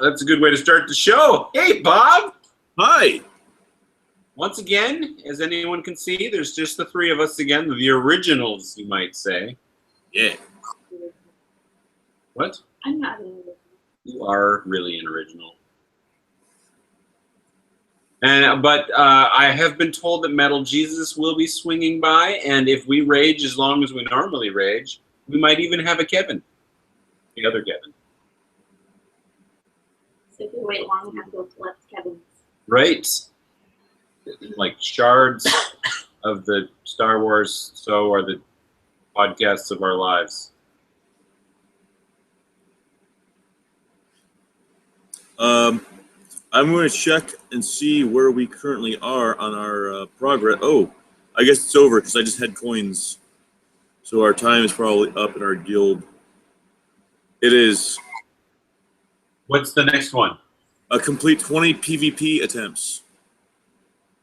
That's a good way to start the show. Hey, Bob. Hi. Once again, as anyone can see, there's just the three of us again, the originals, you might say. Yeah. What? I'm not an original. You are really an original. But I have been told that Metal Jesus will be swinging by, and if we rage as long as we normally rage, we might even have a Kevin. The other Kevin. So if you wait long enough, you'll collect Kevin's. Right. Like shards of the Star Wars, so are the podcasts of our lives. I'm going to check and see where we currently are on our progress. Oh, I guess it's over because I just had coins. So our time is probably up in our guild. It is. What's the next one? A complete 20 PvP attempts.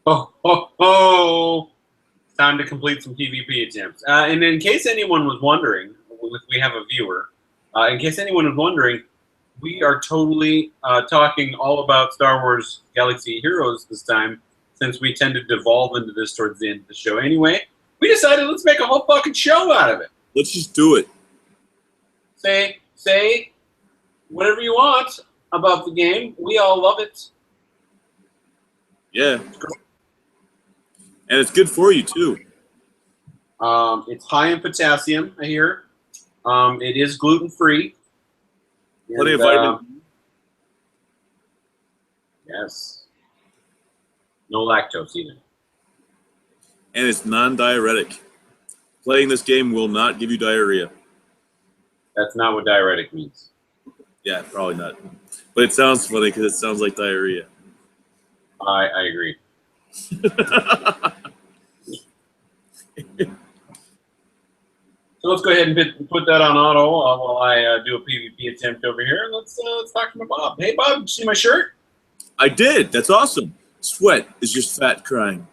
Oh. Time to complete some PvP attempts. And in case anyone was wondering, we have a viewer. In case anyone was wondering, we are totally talking all about Star Wars Galaxy Heroes this time, since we tend to devolve into this towards the end of the show anyway. We decided let's make a whole fucking show out of it. Let's just do it. Say whatever you want about the game. We all love it. Yeah. And it's good for you, too. It's high in potassium, I hear. It is gluten-free. Plenty of vitamin. Yes. No lactose either. And it's non-diuretic. Playing this game will not give you diarrhea. That's not what diuretic means. Yeah, probably not. But it sounds funny because it sounds like diarrhea. I agree. So let's go ahead and put that on auto while I do a PvP attempt over here. Let's talk to my Bob. Hey, Bob, did you see my shirt? I did. That's awesome. Sweat is just fat crying.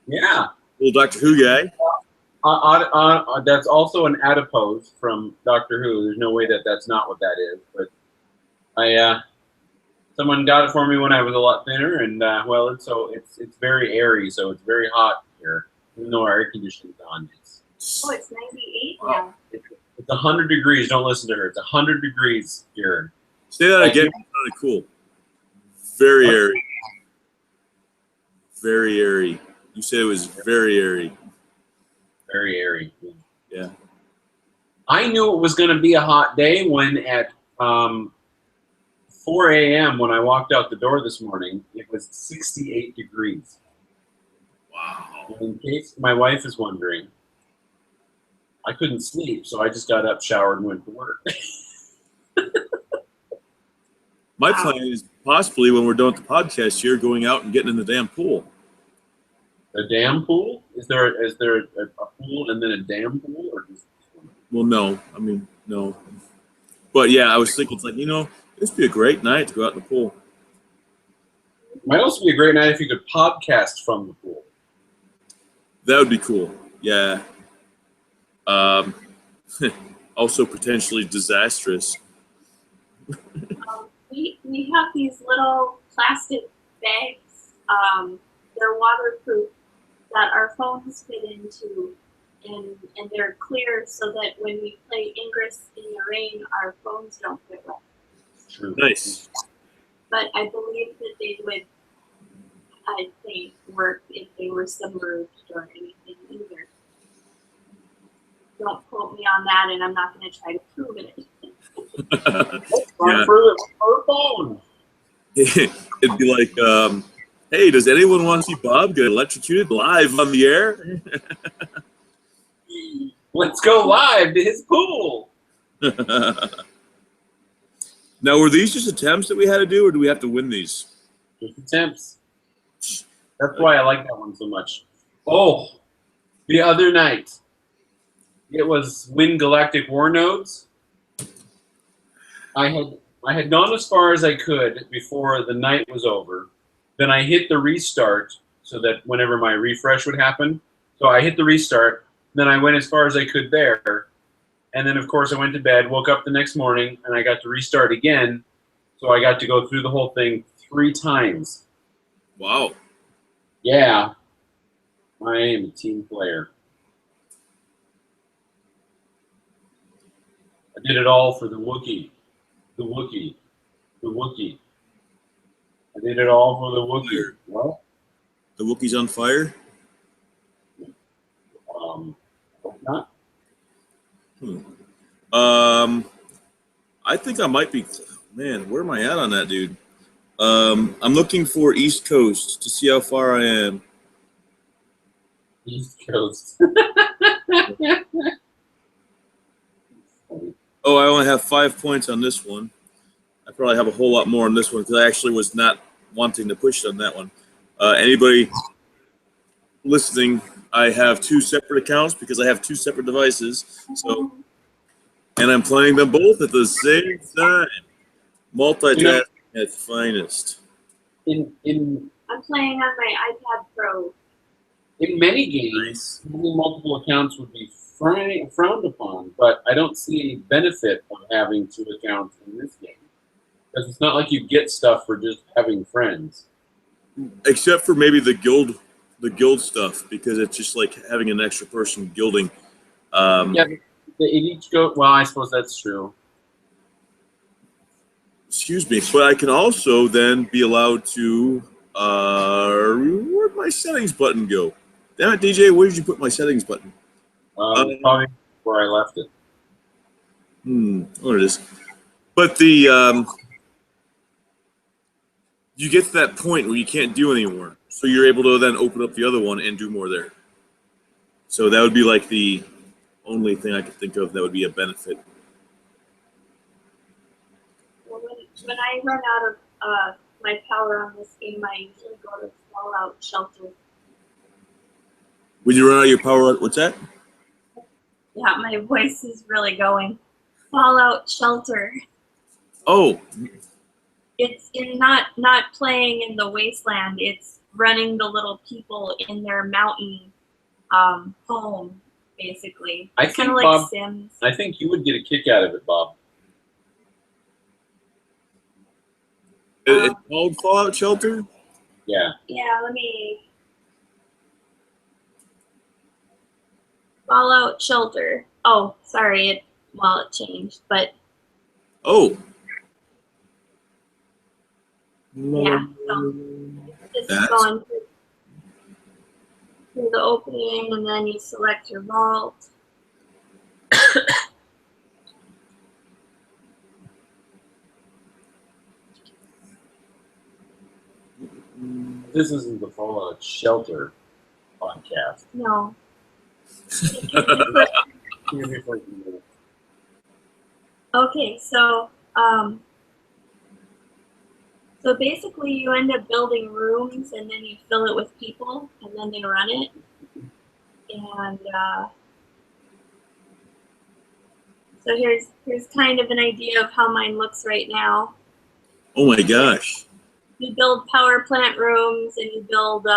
Yeah. Little Doctor Who guy. That's also an adipose from Doctor Who. There's no way that that's not what that is. But someone got it for me when I was a lot thinner, and well, it's very airy, so it's very hot here, even though our air conditioning's on. Oh, it's 98 now. It's 100 degrees. Don't listen to her. It's 100 degrees here. Say that again. It's kind of cool. Very airy. Very airy. You said it was very airy. Very airy. Yeah. I knew it was going to be a hot day when at 4 a.m. when I walked out the door this morning, it was 68 degrees. Wow. And in case my wife is wondering, I couldn't sleep, so I just got up, showered, and went to work. My plan is possibly when we're done with the podcast here, going out and getting in the damn pool. A damn pool? Is there a pool and then a damn pool, or just? Well, no. I mean, no. But yeah, I was thinking, it's like, this would be a great night to go out in the pool. Might also be a great night if you could podcast from the pool. That would be cool. Yeah. Also potentially disastrous. We have these little plastic bags. They're waterproof that our phones fit into, and they're clear so that when we play Ingress in the rain, our phones don't get wet. True. Nice. But I believe that they would, I think, work if they were submerged or anything either. Don't quote me on that, and I'm not going to try to prove it. Yeah. For the phone. It'd be like, hey, does anyone want to see Bob get electrocuted live on the air? Let's go live to his pool. Now, were these just attempts that we had to do, or do we have to win these? Just attempts. That's why I like that one so much. Oh, the other night, it was Win Galactic War Nodes. I had gone as far as I could before the night was over. Then I hit the restart so that whenever my refresh would happen. So I hit the restart. Then I went as far as I could there. And then, of course, I went to bed, woke up the next morning, and I got to restart again. So I got to go through the whole thing 3 times. Wow. Yeah, I am a team player. I did it all for the Wookiee. The Wookiee. The Wookiee. I did it all for the Wookiee. Well, The Wookiee's on fire? hope not. I think I might be. Man, where am I at on that, dude? I'm looking for East Coast to see how far I am. East Coast. Oh, I only have 5 points on this one. I probably have a whole lot more on this one because I actually was not wanting to push on that one. Anybody listening, I have 2 separate accounts because I have 2 separate devices. So, and I'm playing them both at the same time. Multitasking at its finest. In I'm playing on my iPad Pro. many games, having multiple accounts would be frowned upon, but I don't see any benefit of having 2 accounts in this game. Because it's not like you get stuff for just having friends. Except for maybe the guild stuff, because it's just like having an extra person guilding. Yeah, they each go. Well, I suppose that's true. Excuse me, but I can also then be allowed to. Where'd my settings button go? Damn it, DJ, where did you put my settings button? Probably where I left it. What it is? But the you get to that point where you can't do anymore, so you're able to then open up the other one and do more there. So that would be like the only thing I could think of that would be a benefit. Well, when I run out of my power on this game, I usually go to Fallout Shelter. When you run out of your power, what's that? Yeah, my voice is really going. Fallout Shelter. Oh, It's not playing in the wasteland. It's running the little people in their mountain home, basically. I It's kind of think, like Bob, Sims. I think you would get a kick out of it, Bob. it's called Fallout Shelter? Yeah. Yeah, let me. Fallout Shelter. Oh, sorry. It changed, but Oh. yeah. So just going through the opening, and then you select your vault. This isn't the Fallout Shelter podcast. No. Okay, so basically you end up building rooms, and then you fill it with people, and then they run it. And so here's kind of an idea of how mine looks right now. Oh my gosh. You build power plant rooms, and you build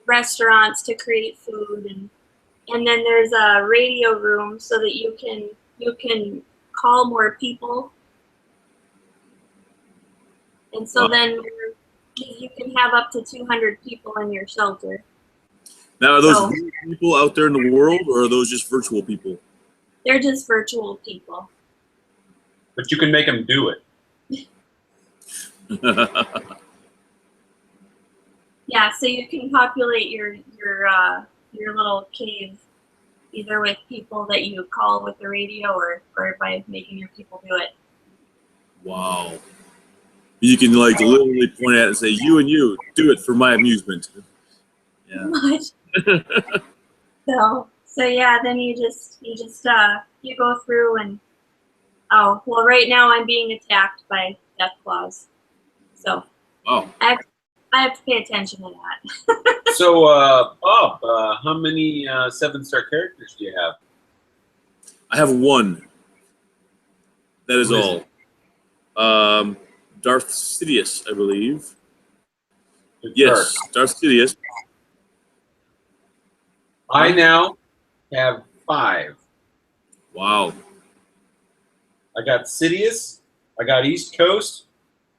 restaurants to create food, and then there's a radio room so that you can call more people. And so then you can have up to 200 people in your shelter. Now, are those real people out there in the world, or are those just virtual people? They're just virtual people. But you can make them do it. Yeah, so you can populate your little cave either with people that you call with the radio or by making your people do it. Wow. You can like literally point at it and say, "You and you, do it for my amusement." Yeah. Much. So yeah, then you go through and right now I'm being attacked by death claws. So Wow. I have to pay attention to that. So, Bob, how many 7-star characters do you have? I have one. That is Who is all. Darth Sidious, I believe. It's Yes, Darth Sidious. I now have 5. Wow. I got Sidious, I got East Coast.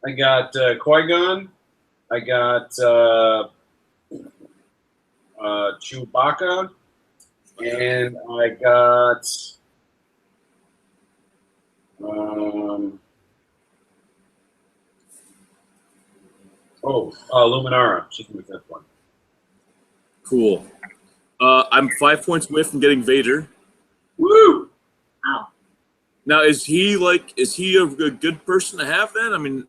I got Qui-Gon. I got Chewbacca. And I got Luminara. She's my fifth one. Cool. I'm 5 points away from getting Vader. Woo! Wow. Now, is he a good person to have then? I mean,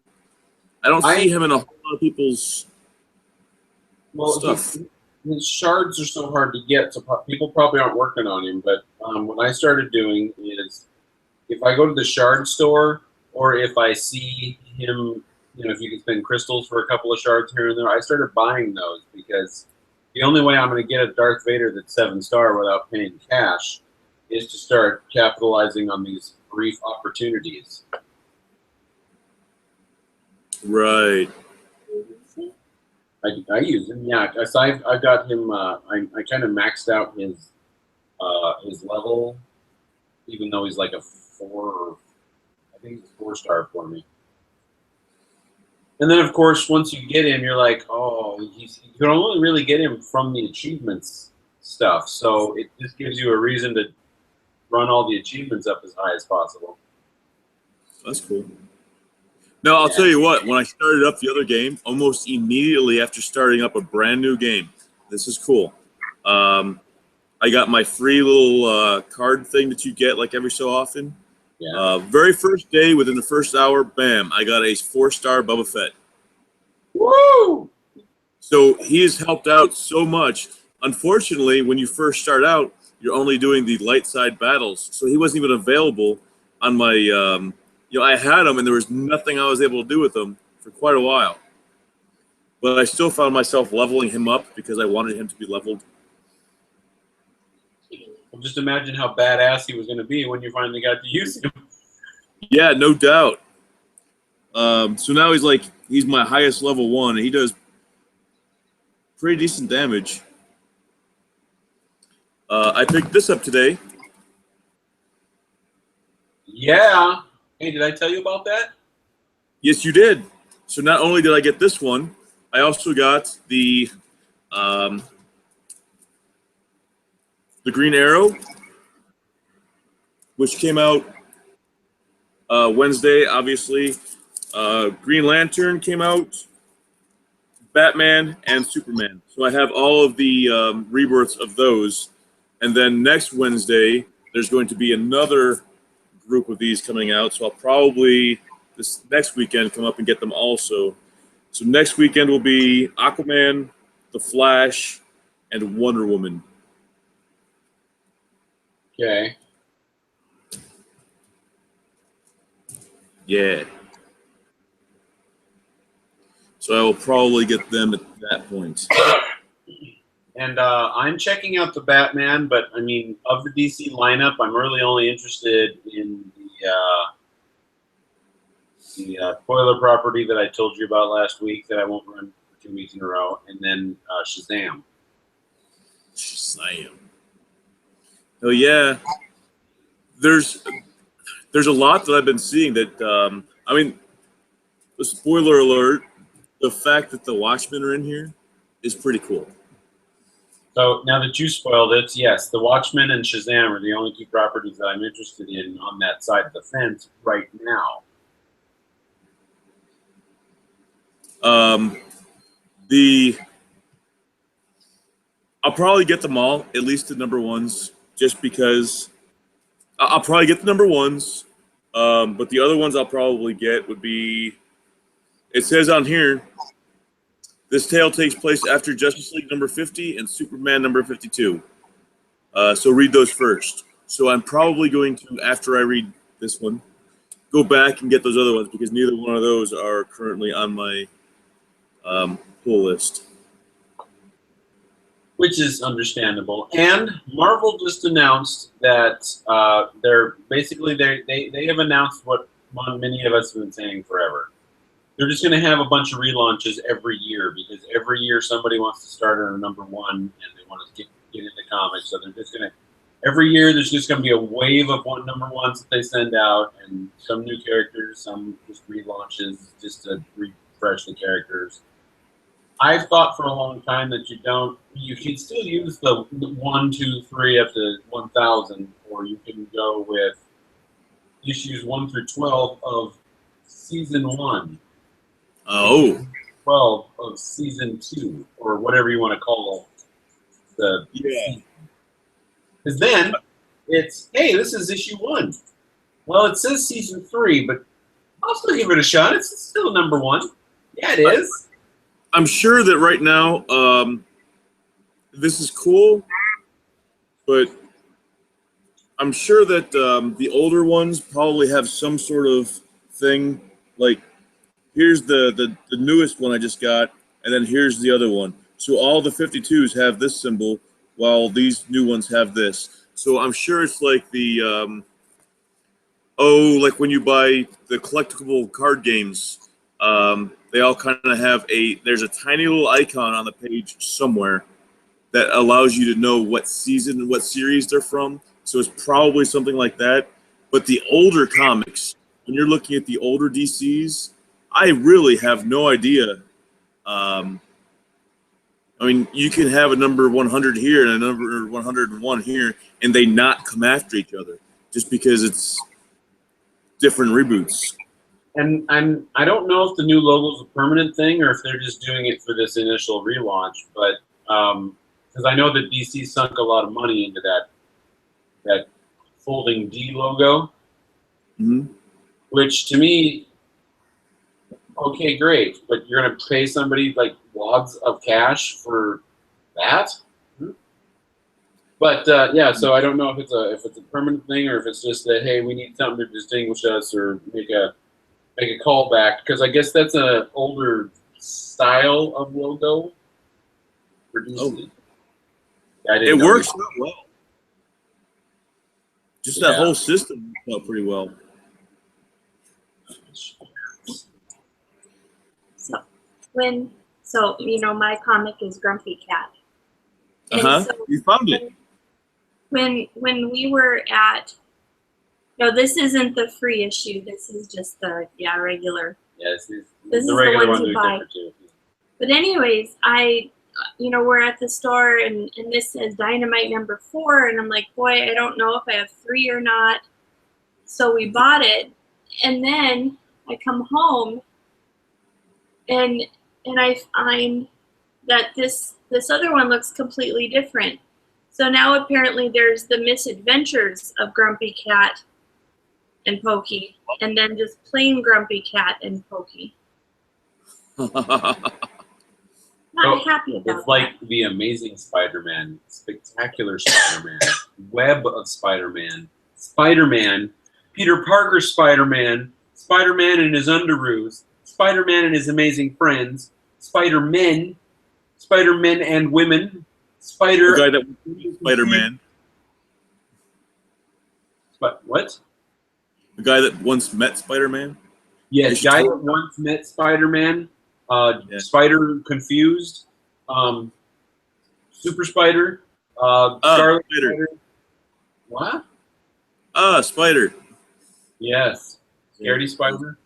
I don't see him in a whole lot of people's stuff. His shards are so hard to get, so people probably aren't working on him. But what I started doing is, if I go to the shard store, or if I see him, if you can spend crystals for a couple of shards here and there, I started buying those because the only way I'm going to get a Darth Vader that's 7-star without paying cash is to start capitalizing on these brief opportunities. Right. I use him, yeah. I've got him. I kind of maxed out his level, even though he's like a 4. I think he's 4-star for me. And then, of course, once you get him, you're like, oh, you can only really get him from the achievements stuff. So it just gives you a reason to run all the achievements up as high as possible. That's cool. No, I'll tell you what, when I started up the other game, almost immediately after starting up a brand new game, this is cool. I got my free little card thing that you get like every so often. Yeah. Very first day, within the first hour, bam, I got a 4-star Boba Fett. Woo! So he has helped out so much. Unfortunately, when you first start out, you're only doing the light side battles. So he wasn't even available on my... I had him, and there was nothing I was able to do with him for quite a while. But I still found myself leveling him up because I wanted him to be leveled. Well, just imagine how badass he was going to be when you finally got to use him. Yeah, no doubt. So now he's my highest level 1, and he does pretty decent damage. I picked this up today. Yeah. Hey, did I tell you about that? Yes, you did. So not only did I get this one, I also got the Green Arrow, which came out Wednesday, obviously. Green Lantern came out, Batman, and Superman. So I have all of the rebirths of those. And then next Wednesday, there's going to be another group of these coming out, so I'll probably this next weekend come up and get them also. So next weekend will be Aquaman, The Flash, and Wonder Woman. Okay. Yeah. So I will probably get them at that point. And I'm checking out the Batman, but I mean, of the DC lineup, I'm really only interested in the spoiler property that I told you about last week that I won't run for 2 weeks in a row, and then Shazam. Shazam. Oh yeah. There's a lot that I've been seeing that I mean, the spoiler alert, the fact that the Watchmen are in here is pretty cool. So now that you spoiled it, yes, the Watchmen and Shazam are the only 2 properties that I'm interested in on that side of the fence right now. I'll probably get them all, at least the number 1s, just because I'll probably get the number 1s. But the other ones I'll probably get would be, it says on here, this tale takes place after Justice League number 50 and Superman number 52. So read those first. So I'm probably going to, after I read this one, go back and get those other ones because neither one of those are currently on my pull list. Which is understandable. And Marvel just announced that they have announced what many of us have been saying forever. They're just going to have a bunch of relaunches every year because every year somebody wants to start on a number 1 and they want to get into comics. So they're just going to every year there's just going to be a wave of number ones that they send out, and some new characters, some just relaunches just to refresh the characters. I've thought for a long time that you can still use the 1, 2, 3 up to 1,000, or you can go with issues 1 through 12 of season 1. Oh. 12 of season 2, or whatever you want to call the Yeah. because then it's, hey, this is issue 1. Well, it says season 3, but I'll still give it a shot. It's still number 1. Yeah, it is. I'm sure that right now, this is cool, but I'm sure that the older ones probably have some sort of thing like, here's the newest one I just got, and then here's the other one. So all the 52s have this symbol, while these new ones have this. So I'm sure it's like the, like when you buy the collectible card games, they all kind of have there's a tiny little icon on the page somewhere that allows you to know what season and what series they're from. So it's probably something like that. But the older comics, when you're looking at the older DCs, I really have no idea. I mean, you can have a number 100 here and a number 101 here, and they not come after each other just because it's different reboots. And I don't know if the new logo is a permanent thing or if they're just doing it for this initial relaunch, but because I know that DC sunk a lot of money into that folding D logo, which to me, okay, great, but you're gonna pay somebody like wads of cash for that? But yeah, so I don't know if it's a permanent thing or if it's just that, hey, we need something to distinguish us or make a callback, because I guess that's an older style of logo. Oh. It works out well. Just that Yeah. whole system works out pretty well. So my comic is Grumpy Cat. And so You found it. when we were at, no, this isn't the free issue. This is just the regular. Yes, This the is the regular ones ones you are buy. different too. But anyways, we're at the store and this says Dynamite number 4, and I'm like, boy, I don't know if I have 3 or not. So we bought it, and then I come home and I find that this other one looks completely different. So now apparently there's the misadventures of Grumpy Cat and Pokey, and then just plain Grumpy Cat and Pokey. Not happy about It's like the Amazing Spider-Man, Spectacular Spider-Man, Web of Spider-Man, Spider-Man, Peter Parker Spider-Man, Spider-Man and his Underoos, Spider-Man and his amazing friends, Spider-Men, Spider-Men and women, The guy that was Spider-Man. What? The guy that once met Spider-Man. Yes, guy that once met Spider-Man, Spider Confused, Super Spider, Scarlet Spider. What? Spider. Yes. Scaredy Spider.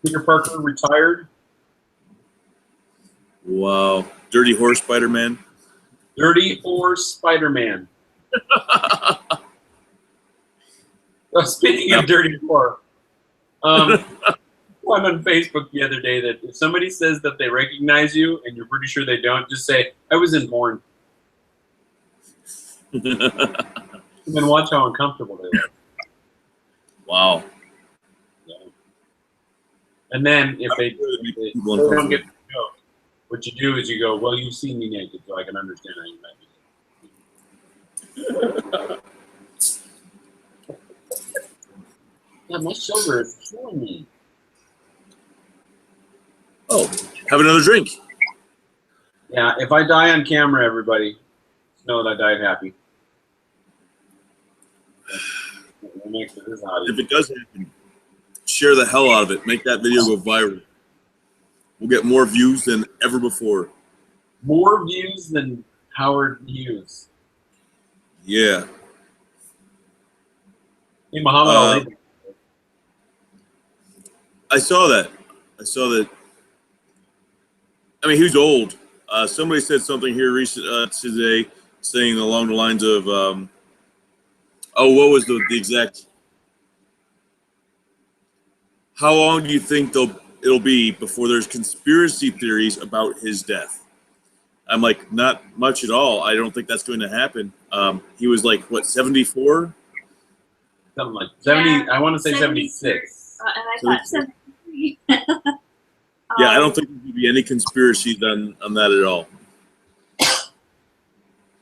Peter Parker retired. Wow. Dirty Horse Spider-Man. Dirty Horse Spider-Man. Speaking of Dirty Horse, I'm on Facebook the other day that if somebody says that they recognize you and you're pretty sure they don't, just say, I was in porn. And then watch how uncomfortable they look. Wow. Yeah. And then if they don't get the joke, what you do is you go, well, you've seen me naked, so I can understand how you might be. Yeah, my shoulder is killing me. Oh, have another drink. Yeah, if I die on camera, everybody, know that I died happy. If it does happen, share the hell out of it. Make that video go viral. We'll get more views than ever before. More views than Howard Hughes. Yeah. Hey, Muhammad Ali. I saw that. I mean, he was old. Somebody said something here today, saying along the lines of, what was the exact? How long do you think it'll be before there's conspiracy theories about his death? I'm like, not much at all. I don't think that's going to happen. He was like, what, 74? Something like 70. Yeah, I want to say 76. And I thought 73. Yeah, I don't think there's going to be any conspiracies on that at all.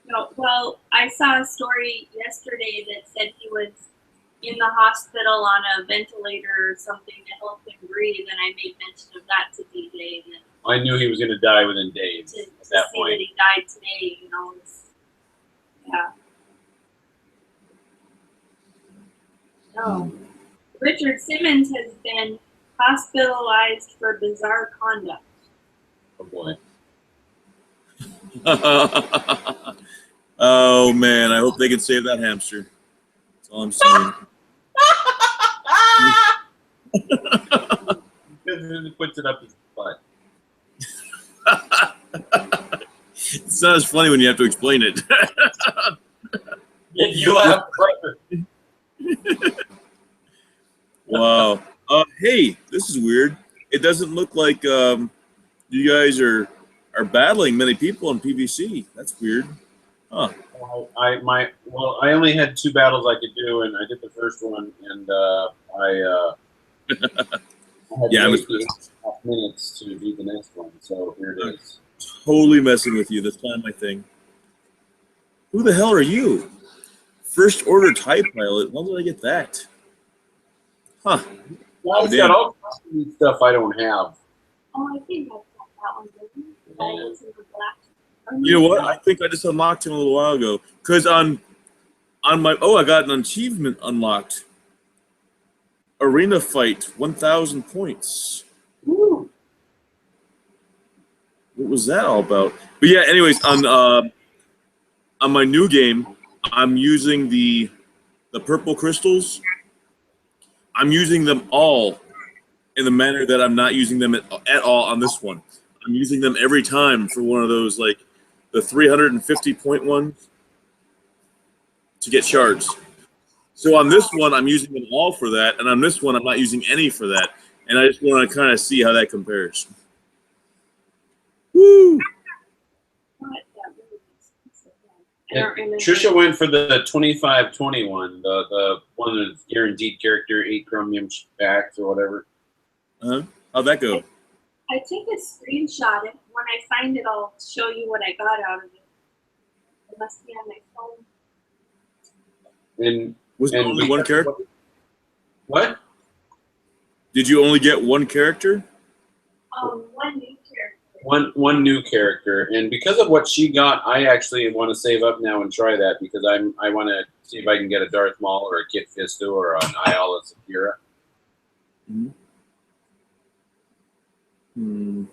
No, well, I saw a story yesterday that said he was in the hospital on a ventilator or something to help him breathe, and I made mention of that to DJ. And I knew he was going to die within days to at that see that point. he died today, you know, yeah. No. Richard Simmons has been hospitalized for bizarre conduct. Oh boy. Oh man, I hope they can save that hamster. That's all I'm saying. He puts it up his butt. It's not as funny when you have to explain it. Yeah, you laugh. Wow. Hey, this is weird. It doesn't look like you guys are battling many people in PVC. That's weird. Huh. I only had 2 battles I could do, and I did the first one, and I had Yeah, I was 8.5 minutes to do the next one. So here it is. totally messing with you this time, I think. Who the hell are you? First order TIE pilot. When did I get that? Huh. Well, it's damn. got all kinds of neat stuff I don't have. Oh, I think I've got that one, didn't I? Yeah. It's in the black. You know what? I think I just unlocked him a little while ago. Because on my I got an achievement unlocked. Arena fight, 1,000 points. Ooh. What was that all about? But yeah, anyways, on my new game, I'm using the purple crystals. I'm using them all in the manner that I'm not using them at all on this one. I'm using them every time for one of those, like the 350 point ones to get shards. So on this one, I'm using them all for that, and on this one, I'm not using any for that. And I just want to kind of see how that compares. Woo! Trisha went for the 2521, the one that's guaranteed character, 8 chromium packs or whatever. How'd that go? I took a screenshot, and when I find it, I'll show you what I got out of it. It must be on my phone. And Was there only one character? What? Did you only get one character? One new character. One new character, and because of what she got, I actually want to save up now and try that because I want to see if I can get a Darth Maul or a Kit Fisto or an Ayala Secura. Mm-hmm.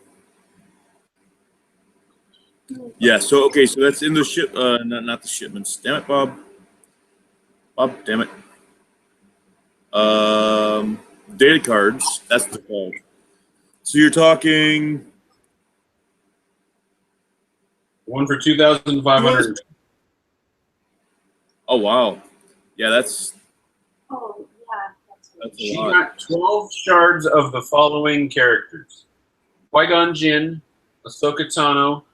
Yeah. So okay. So that's in the ship. Not the shipments. Damn it, Bob. Bob. Damn it. Data cards. That's the code. So you're talking. One for 2,500. Oh wow. Yeah, that's Oh, yeah. a She lot. got 12 shards of the following characters: Qui-Gon Jinn, Ahsoka Tano,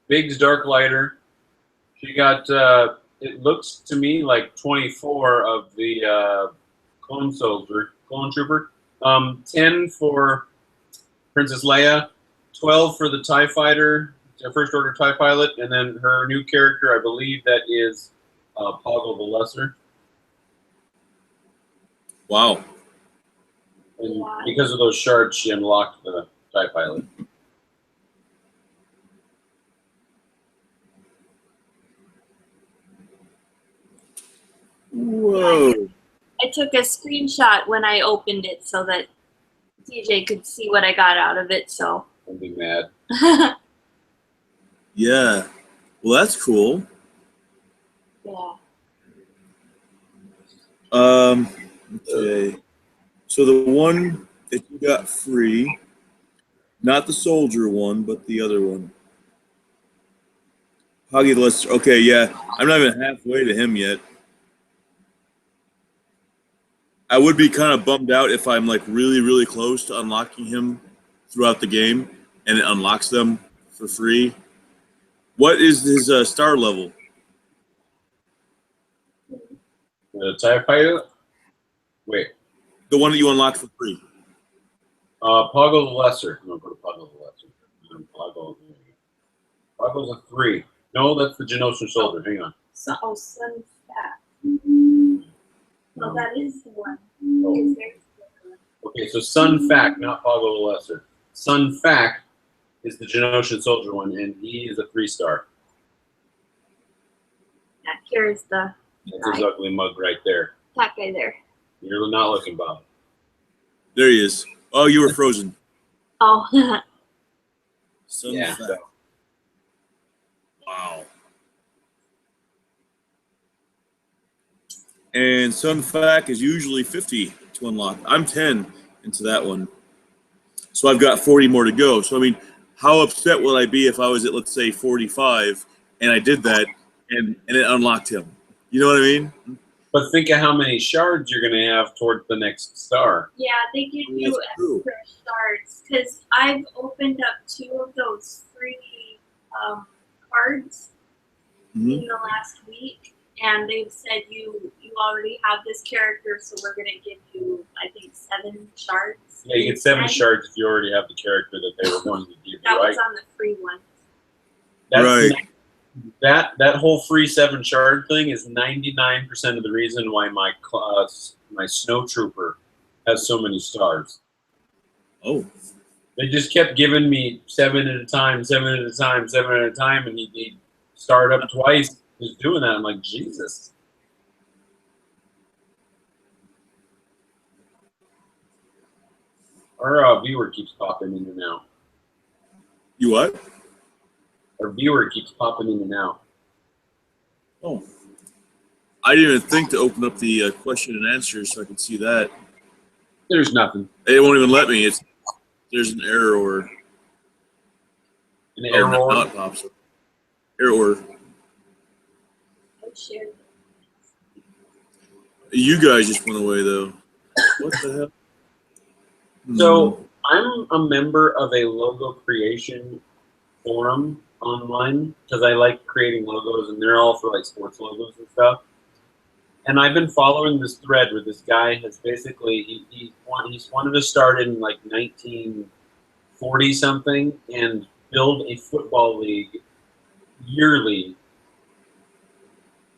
Biggs Darklighter. She got, it looks to me like 24 of the clone trooper. 10 for Princess Leia, 12 for the TIE Fighter, First Order TIE Pilot, and then her new character, I believe that is Poggle the Lesser. Wow. And because of those shards, she unlocked the TIE Pilot. Whoa. I took a screenshot when I opened it so that DJ could see what I got out of it. So. I'd be mad. Yeah. Well, that's cool. Yeah. Okay. So the one that you got free, not the soldier one, but the other one. Huggy Lester. Okay, yeah. I'm not even halfway to him yet. I would be kind of bummed out if I'm like really, really close to unlocking him throughout the game and it unlocks them for free. What is his star level? The TIE Fighter? Wait. The one that you unlocked for free. Poggle the Lesser. No, go to Poggle the Lesser. Poggle's a 3. No, that's the Genosha Soldier. Hang on. Sun Fat. No, that is the one. Because there's the one. Okay, so Sun Fac, not Poggle the Lesser. Sun Fac is the Genosha Soldier one, and he is a 3-star. Yeah, here's the That's his ugly mug right there. that guy there. You're not looking, Bob. There he is. Oh, you were frozen. Oh, Sun Yeah. Fac. Wow. And Sun Fac is usually 50 to unlock. I'm 10 into that one. So I've got 40 more to go. So, I mean, how upset will I be if I was at, let's say, 45 and I did that and it unlocked him? You know what I mean? But think of how many shards you're going to have towards the next star. yeah, they give That's you true. extra shards because I've opened up 2 of those free cards Mhm. in the last week, and they've said you already have this character, so we're gonna give you, I think, 7 shards. Yeah, you get 7 And shards if you already have the character that they were going to give you, That right? was on the free one. That's Right. That whole free 7 shard thing is 99% of the reason why my snow trooper has so many stars. Oh, They just kept giving me 7 at a time, 7 at a time, 7 at a time, and he started up twice. Just doing that, I'm like, Jesus. Our viewer keeps popping in and out. you what? Our viewer keeps popping in and out. Oh. I didn't even think to open up the question and answers so I could see that. There's nothing. It won't even let me. There's an error or An oh, error. now it pops up. Error. I shared. You guys just went away though. What the hell? So I'm a member of a logo creation forum online because I like creating logos, and they're all for like sports logos and stuff. And I've been following this thread where this guy has basically he's wanted to start in like 1940 something and build a football league yearly,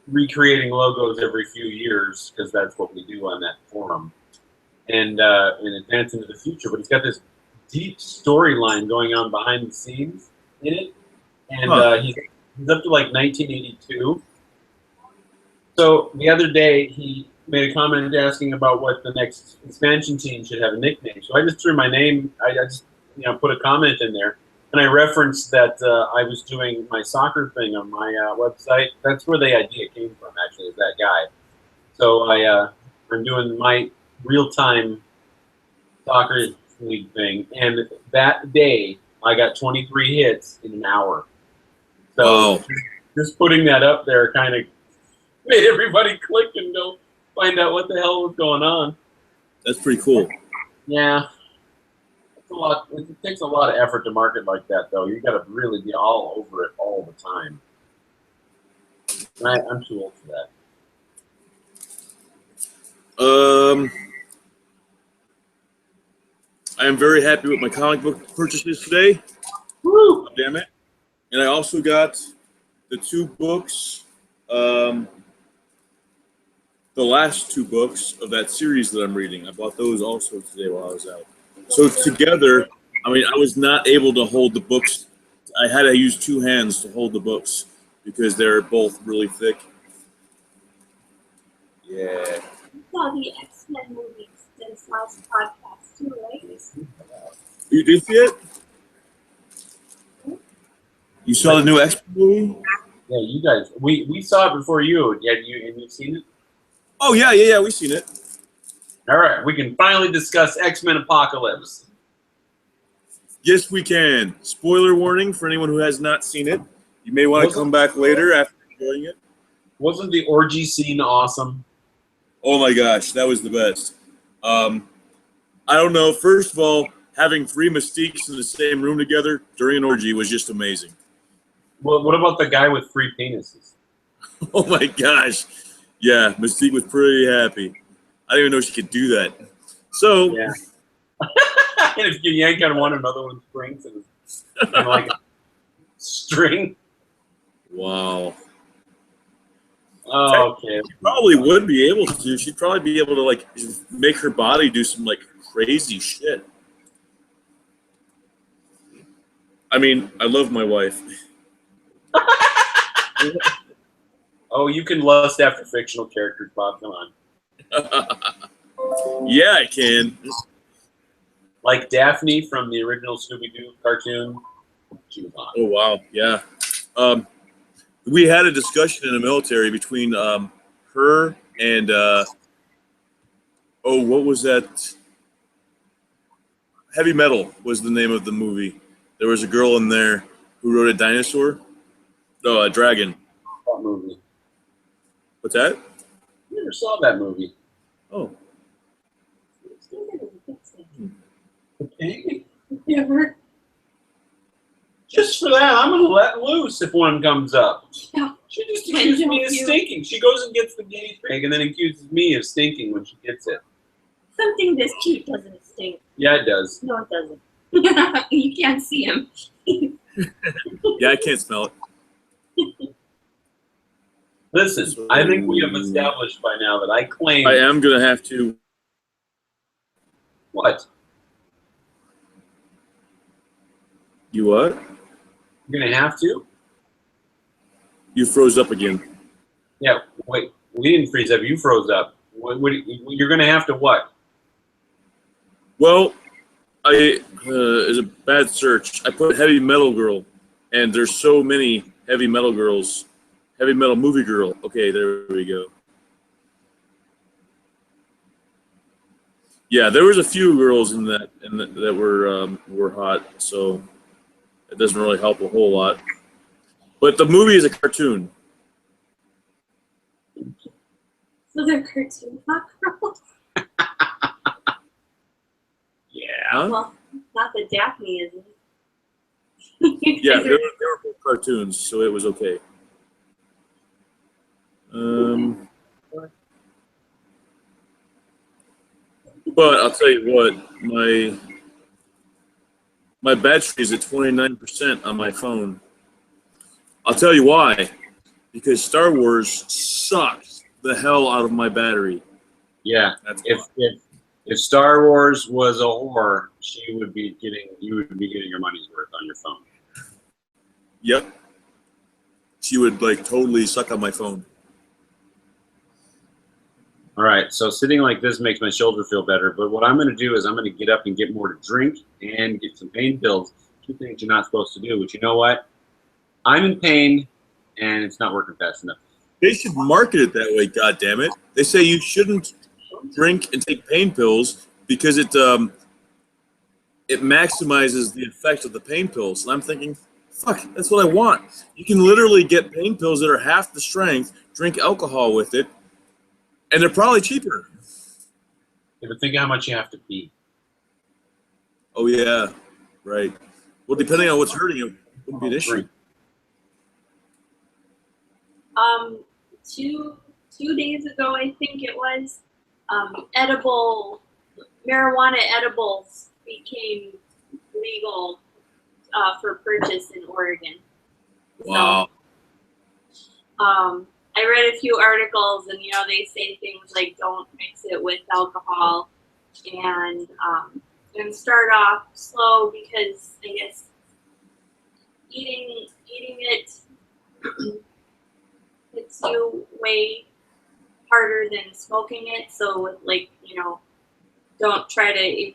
recreating logos every few years because that's what we do on that forum, and advance into the future. But he's got this deep storyline going on behind the scenes in it, and he's up to like 1982. So the other day he made a comment asking about what the next expansion team should have a nickname. So I just threw my name. I just put a comment in there, and I referenced that I was doing my soccer thing on my website. That's where the idea came from, actually, is that guy. So I'm doing my real-time soccer league thing, and that day I got 23 hits in an hour. So Wow. just putting that up there kind of made everybody click and go find out what the hell was going on. That's pretty cool. Yeah. It's a lot. It takes a lot of effort to market like that, though. You got to really be all over it all the time. And I'm too old for that. I am very happy with my comic book purchases today. Woo! Damn it. And I also got the 2 books, the last 2 books of that series that I'm reading. I bought those also today while I was out. So together, I mean, I was not able to hold the books. I had to use 2 hands to hold the books because they're both really thick. Yeah. You saw the X-Men movies since last podcast too, right? You did see it? You saw the new X-Men movie? Yeah, you guys. We saw it before you. Have you seen it? Oh yeah, we've seen it. All right, we can finally discuss X-Men Apocalypse. Yes, we can. Spoiler warning for anyone who has not seen it. You may want to come back later after enjoying it. Wasn't the orgy scene awesome? Oh my gosh, that was the best. I don't know. First of all, having 3 Mystiques in the same room together during an orgy was just amazing. Well, what about the guy with 3 penises? Oh my gosh. Yeah, Mystique was pretty happy. I didn't even know she could do that. So, Yeah. And if you yank on one, another one springs and it's kind of like a string. wow. Oh, okay. She probably would be able to. She'd probably be able to like make her body do some like crazy shit. I mean, I love my wife. Oh, you can lust after fictional characters, Bob. Come on. Yeah, I can. Like Daphne from the original Scooby-Doo cartoon. She was hot. Oh wow, yeah. We had a discussion in the military between her and what was that? Heavy Metal was the name of the movie. There was a girl in there who rode a dinosaur. No, a dragon. That movie. What's that? I never saw that movie. Oh. The pig? Never. Just for that, I'm gonna let loose if one comes up. Yeah. She just accused me of stinking. She goes and gets the guinea pig and then accuses me of stinking when she gets it. Something this cute doesn't stink. Yeah, it does. No, it doesn't. You can't see him. Yeah, I can't smell it. Listen, I think we have established by now that I claim. I am gonna have to. What? You what? You're gonna have to? You froze up again. Yeah. Wait. We didn't freeze up. You froze up. You're gonna have to what? Well, is a bad search. I put Heavy Metal Girl, and there's so many Heavy Metal Girls. Heavy Metal Movie Girl. Okay, there we go. Yeah, there was a few girls in that that were hot, so it doesn't really help a whole lot. But the movie is a cartoon. So they're cartoon hot girls? Yeah. Well, not that Daphne isn't. Yeah, they were both cartoons, so it was okay. But I'll tell you what, my battery is at 29% on my phone. I'll tell you why. Because Star Wars sucks the hell out of my battery. Yeah. That's If Star Wars was a whore, you would be getting your money's worth on your phone. Yep. She would like totally suck on my phone. All right, so sitting like this makes my shoulder feel better, but what I'm going to do is I'm going to get up and get more to drink and get some pain pills, 2 things you're not supposed to do. But you know what? I'm in pain, and it's not working fast enough. They should market it that way, goddammit. They say you shouldn't drink and take pain pills because it maximizes the effect of the pain pills. And I'm thinking, fuck, that's what I want. You can literally get pain pills that are half the strength, drink alcohol with it, and they're probably cheaper. Yeah, but think how much you have to pee. Oh, yeah. Right. Well, depending on what's hurting you, it wouldn't be an issue. Two days ago, I think it was, marijuana edibles became legal for purchase in Oregon. Wow. So, I read a few articles, and they say things like don't mix it with alcohol, and start off slow because I guess eating it hits you way harder than smoking it. So don't try to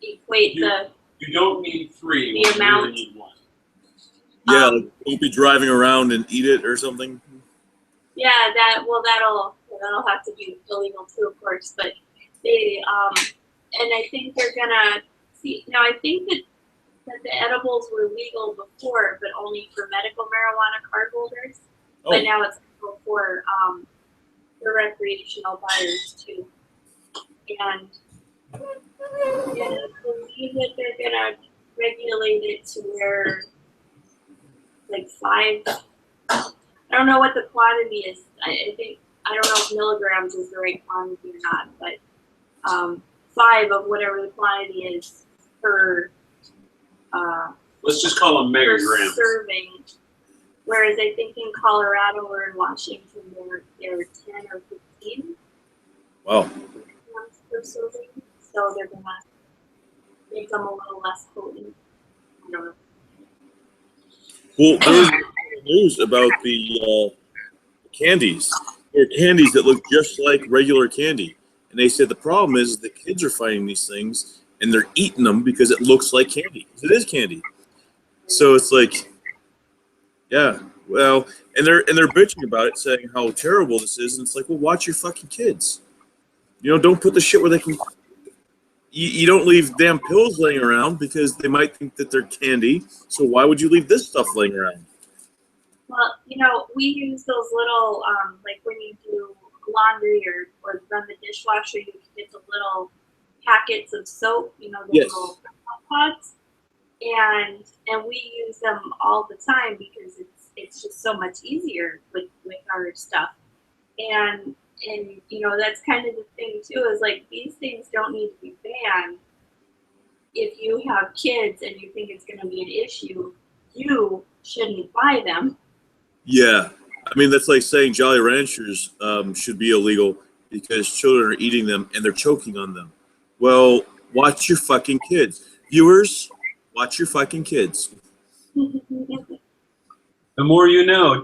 equate You don't need 3. the amount. You need 1. Yeah, like, don't be driving around and eat it or something. Yeah, that'll have to be illegal too, of course. But they and I think they're gonna see. Now I think that the edibles were legal before, but only for medical marijuana card holders. Oh, But now it's legal for recreational buyers too. And I believe that they're gonna regulate it to where like 5. I don't know what the quantity is. I think I don't know if milligrams is the right quantity or not, but 5 of whatever the quantity is per Let's just call them per megagrams. serving. Whereas I think in Colorado or in Washington they're 10 or 15 wow. grams per serving. So they're gonna make them a little less potent. I don't know. Well, there's news about the candies. There are candies that look just like regular candy. And they said the problem is the kids are finding these things and they're eating them because it looks like candy. It is candy. So it's like, yeah, well, and they're bitching about it, saying how terrible this is. And it's like, well, watch your fucking kids. You know, don't put the shit where they can. You don't leave damn pills laying around because they might think that they're candy. So why would you leave this stuff laying around? Well, we use those little, like when you do laundry or run the dishwasher, you can get the little packets of soap, the Yes. little pods, and we use them all the time because it's just so much easier with our stuff, and that's kind of the thing too, is like these things don't need to be banned. If you have kids and you think it's going to be an issue, you shouldn't buy them. Yeah, I mean that's like saying Jolly Ranchers should be illegal because children are eating them and they're choking on them. Well, watch your fucking kids, viewers. Watch your fucking kids. The more you know.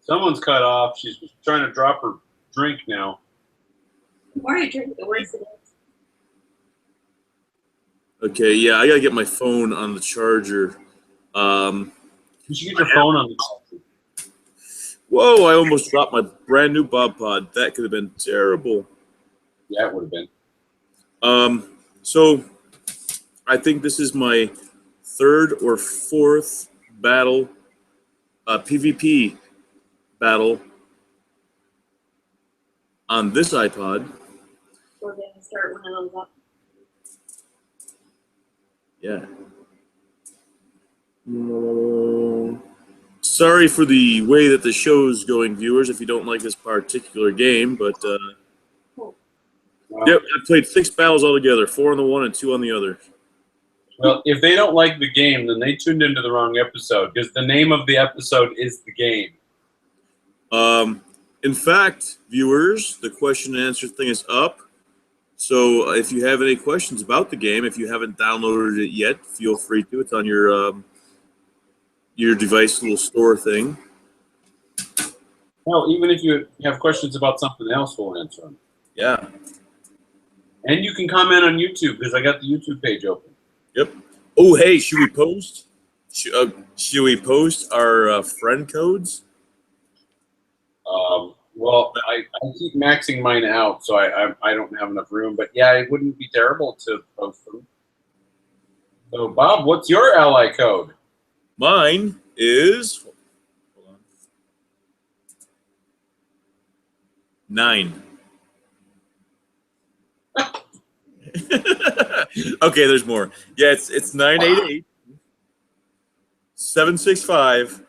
Someone's cut off. She's trying to drop her drink now. The more you drink, the worse it is. Okay, yeah, I gotta get my phone on the charger. You should get your phone on the. Whoa! I almost dropped my brand new Bob Pod. That could have been terrible. Yeah, it would have been. So I think this is my 3rd or 4th battle, PvP battle on this iPod. We're going to start one of those up. Yeah. Sorry for the way that the show's going, viewers, if you don't like this particular game, but yep, I played 6 battles altogether, 4 on the one and 2 on the other. Well, if they don't like the game, then they tuned into the wrong episode because the name of the episode is the game. In fact, viewers, the question and answer thing is up. So if you have any questions about the game, if you haven't downloaded it yet, feel free to. It's on your device little store thing. Well, even if you have questions about something else, we'll answer them. Yeah. And you can comment on YouTube because I got the YouTube page open. Yep. Oh, hey, should we post? Should we post our friend codes? Well, I keep maxing mine out, so I don't have enough room. But yeah, it wouldn't be terrible to post them. So, Bob, what's your ally code? Mine is, hold on, 9. Okay, there's more. Yeah, it's 988 765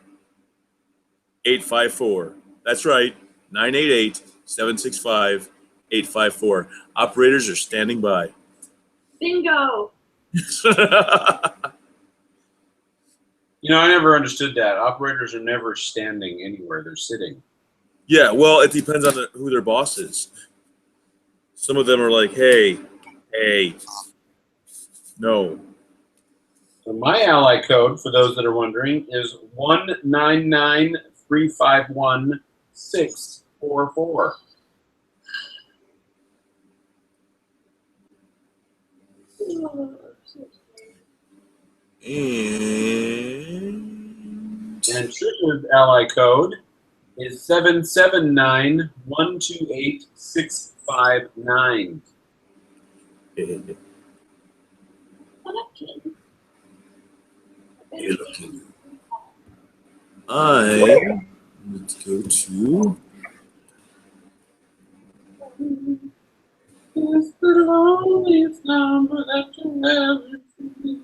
854. That's right, 988 765 854. Operators are standing by. Bingo! I never understood that. Operators are never standing anywhere. They're sitting. Yeah, well, it depends on who their boss is. Some of them are like, hey, no. So my ally code, for those that are wondering, is 199351644. And Trisha's ally code is 779128659. What up, kid? You're looking. Let's go to. It's the loneliest number that you ever see.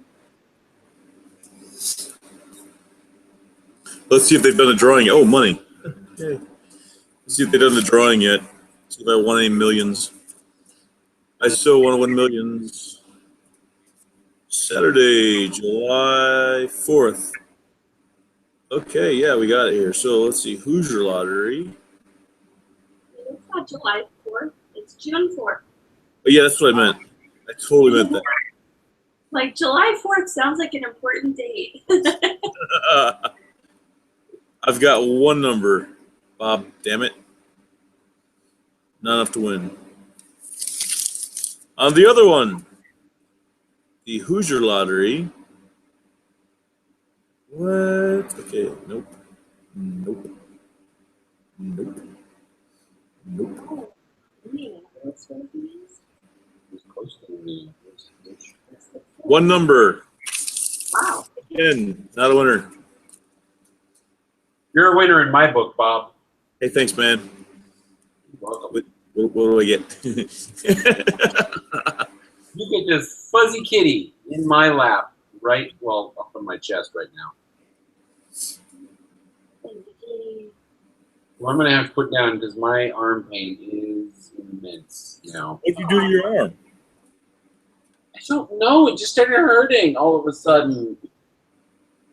Let's see if they've done a drawing. Oh, money. Okay. Let's see if they've done the drawing yet. See if I won any millions. I still want to win millions. Saturday, July 4th. Okay, yeah, we got it here. So let's see. Hoosier Lottery. It's not July 4th. It's June 4th. Oh, yeah, that's what I meant. I totally meant that. Like July 4th sounds like an important date. I've got one number, Bob. Damn it. Not enough to win. On the other one, the Hoosier Lottery. What? Okay, nope. Nope. Nope. Nope. Oh, man, that's what it is. It's close to me. One number. Wow. 10. Not a winner. You're a winner in my book, Bob. Hey, thanks, man. You're welcome. What do I get? You get this fuzzy kitty in my lap, right? Well, up on my chest right now. Well, I'm going to have to put down because my arm pain is immense now. What'd you do to your arm? I don't know. It just started hurting all of a sudden.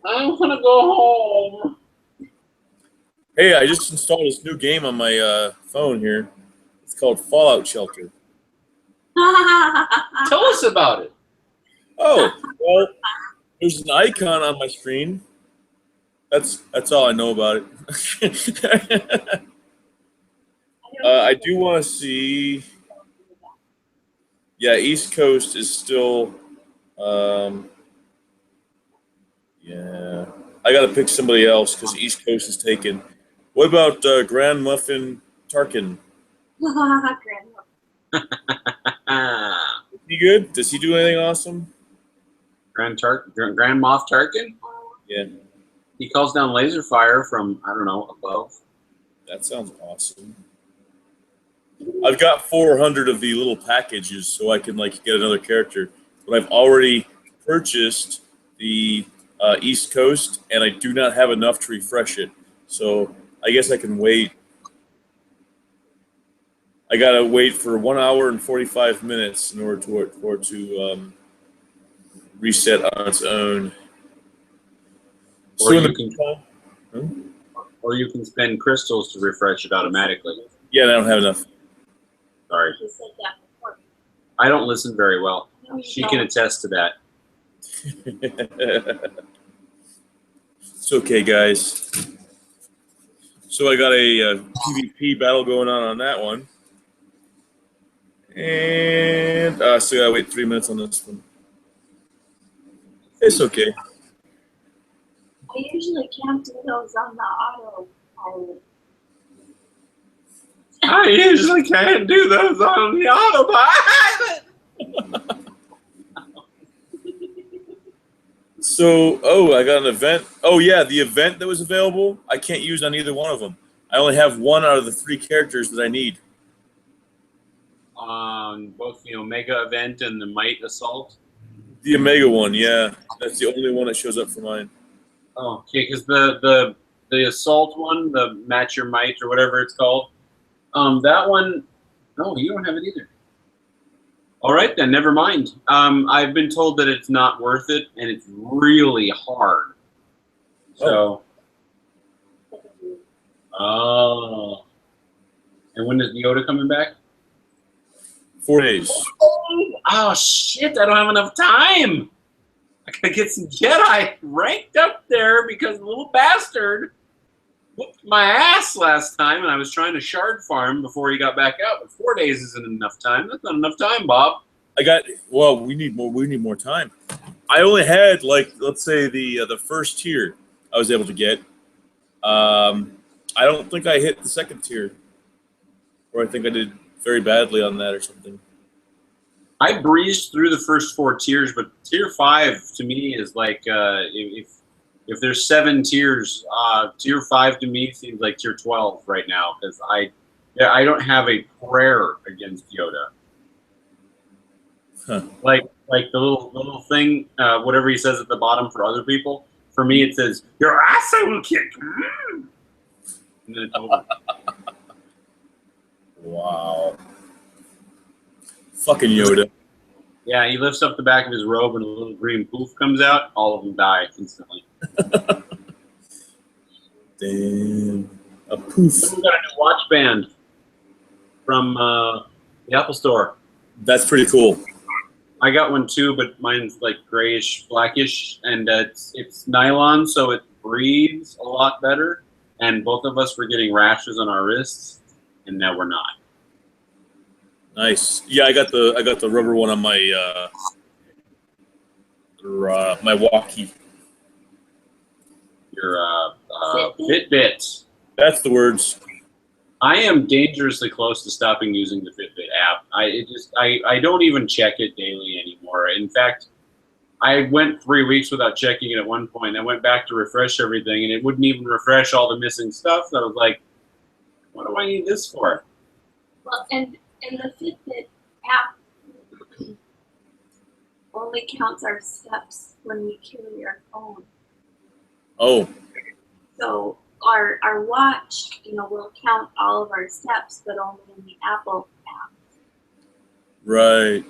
I want to go home. Hey, I just installed this new game on my phone here. It's called Fallout Shelter. Tell us about it. Oh, well, there's an icon on my screen. That's all I know about it. I do want to see. Yeah, East Coast is still. Yeah, I got to pick somebody else because East Coast is taken. What about Grand Muffin Tarkin? Is he good? Does he do anything awesome? Grand Moff Tarkin? Yeah, He calls down laser fire from, I don't know, above. that sounds awesome. I've got 400 of the little packages, so I can like get another character. But I've already purchased the East Coast, and I do not have enough to refresh it. So I guess I can wait. I gotta wait for 1 hour and 45 minutes in order for it to reset on its own. Or you can spend crystals to refresh it automatically. Yeah, I don't have enough. Sorry. He said that before. I don't listen very well. No, you She don't. can attest to that. It's okay, guys. So I got a PvP battle going on that one. And I still gotta wait 3 minutes on this one. It's okay. I usually can't do those on the auto pilot. I usually can't do those on the autopilot. So, I got an event. Oh, yeah, the event that was available, I can't use on either one of them. I only have one out of the 3 characters that I need. Both the Omega event and the Might Assault. The Omega one, yeah. That's the only one that shows up for mine. Oh, okay, because the Assault one, the Match Your Might or whatever it's called, that one, no, you don't have it either. All right, then, never mind. I've been told that it's not worth it, and it's really hard. So, oh. And when is Yoda coming back? 4 days. Oh, shit, I don't have enough time. I gotta get some Jedi ranked up there because the little bastard whooped my ass last time, and I was trying to shard farm before he got back out. But 4 days isn't enough time. That's not enough time, Bob. We need more time. I only had like, let's say the first tier I was able to get. I don't think I hit the second tier, or I think I did very badly on that or something. I breezed through the first 4 tiers, but tier 5 to me is like if there's 7 tiers, tier 5 to me seems like tier 12 right now because I don't have a prayer against Yoda. Huh. Like the little thing, whatever he says at the bottom for other people. For me, it says your ass I will kick. And then it's over. Wow. Fucking Yoda. Yeah, he lifts up the back of his robe and a little green poof comes out. All of them die instantly. Damn. A poof. We got a new watch band from the Apple Store. That's pretty cool. I got one too, but mine's like grayish, blackish, and it's nylon, so it breathes a lot better. And both of us were getting rashes on our wrists, and now we're not. Nice. Yeah, I got the rubber one on my my walkie. Your Fitbit. That's the words. I am dangerously close to stopping using the Fitbit app. I don't even check it daily anymore. In fact, I went 3 weeks without checking it at one point. I went back to refresh everything, and it wouldn't even refresh all the missing stuff. So I was like, what do I need this for? Well, and the Fitbit app only counts our steps when we carry our phone. Oh. So our watch, will count all of our steps, but only in the Apple app. Right.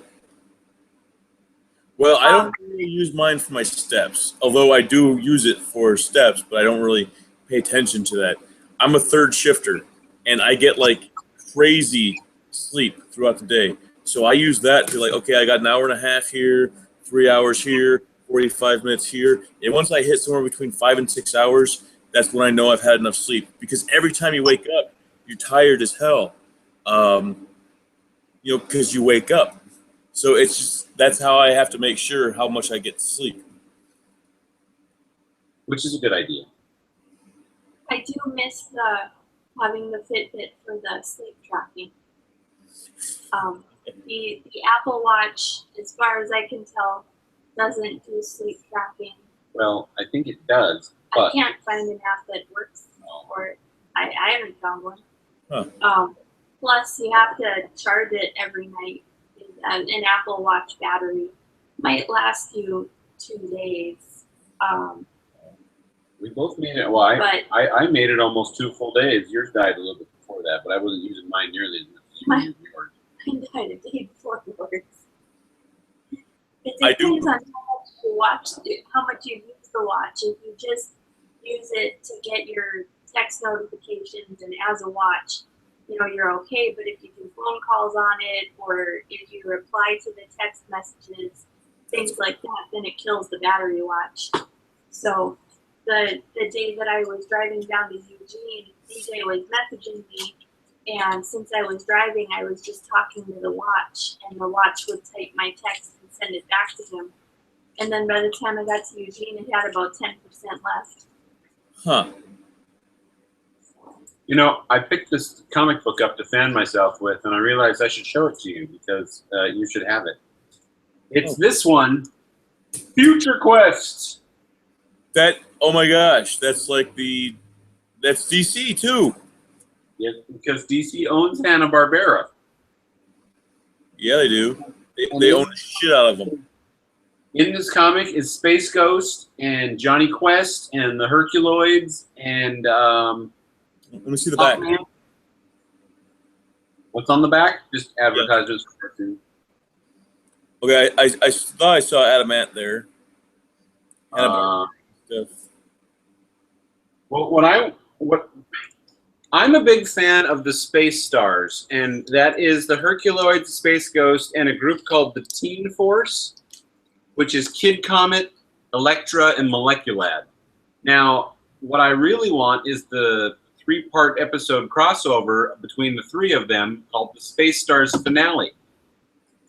Well, I don't really use mine for my steps, although I do use it for steps, but I don't really pay attention to that. I'm a third shifter, and I get like crazy sleep throughout the day. So I use that to like, okay, I got an hour and a half here, 3 hours here, 45 minutes here. And once I hit somewhere between 5 and 6 hours, that's when I know I've had enough sleep. Because every time you wake up, you're tired as hell, because you wake up. So it's just, that's how I have to make sure how much I get to sleep. Which is a good idea. I do miss having the Fitbit for the sleep tracking. The Apple Watch, as far as I can tell, doesn't do sleep tracking. Well, I think it does. I But can't find an app that works for it. I haven't found one. Huh. Plus, you have to charge it every night. An Apple Watch battery might last you 2 days. we both made it. Well, But I made it almost 2 full days. Yours died a little bit before that, but I wasn't using mine nearly as much as you were using yours. I died a day before yours. It I do- depends on how much you use the watch. If you just use it to get your text notifications and as a watch, you're okay. But if you do phone calls on it, or if you reply to the text messages, things like that, then it kills the battery watch. So the day that I was driving down to Eugene, DJ was messaging me, and since I was driving, I was just talking to the watch, and the watch would type my text and send it back to him. And then by the time I got to Eugene, it had about 10% left. Huh. I picked this comic book up to fan myself with, and I realized I should show it to you because you should have it. It's this one, Future Quest. Oh my gosh, that's DC too. Yeah, because DC owns Hanna-Barbera. Yeah, they do. They own the shit out of them. In this comic is Space Ghost and Johnny Quest and the Herculoids and Let me see the back. Hawkman. What's on the back? Just advertisements for cartoons. Okay, I thought I saw Adamant there. Stuff. Well, I'm a big fan of the Space Stars, and that is the Herculoids, Space Ghost, and a group called the Teen Force, which is Kid Comet, Elektra, and Moleculad. Now, what I really want is the 3-part episode crossover between the 3 of them called the Space Stars finale.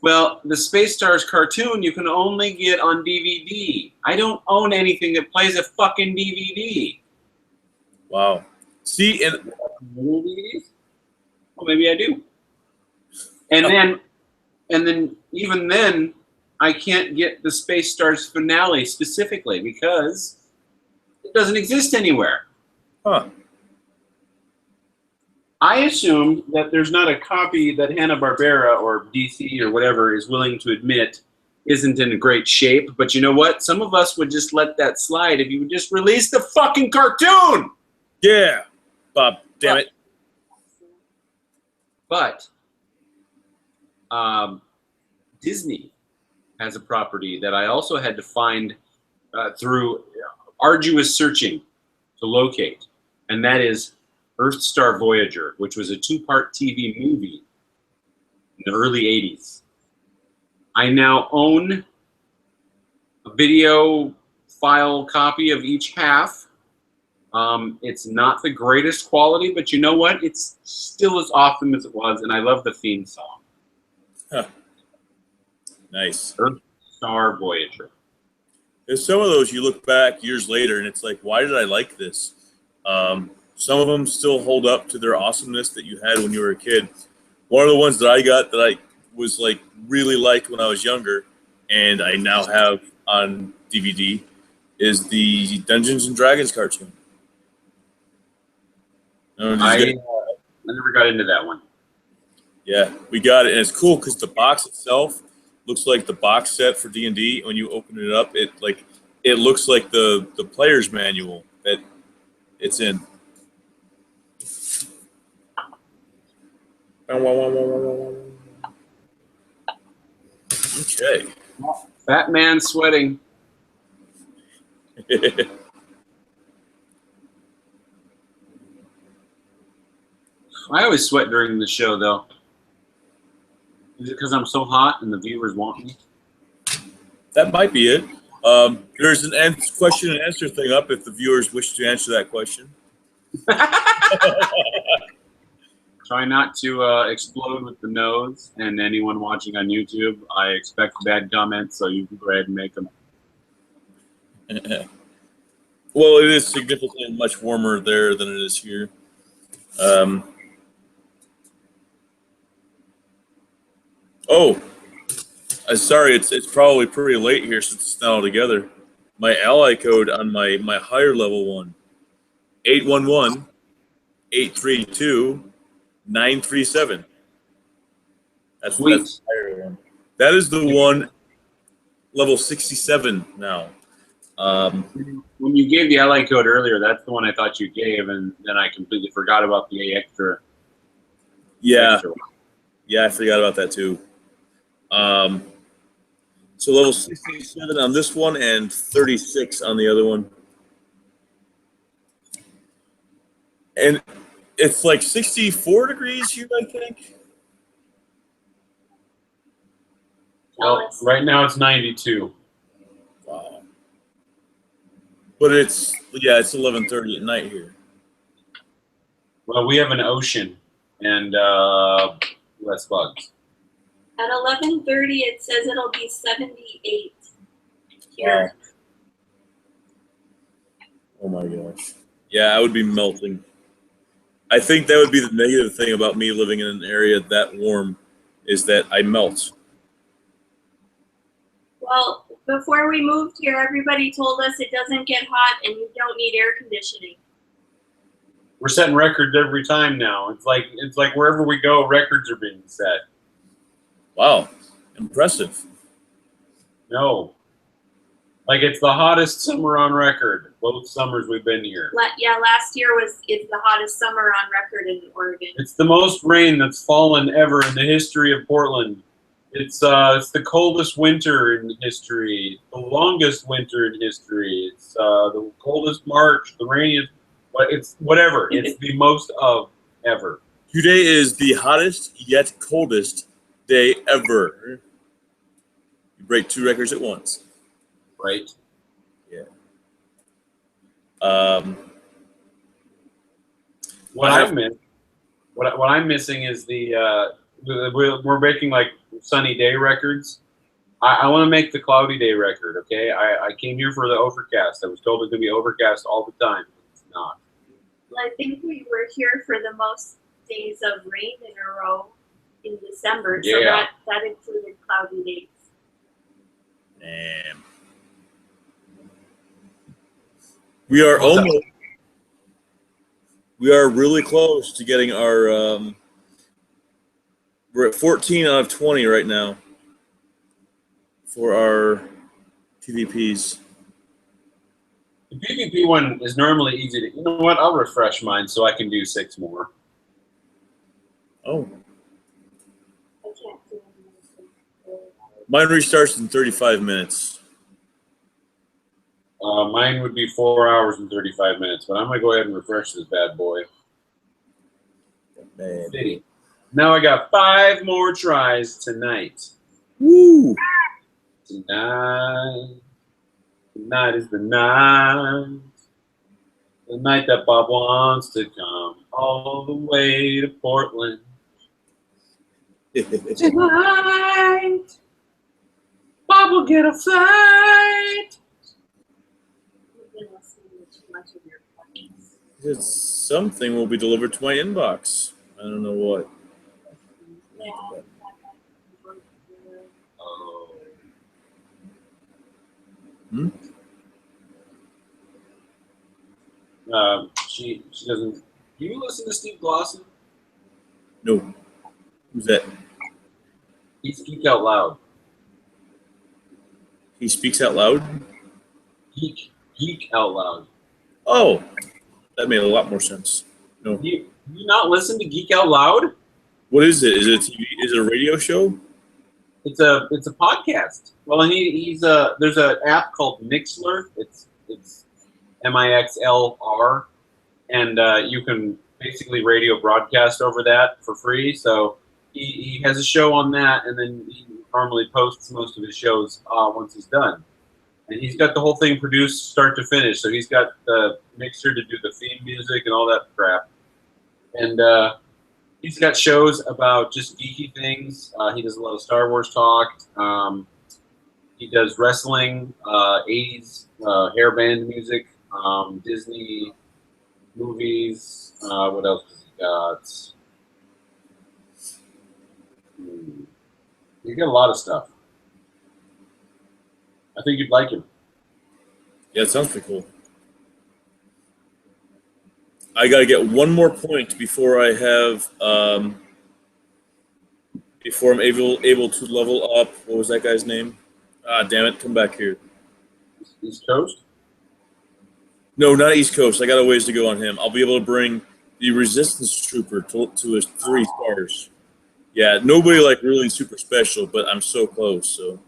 Well, the Space Stars cartoon you can only get on DVD. I don't own anything that plays a fucking DVD. Wow. See, and DVDs? Well, maybe I do. And then even then, I can't get the Space Stars finale specifically because it doesn't exist anywhere. huh? I assumed that there's not a copy that Hanna-Barbera or DC or whatever is willing to admit isn't in great shape. But you know what? Some of us would just let that slide if you would just release the fucking cartoon. Yeah, Bob. Damn it. But Disney has a property that I also had to find through arduous searching to locate, and that is Earthstar Voyager, which was a 2-part TV movie in the early 80s. I now own a video file copy of each half. It's not the greatest quality, but you know what? It's still as awesome as it was, and I love the theme song. Huh. Nice. Earthstar Voyager. There's some of those you look back years later, and it's like, why did I like this? Some of them still hold up to their awesomeness that you had when you were a kid. One of the ones that I got that I was like really liked when I was younger, and I now have on DVD, is the Dungeons and Dragons cartoon. I never got into that one. Yeah, we got it, and it's cool because the box itself looks like the box set for D&D. When you open it up, it looks like the player's manual that it's in. Okay. Fat man sweating. I always sweat during the show, though. Is it because I'm so hot and the viewers want me? That might be it. There's an question and answer thing up if the viewers wish to answer that question. Try not to explode with the nose. And anyone watching on YouTube, I expect bad comments, so you can go ahead and make them. Well, it is significantly much warmer there than it is here. Sorry, it's probably pretty late here since it's not all together. My ally code on my higher level one, 811-832-937. That's the higher one. That is the one, level 67 now. When you gave the ally code earlier, that's the one I thought you gave, and then I completely forgot about the extra. Yeah, I forgot about that too. So level 67 on this one and 36 on the other one. And it's like 64 degrees here, I think. Well, right now it's 92. Wow. But it's 11:30 at night here. Well, we have an ocean and less bugs. At 11:30, it says it'll be 78 here. Wow. Oh my gosh. Yeah, I would be melting. I think that would be the negative thing about me living in an area that warm, is that I melt. Well, before we moved here, everybody told us it doesn't get hot and you don't need air conditioning. We're setting records every time now. It's like wherever we go, records are being set. Wow, impressive. No. Like it's the hottest summer on record. Both summers we've been here. Yeah, last year it's the hottest summer on record in Oregon. It's the most rain that's fallen ever in the history of Portland. It's the coldest winter in history, the longest winter in history. It's the coldest March, the rainiest. It's whatever. It's the most of ever. Today is the hottest yet coldest day ever. You break two records at once. Right. Yeah. What I'm missing is the we're breaking like sunny day records. I want to make the cloudy day record. Okay, I came here for the overcast. I was told it's gonna be overcast all the time. It's not. Well, I think we were here for the most days of rain in a row in December, so Yeah. that included cloudy days. Damn. We are almost. We are really close to getting our. We're at 14 out of 20 right now for our PvPs. The PvP one is normally easy to. You know what? I'll refresh mine so I can do 6 more. Oh, I can't do anything. mine restarts in 35 minutes. Mine would be 4 hours and 35 minutes, but I'm gonna go ahead and refresh this bad boy. Man. City. Now I got 5 more tries tonight. Woo! Tonight is the night. The night that Bob wants to come all the way to Portland. Tonight, Bob will get a flight. You've been listening to too much of your podcasts. It's something will be delivered to my inbox. I don't know what. Yeah. Oh. Hmm? She doesn't. Do you listen to Steve Glosson? No. Who's that? He's Geek Out Loud. He speaks out loud? Geek Out Loud. Oh, that made a lot more sense. No. You not listen to Geek Out Loud? What is it? Is it a TV? Is it a radio show? It's a podcast. Well, and he's there's an app called Mixlr. It's Mixlr, and you can basically radio broadcast over that for free. So he has a show on that, and then he normally posts most of his shows once he's done. And he's got the whole thing produced start to finish. So he's got the mixer to do the theme music and all that crap. And he's got shows about just geeky things. He does a lot of Star Wars talk. He does wrestling, 80s hair band music, Disney movies. What else has he got? He's got a lot of stuff. I think you'd like him. Yeah, it sounds pretty cool. I got to get one more point before I have, before I'm able to level up. What was that guy's name? Ah, damn it! Come back here. East Coast? No, not East Coast. I got a ways to go on him. I'll be able to bring the Resistance Trooper to his 3 stars. Yeah, nobody like really super special, but I'm so close. So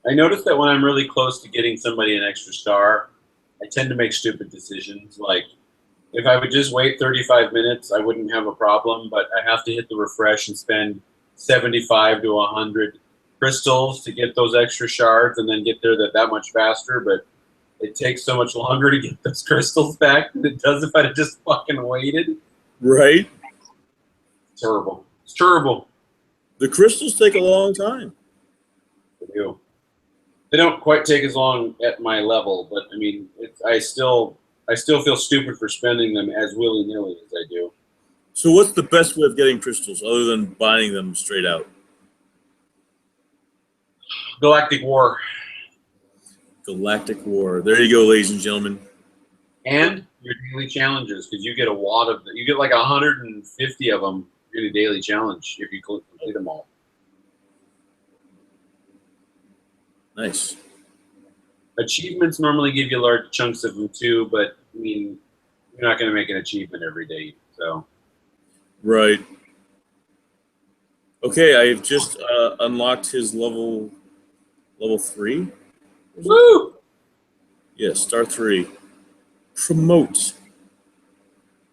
I noticed that when I'm really close to getting somebody an extra star, I tend to make stupid decisions. Like, if I would just wait 35 minutes, I wouldn't have a problem, but I have to hit the refresh and spend 75 to 100 crystals to get those extra shards and then get there that much faster, but it takes so much longer to get those crystals back than it does if I'd have just fucking waited. right, Terrible. It's terrible. the crystals take a long time. They do. They don't quite take as long at my level, but I mean, I still feel stupid for spending them as willy-nilly as I do. So what's the best way of getting crystals other than buying them straight out? Galactic War. Galactic War. There you go, ladies and gentlemen. And your daily challenges, because you get a wad of them. You get like 150 of them in a daily challenge if you complete them all. Nice. Achievements normally give you large chunks of them too, but I mean, you're not going to make an achievement every day. So Right. Okay, I've just unlocked his level 3. woo! Yes, star 3. Promote.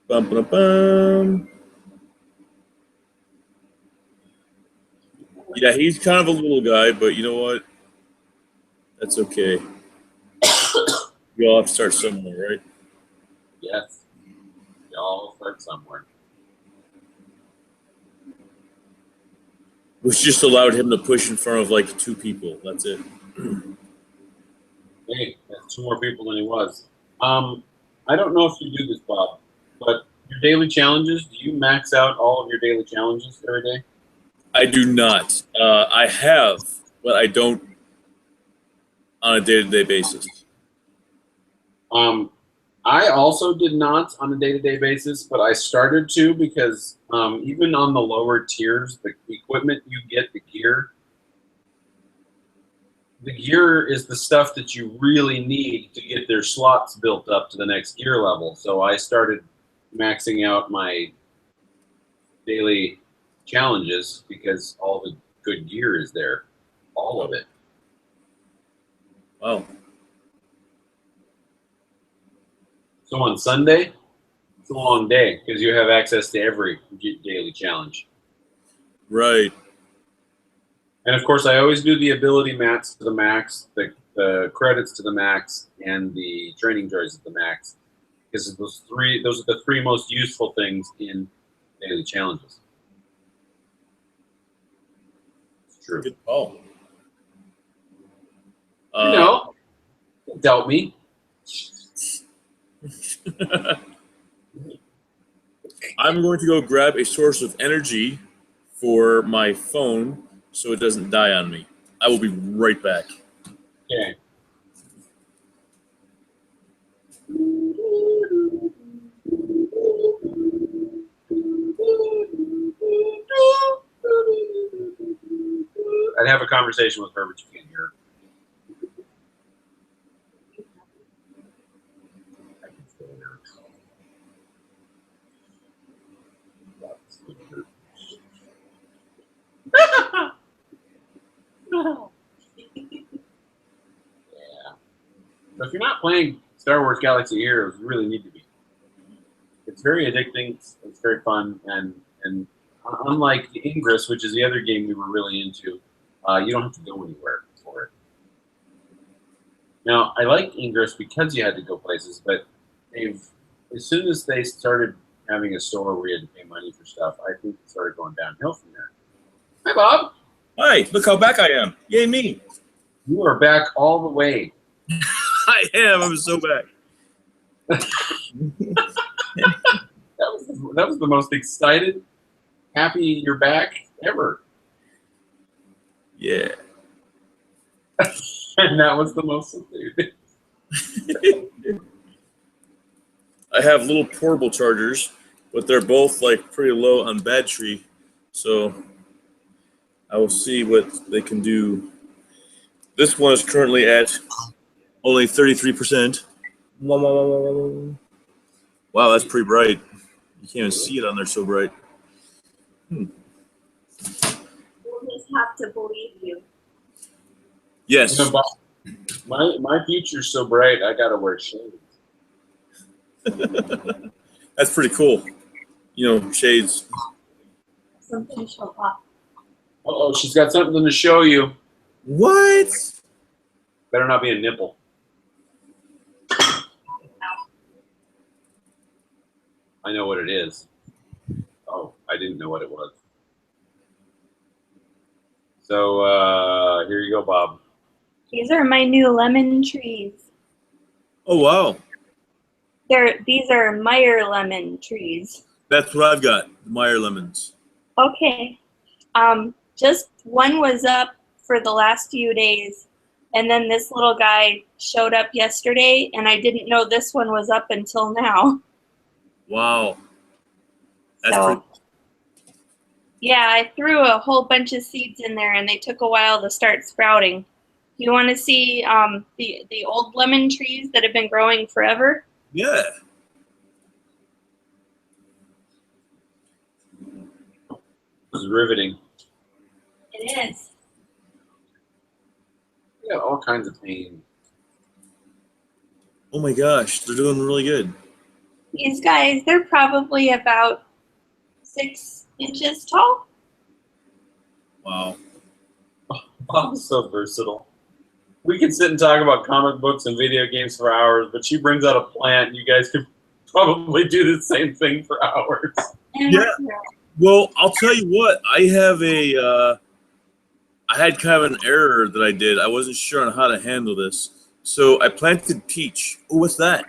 Bum, bum, bum. Yeah, he's kind of a little guy, but you know what? That's okay. We all have to start somewhere, right? Yes. Y'all start somewhere. which just allowed him to push in front of like 2 people. That's it. Hey, that's 2 more people than he was. I don't know if you do this, Bob, but your daily challenges, do you max out all of your daily challenges every day? I do not. I have, but I don't on a day-to-day basis. I also did not on a day-to-day basis, but I started to because even on the lower tiers, the equipment you get, the gear is the stuff that you really need to get their slots built up to the next gear level. So I started maxing out my daily challenges because all the good gear is there, all of it. Wow. So on Sunday, it's a long day because you have access to every daily challenge. Right. And of course, I always do the ability mats to the max, the credits to the max, and the training droids at the max, because those are the 3 most useful things in daily challenges. It's true. Good call. Don't doubt me. I'm going to go grab a source of energy for my phone so it doesn't die on me. I will be right back. Okay. I'd have a conversation with her, but you can't hear her. I can still hear her. Yeah. So if you're not playing Star Wars Galaxy Heroes, you really need to be. It's very addicting. It's very fun, and unlike Ingress, which is the other game we were really into, you don't have to go anywhere for it. Now, I like Ingress because you had to go places, but as soon as they started having a store where you had to pay money for stuff, I think it started going downhill from there. Hi, Bob. Hi, look how back I am. Yay, me. You are back all the way. I am. I'm so back. That was the most excited, happy you're back ever. Yeah. And that was the most subdued. I have little portable chargers, but they're both like pretty low on battery, so I will see what they can do. This one is currently at only 33%. Wow, that's pretty bright. You can't even see it on there so bright. We'll just have to believe you. Yes. You know, Bob, my future's so bright, I gotta wear shades. That's pretty cool. You know, shades. Something show up. Uh-oh, she's got something to show you. What? Better not be a nipple. I know what it is. Oh, I didn't know what it was. So here you go, Bob. These are my new lemon trees. Oh, wow. These are Meyer lemon trees. That's what I've got, Meyer lemons. Okay. Just one was up for the last few days, and then this little guy showed up yesterday, and I didn't know this one was up until now. Wow. That's So, pretty. yeah, I threw a whole bunch of seeds in there, and they took a while to start sprouting. You want to see the old lemon trees that have been growing forever? Yeah. This is riveting. It is. You got all kinds of pain. Oh my gosh, they're doing really good. These guys, they're probably about 6 inches tall. Wow. Bob's so versatile. We can sit and talk about comic books and video games for hours, but she brings out a plant, and you guys could probably do the same thing for hours. And Yeah. Well, I'll tell you what. I have a I had kind of an error that I did. I wasn't sure on how to handle this. So I planted peach. Oh, what's that?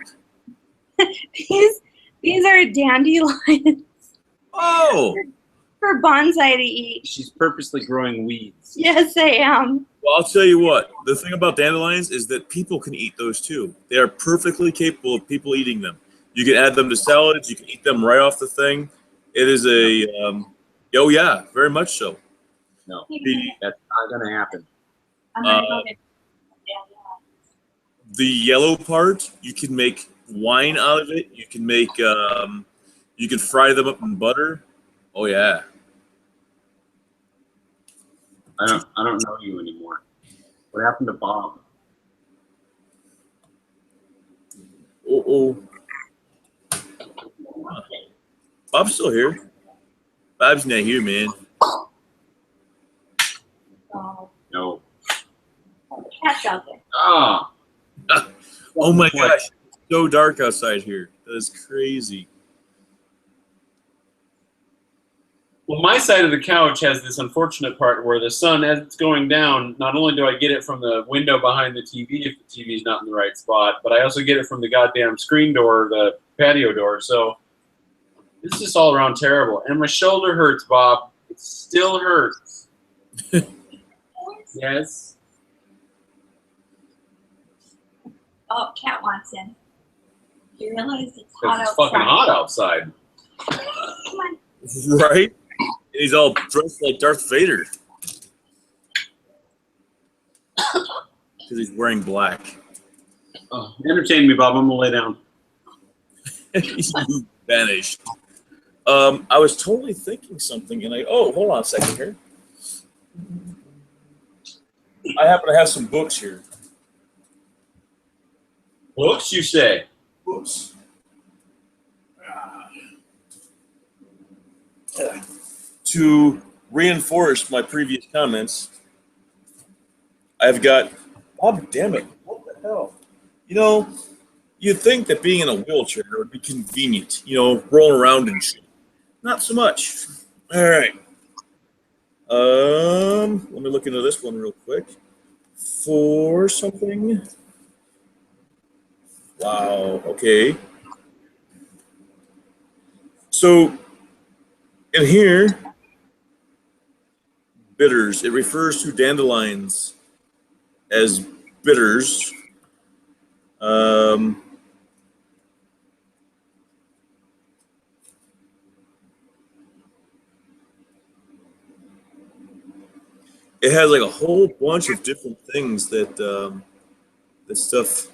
These are dandelions Oh! for bonsai to eat. She's purposely growing weeds. Yes, I am. Well, I'll tell you what. The thing about dandelions is that people can eat those too. They are perfectly capable of people eating them. You can add them to salads. You can eat them right off the thing. It is a, oh yeah, very much so. No, The, that's not going to happen. I'm gonna go get the yellow part, you can make wine out of it. You can make, you can fry them up in butter. Oh yeah. I don't know you anymore. What happened to Bob? Oh. Huh. Bob's still here. Bob's not here, man. No. cat's out there. Ah. Oh my gosh. It's so dark outside here. That is crazy. Well, my side of the couch has this unfortunate part where the sun, as it's going down, not only do I get it from the window behind the TV if the TV is not in the right spot, but I also get it from the goddamn screen door, the patio door. So it's just all around terrible. And my shoulder hurts, Bob. It still hurts. Yes. Oh, cat wants in. You realize it's Because hot it's outside. fucking hot outside. Come on. Right? And he's all dressed like Darth Vader. Because he's wearing black. Oh, entertain me, Bob. I'm going to lay down. You vanished. I was totally thinking something, and oh, hold on a second here. I happen to have some books here. Books, you say? Books. To reinforce my previous comments, I've got, oh, damn it, what the hell? You know, you'd think that being in a wheelchair would be convenient, you know, rolling around and shit. Not so much. All right. Let me look into this one real quick. For something. Wow, okay. So, in here, bitters. It refers to dandelions as bitters. It has like a whole bunch of different things that that stuff.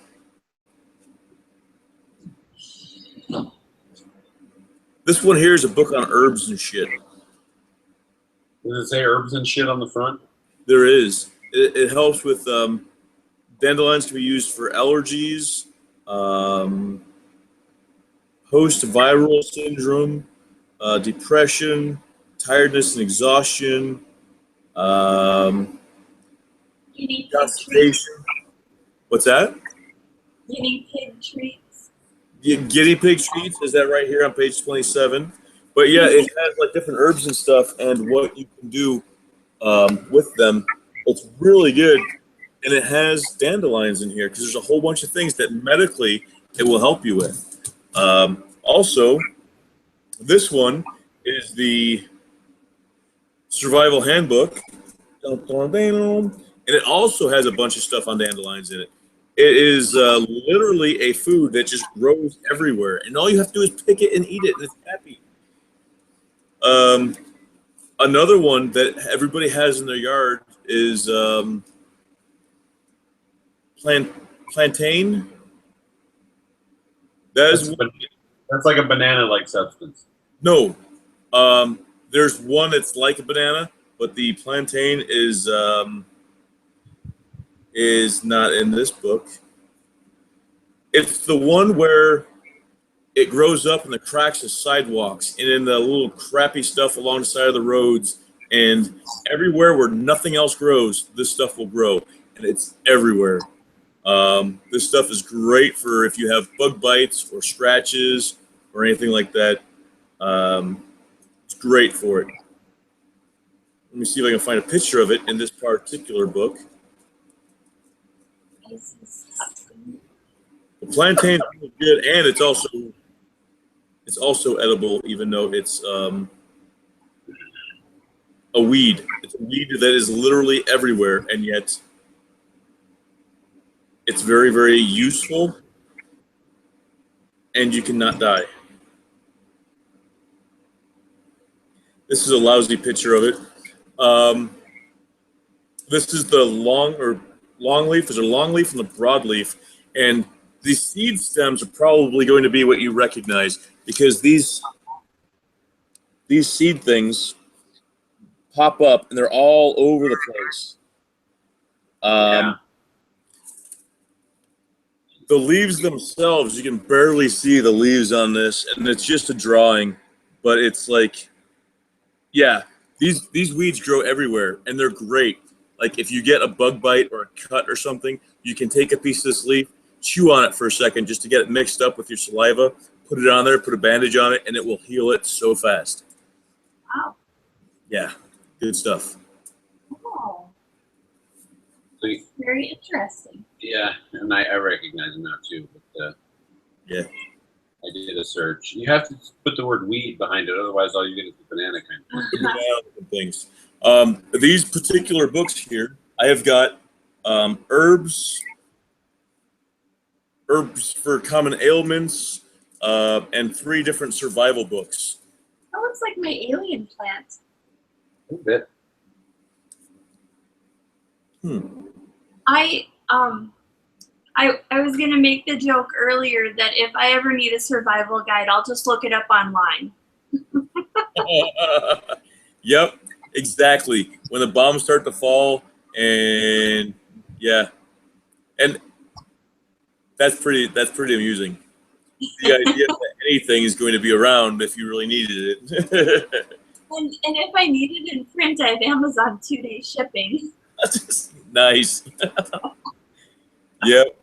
This one here is a book on herbs and shit. Does it say herbs and shit on the front? There is. It helps with dandelions to be used for allergies, post-viral syndrome, depression, tiredness and exhaustion, You need pig treats. constipation. What's that? You need pig treats. Guinea pig treats, is that right here on page 27? But yeah, it has like different herbs and stuff and what you can do with them. It's really good. And it has dandelions in here because there's a whole bunch of things that medically it will help you with. Also, this one is the Survival Handbook. And it also has a bunch of stuff on dandelions in it. It is literally a food that just grows everywhere. And all you have to do is pick it and eat it, and it's happy. Another one that everybody has in their yard is plantain. That's like a banana-like substance. No. There's one that's like a banana, but the plantain is not in this book. It's the one where it grows up in the cracks of sidewalks and in the little crappy stuff along the side of the roads, and everywhere where nothing else grows, this stuff will grow, and it's everywhere. This stuff is great for if you have bug bites or scratches or anything like that. It's great for it. Let me see if I can find a picture of it in this particular book. The plantain is good, and it's also edible, even though it's a weed. It's a weed that is literally everywhere, and yet it's very, very useful, and you cannot die. This is a lousy picture of it. This is the long leaf. There's a long leaf and the broadleaf, and these seed stems are probably going to be what you recognize, because these seed things pop up and they're all over the place. Yeah. The leaves themselves, you can barely see the leaves on this, and it's just a drawing, but it's like, yeah, these weeds grow everywhere, and they're great. Like if you get a bug bite or a cut or something, you can take a piece of this leaf, chew on it for a second just to get it mixed up with your saliva, put it on there, put a bandage on it, and it will heal it so fast. Wow. Yeah, good stuff. Oh, So, very interesting. yeah, and I recognize them now too. But Yeah. I did a search. You have to put the word weed behind it, otherwise all you get is the banana kind. The banana and things. These particular books here, I have got herbs for common ailments, and 3 different survival books. That looks like my alien plant. A bit. I was gonna make the joke earlier that if I ever need a survival guide, I'll just look it up online. Yep, exactly. When the bombs start to fall, and yeah, and that's pretty amusing. The idea that anything is going to be around if you really needed it. And if I need it in print, I have Amazon 2-day shipping. Nice. Yep.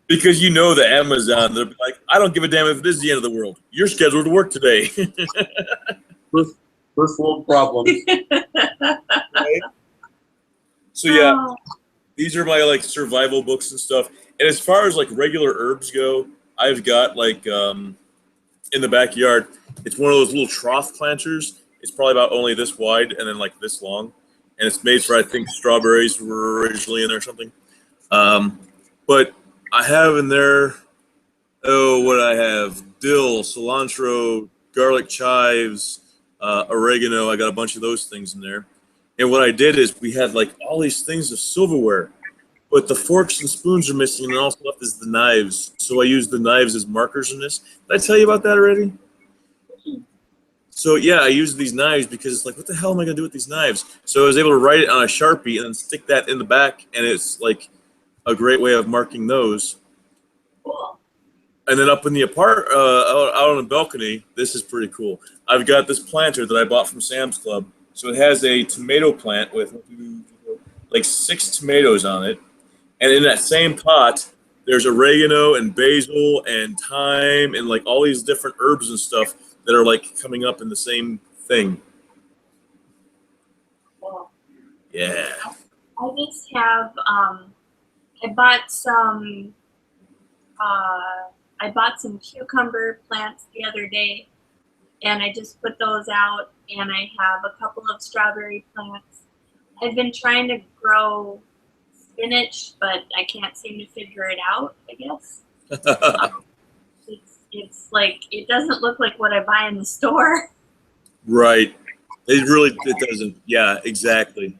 Because you know the Amazon, they'll be like, I don't give a damn if it is the end of the world. You're scheduled to work today. First world problem. Right? So yeah, Oh, these are my like survival books and stuff. And as far as like regular herbs go, I've got like in the backyard, it's one of those little trough planters. It's probably about only this wide and then like this long. And it's made for, I think, strawberries were originally in there or something. But I have in there, what I have, dill, cilantro, garlic chives, oregano. I got a bunch of those things in there. And what I did is we had like all these things of silverware, but the forks and spoons are missing, and all that's left is the knives. So I used the knives as markers in this. Did I tell you about that already? So yeah, I used these knives because it's like, what the hell am I gonna do with these knives? So I was able to write it on a Sharpie and then stick that in the back, and it's like a great way of marking those. Cool. And then up in the out on the balcony, this is pretty cool. I've got this planter that I bought from Sam's Club. So it has a tomato plant with like 6 tomatoes on it. And in that same pot, there's oregano and basil and thyme and like all these different herbs and stuff that are like coming up in the same thing. Cool. Yeah. I just have I bought some cucumber plants the other day, and I just put those out, and I have a couple of strawberry plants. I've been trying to grow spinach, but I can't seem to figure it out, I guess. It's like, it doesn't look like what I buy in the store. Right. It doesn't. Yeah, exactly.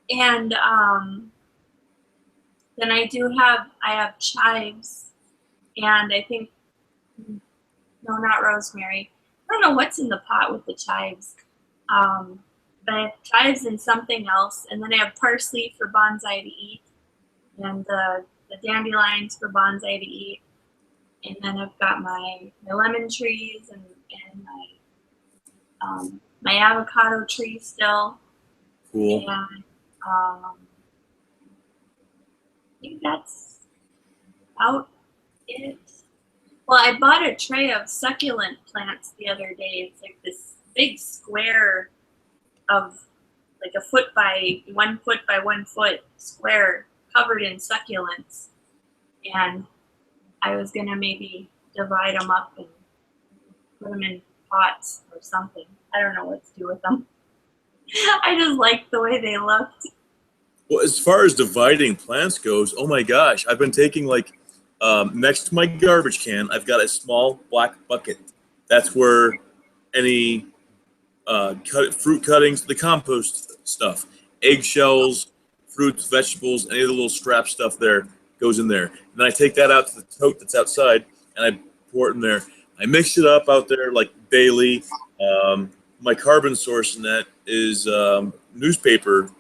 And then I have chives, and I think, no, not rosemary. I don't know what's in the pot with the chives. But I have chives and something else, and then I have parsley for bonsai to eat, and the dandelions for bonsai to eat. And then I've got my lemon trees and my avocado tree still. Cool. And I think that's about it. Well, I bought a tray of succulent plants the other day. It's like this big square of like a 1 foot by 1 foot square covered in succulents. And I was gonna maybe divide them up and put them in pots or something. I don't know what to do with them. I just liked the way they looked. Well, as far as dividing plants goes, oh my gosh, I've been taking like next to my garbage can, I've got a small black bucket. That's where any fruit cuttings, the compost stuff, eggshells, fruits, vegetables, any of the little scrap stuff there goes in there. And then I take that out to the tote that's outside and I pour it in there. I mix it up out there like daily. My carbon source in that is newspaper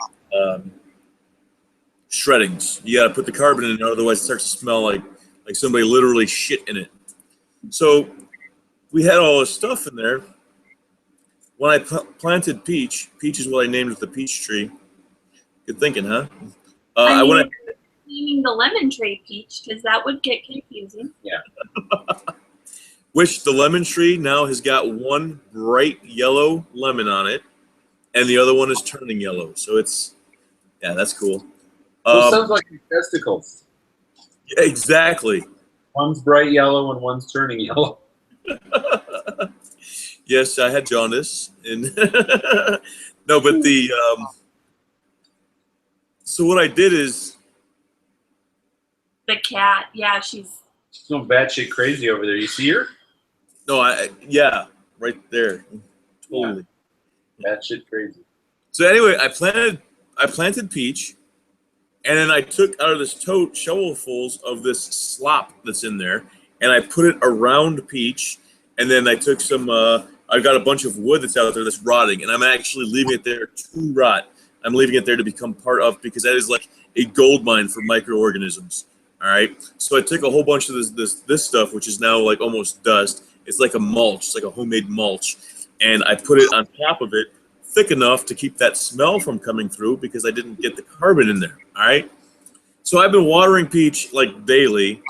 shreddings. You got to put the carbon in there, otherwise it starts to smell like somebody literally shit in it. So we had all this stuff in there. When I planted peach is what I named it, the peach tree. Good thinking, huh? Naming the lemon tree peach, because that would get confusing. Yeah. Which the lemon tree now has got one bright yellow lemon on it, and the other one is turning yellow. So it's, yeah, that's cool. Those sounds like testicles. Exactly. One's bright yellow and one's turning yellow. Yes, I had jaundice, and no, but the so what I did is The cat, yeah, she's So batshit crazy over there. You see her? yeah, right there, totally. Batshit crazy. So anyway, I planted peach, and then I took out of this tote shovelfuls of this slop that's in there, and I put it around peach, and then I took some. I've got a bunch of wood that's out there that's rotting, and I'm actually leaving it there to rot. I'm leaving it there to become part of, because that is like a gold mine for microorganisms. All right. So I took a whole bunch of this stuff, which is now like almost dust. It's like a mulch. It's like a homemade mulch, and I put it on top of it, thick enough to keep that smell from coming through, because I didn't get the carbon in there. All right. So I've been watering peach like daily,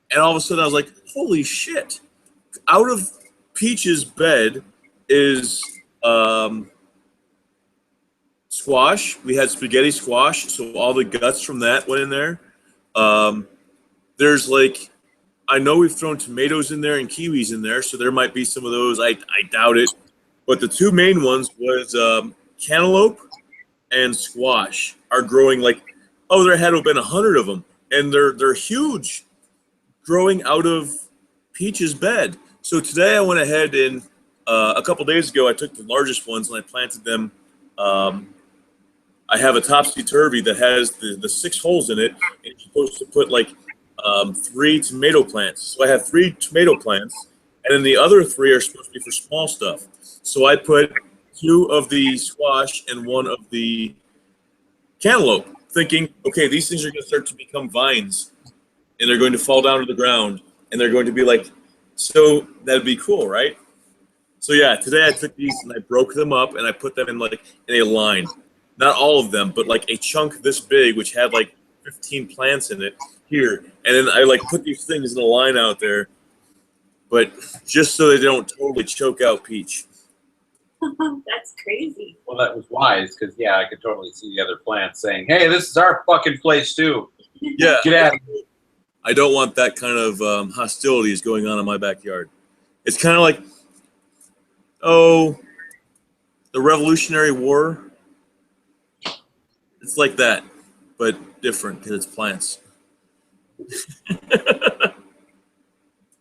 and all of a sudden I was like, holy shit. Out of Peach's bed is squash. We had spaghetti squash, so all the guts from that went in there. There's like, I know we've thrown tomatoes in there and kiwis in there, so there might be some of those. I doubt it. But the two main ones was cantaloupe and squash are growing like, oh, there had to have been 100 of them, and they're huge, growing out of Peach's bed. So today I went ahead and a couple days ago I took the largest ones and I planted them. I have a topsy-turvy that has the 6 holes in it, and you're supposed to put like 3 tomato plants. So I have 3 tomato plants, and then the other 3 are supposed to be for small stuff. So I put 2 of the squash and 1 of the cantaloupe, thinking, okay, these things are going to start to become vines, and they're going to fall down to the ground, and they're going to be like, so that'd be cool, right? So yeah, today I took these and I broke them up and I put them in like in a line. Not all of them, but like a chunk this big, which had like 15 plants in it here. And then I like put these things in a line out there, but just so they don't totally choke out Peach. that's crazy. Well, that was wise, because, yeah, I could totally see the other plants saying, hey, this is our fucking place, too. Yeah. Get out of here. I don't want that kind of hostilities going on in my backyard. It's kind of like, oh, the Revolutionary War. It's like that, but different because it's plants.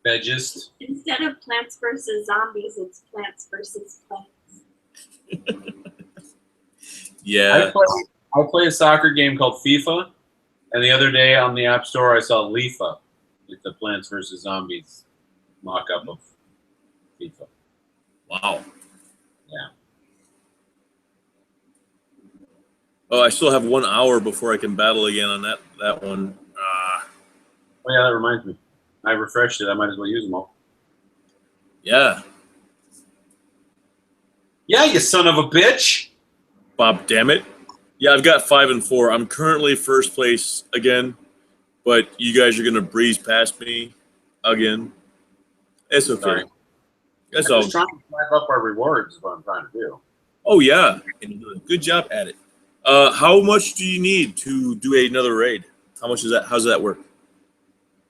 Vegist. Instead of Plants vs. Zombies, it's Plants vs. Plants. Yeah. I play a soccer game called FIFA, and the other day on the App Store I saw Lifa with the Plants vs. Zombies mock-up of FIFA. Wow. Yeah. Oh, I still have 1 hour before I can battle again on that one. Oh, yeah, that reminds me. I refreshed it. I might as well use them all. Yeah. Yeah, you son of a bitch. Bob, damn it. Yeah, I've got 5 and 4. I'm currently first place again, but you guys are going to breeze past me again. It's okay. Sorry. That's I'm all. just trying to drive up our rewards is what I'm trying to do. Oh, yeah. Can you do it? good job at it. How much do you need to do another raid? How much is that? How does that work?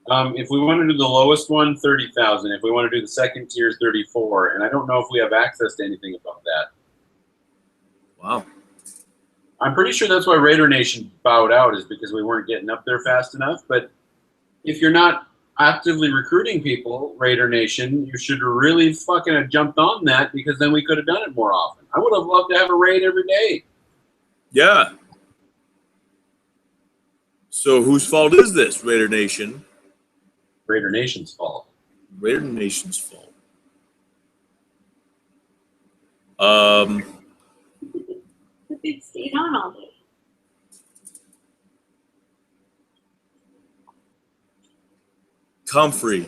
If we want to do the lowest one, 30,000. If we want to do the second tier, 34. And I don't know if we have access to anything above that. Wow. I'm pretty sure that's why Raider Nation bowed out, is because we weren't getting up there fast enough. But if you're not actively recruiting people, Raider Nation, you should really fucking have jumped on that, because then we could have done it more often. I would have loved to have a raid every day. Yeah. So whose fault is this, Raider Nation? Raider Nation's fault. Raider Nation's fault. But they've stayed on all day. Comfrey.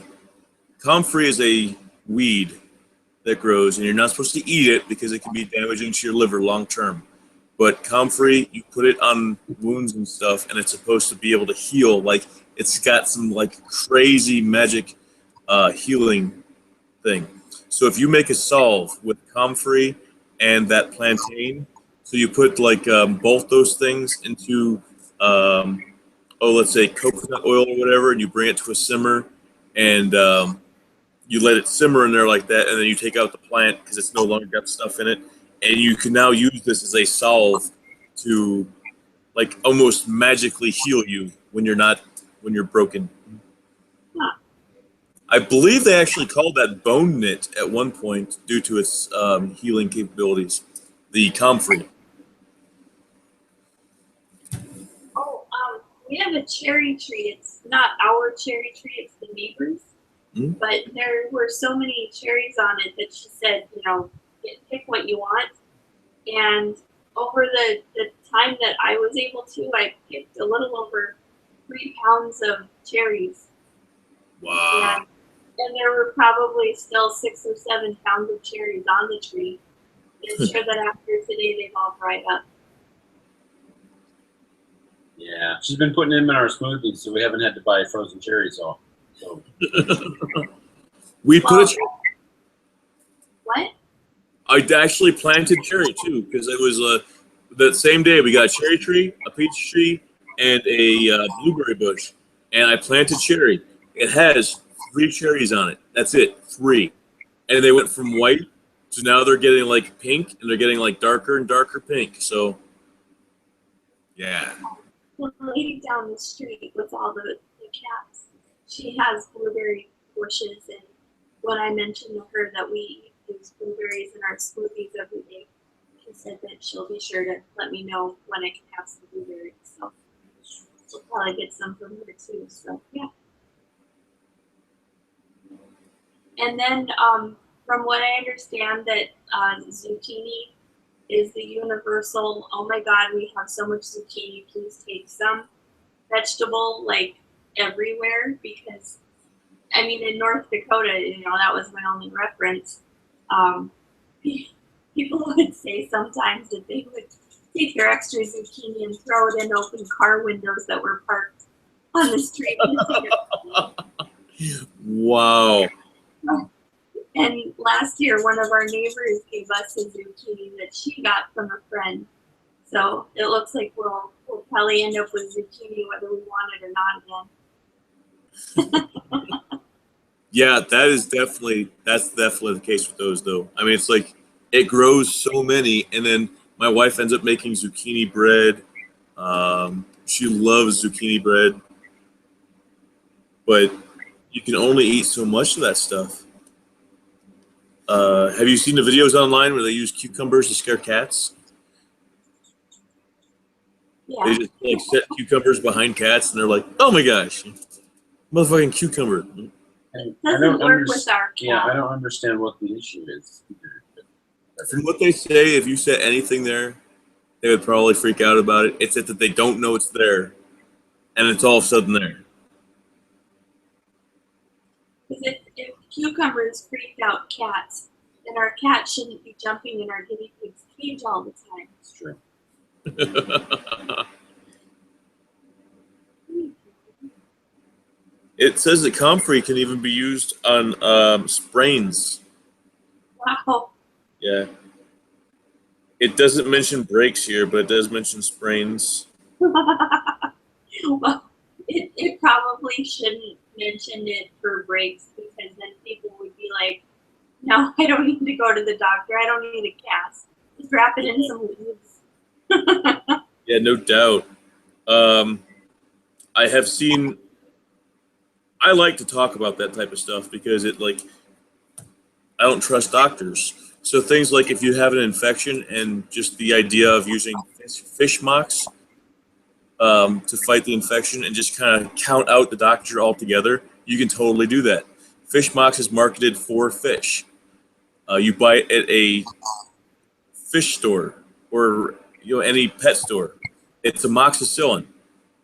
Comfrey is a weed that grows, and you're not supposed to eat it because it can be damaging to your liver long term. But comfrey, you put it on wounds and stuff, and it's supposed to be able to heal. Like, it's got some like crazy magic healing thing. So if you make a salve with comfrey and that plantain, so you put like both those things into let's say coconut oil or whatever, and you bring it to a simmer, and you let it simmer in there like that, and then you take out the plant because it's no longer got stuff in it, and you can now use this as a salve to like almost magically heal you when you're broken. Huh. I believe they actually called that bone knit at one point due to its healing capabilities. The comfrey. Oh, we have a cherry tree. It's not our cherry tree, it's the neighbor's. Mm-hmm. But there were so many cherries on it that she said, pick what you want. And over the time that I was able to, I picked a little over 3 pounds of cherries. Wow. And there were probably still 6 or 7 pounds of cherries on the tree. I'm sure that after today they've all dried up. Yeah, she's been putting them in our smoothies, so we haven't had to buy frozen cherries off. So We put a What? I actually planted cherry too, because it was that same day we got a cherry tree, a peach tree, and a blueberry bush, and I planted cherry. It has 3 cherries on it. That's it, 3, and they went from white to now they're getting like pink, and they're getting like darker and darker pink. So, yeah. The lady down the street with all the cats, she has blueberry bushes, and when I mentioned to her that we use blueberries in our smoothies every day, she said that she'll be sure to let me know when I can have some blueberries. So we'll probably get some from her too. So yeah. And then from what I understand, that zucchini is the universal, oh my God, we have so much zucchini, please take some vegetable like everywhere, because I mean, in North Dakota, that was my only reference. People would say sometimes that they would take their extra zucchini and throw it in open car windows that were parked on the street. Wow. And last year, one of our neighbors gave us a zucchini that she got from a friend. So it looks like we'll probably end up with zucchini whether we want it or not again. Yeah, that's definitely the case with those though. I mean, it's like it grows so many, and then my wife ends up making zucchini bread. She loves zucchini bread, but you can only eat so much of that stuff. Have you seen the videos online where they use cucumbers to scare cats? Yeah. They just like set cucumbers behind cats, and they're like, "Oh my gosh, motherfucking cucumber!" It doesn't work with our cat. Yeah, I don't understand what the issue is. From what they say, if you set anything there, they would probably freak out about it. It's that they don't know it's there, and it's all of a sudden there. Because if cucumbers freak out cats, then our cat shouldn't be jumping in our guinea pig's cage all the time. It's true. It says that comfrey can even be used on sprains. Wow. Yeah. It doesn't mention breaks here, but it does mention sprains. Well, it probably shouldn't mention it for breaks because then people would be like, no, I don't need to go to the doctor. I don't need a cast. Just wrap it in some leaves. Yeah, no doubt. I have seen. I like to talk about that type of stuff because I don't trust doctors. So things like if you have an infection and just the idea of using fish mocks to fight the infection and just kind of count out the doctor altogether, you can totally do that. Fish mocks is marketed for fish. You buy it at a fish store or any pet store. It's amoxicillin.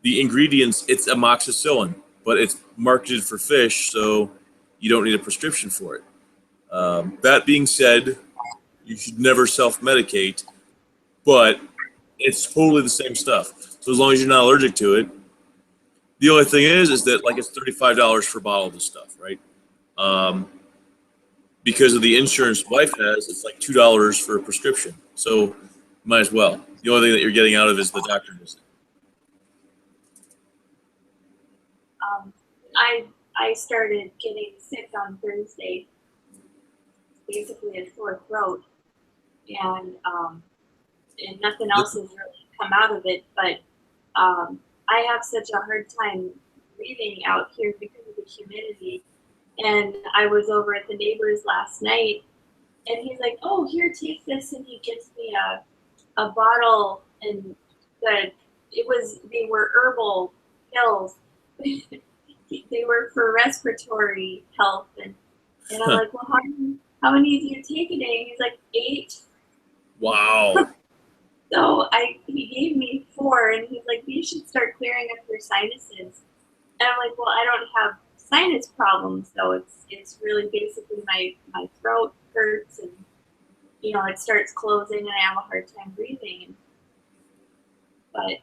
The ingredients, it's amoxicillin, but it's marketed for fish, so you don't need a prescription for it. That being said, you should never self-medicate, but it's totally the same stuff. So as long as you're not allergic to it, the only thing is that it's $35 for a bottle of this stuff, right? Because of the insurance wife has, it's like $2 for a prescription. So might as well. The only thing that you're getting out of it is the doctor visit. I started getting sick on Thursday, basically a sore throat, and nothing else has really come out of it. But I have such a hard time breathing out here because of the humidity. And I was over at the neighbor's last night, and he's like, "Oh, here, take this," and he gives me a bottle, and they were herbal pills. They were for respiratory health, and I'm like, "Well, how many do you take a day?" And he's like, 8. Wow. So he gave me 4, and he's like, "You should start clearing up your sinuses." And I'm like, "Well, I don't have sinus problems, so it's really basically my throat hurts, and it starts closing, and I have a hard time breathing." But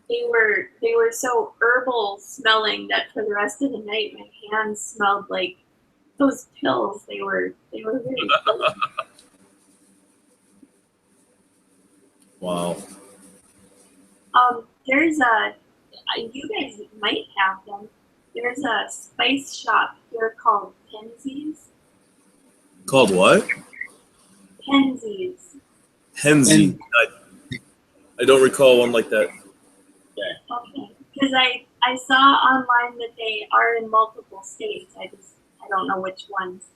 they were so herbal smelling that for the rest of the night my hands smelled like those pills. They were very good. Wow. There's you guys might have them. There's a spice shop here called Penzies. Called what? Penzies. Penzi. I don't recall one like that. Okay. Because I saw online that they are in multiple states. I don't know which ones.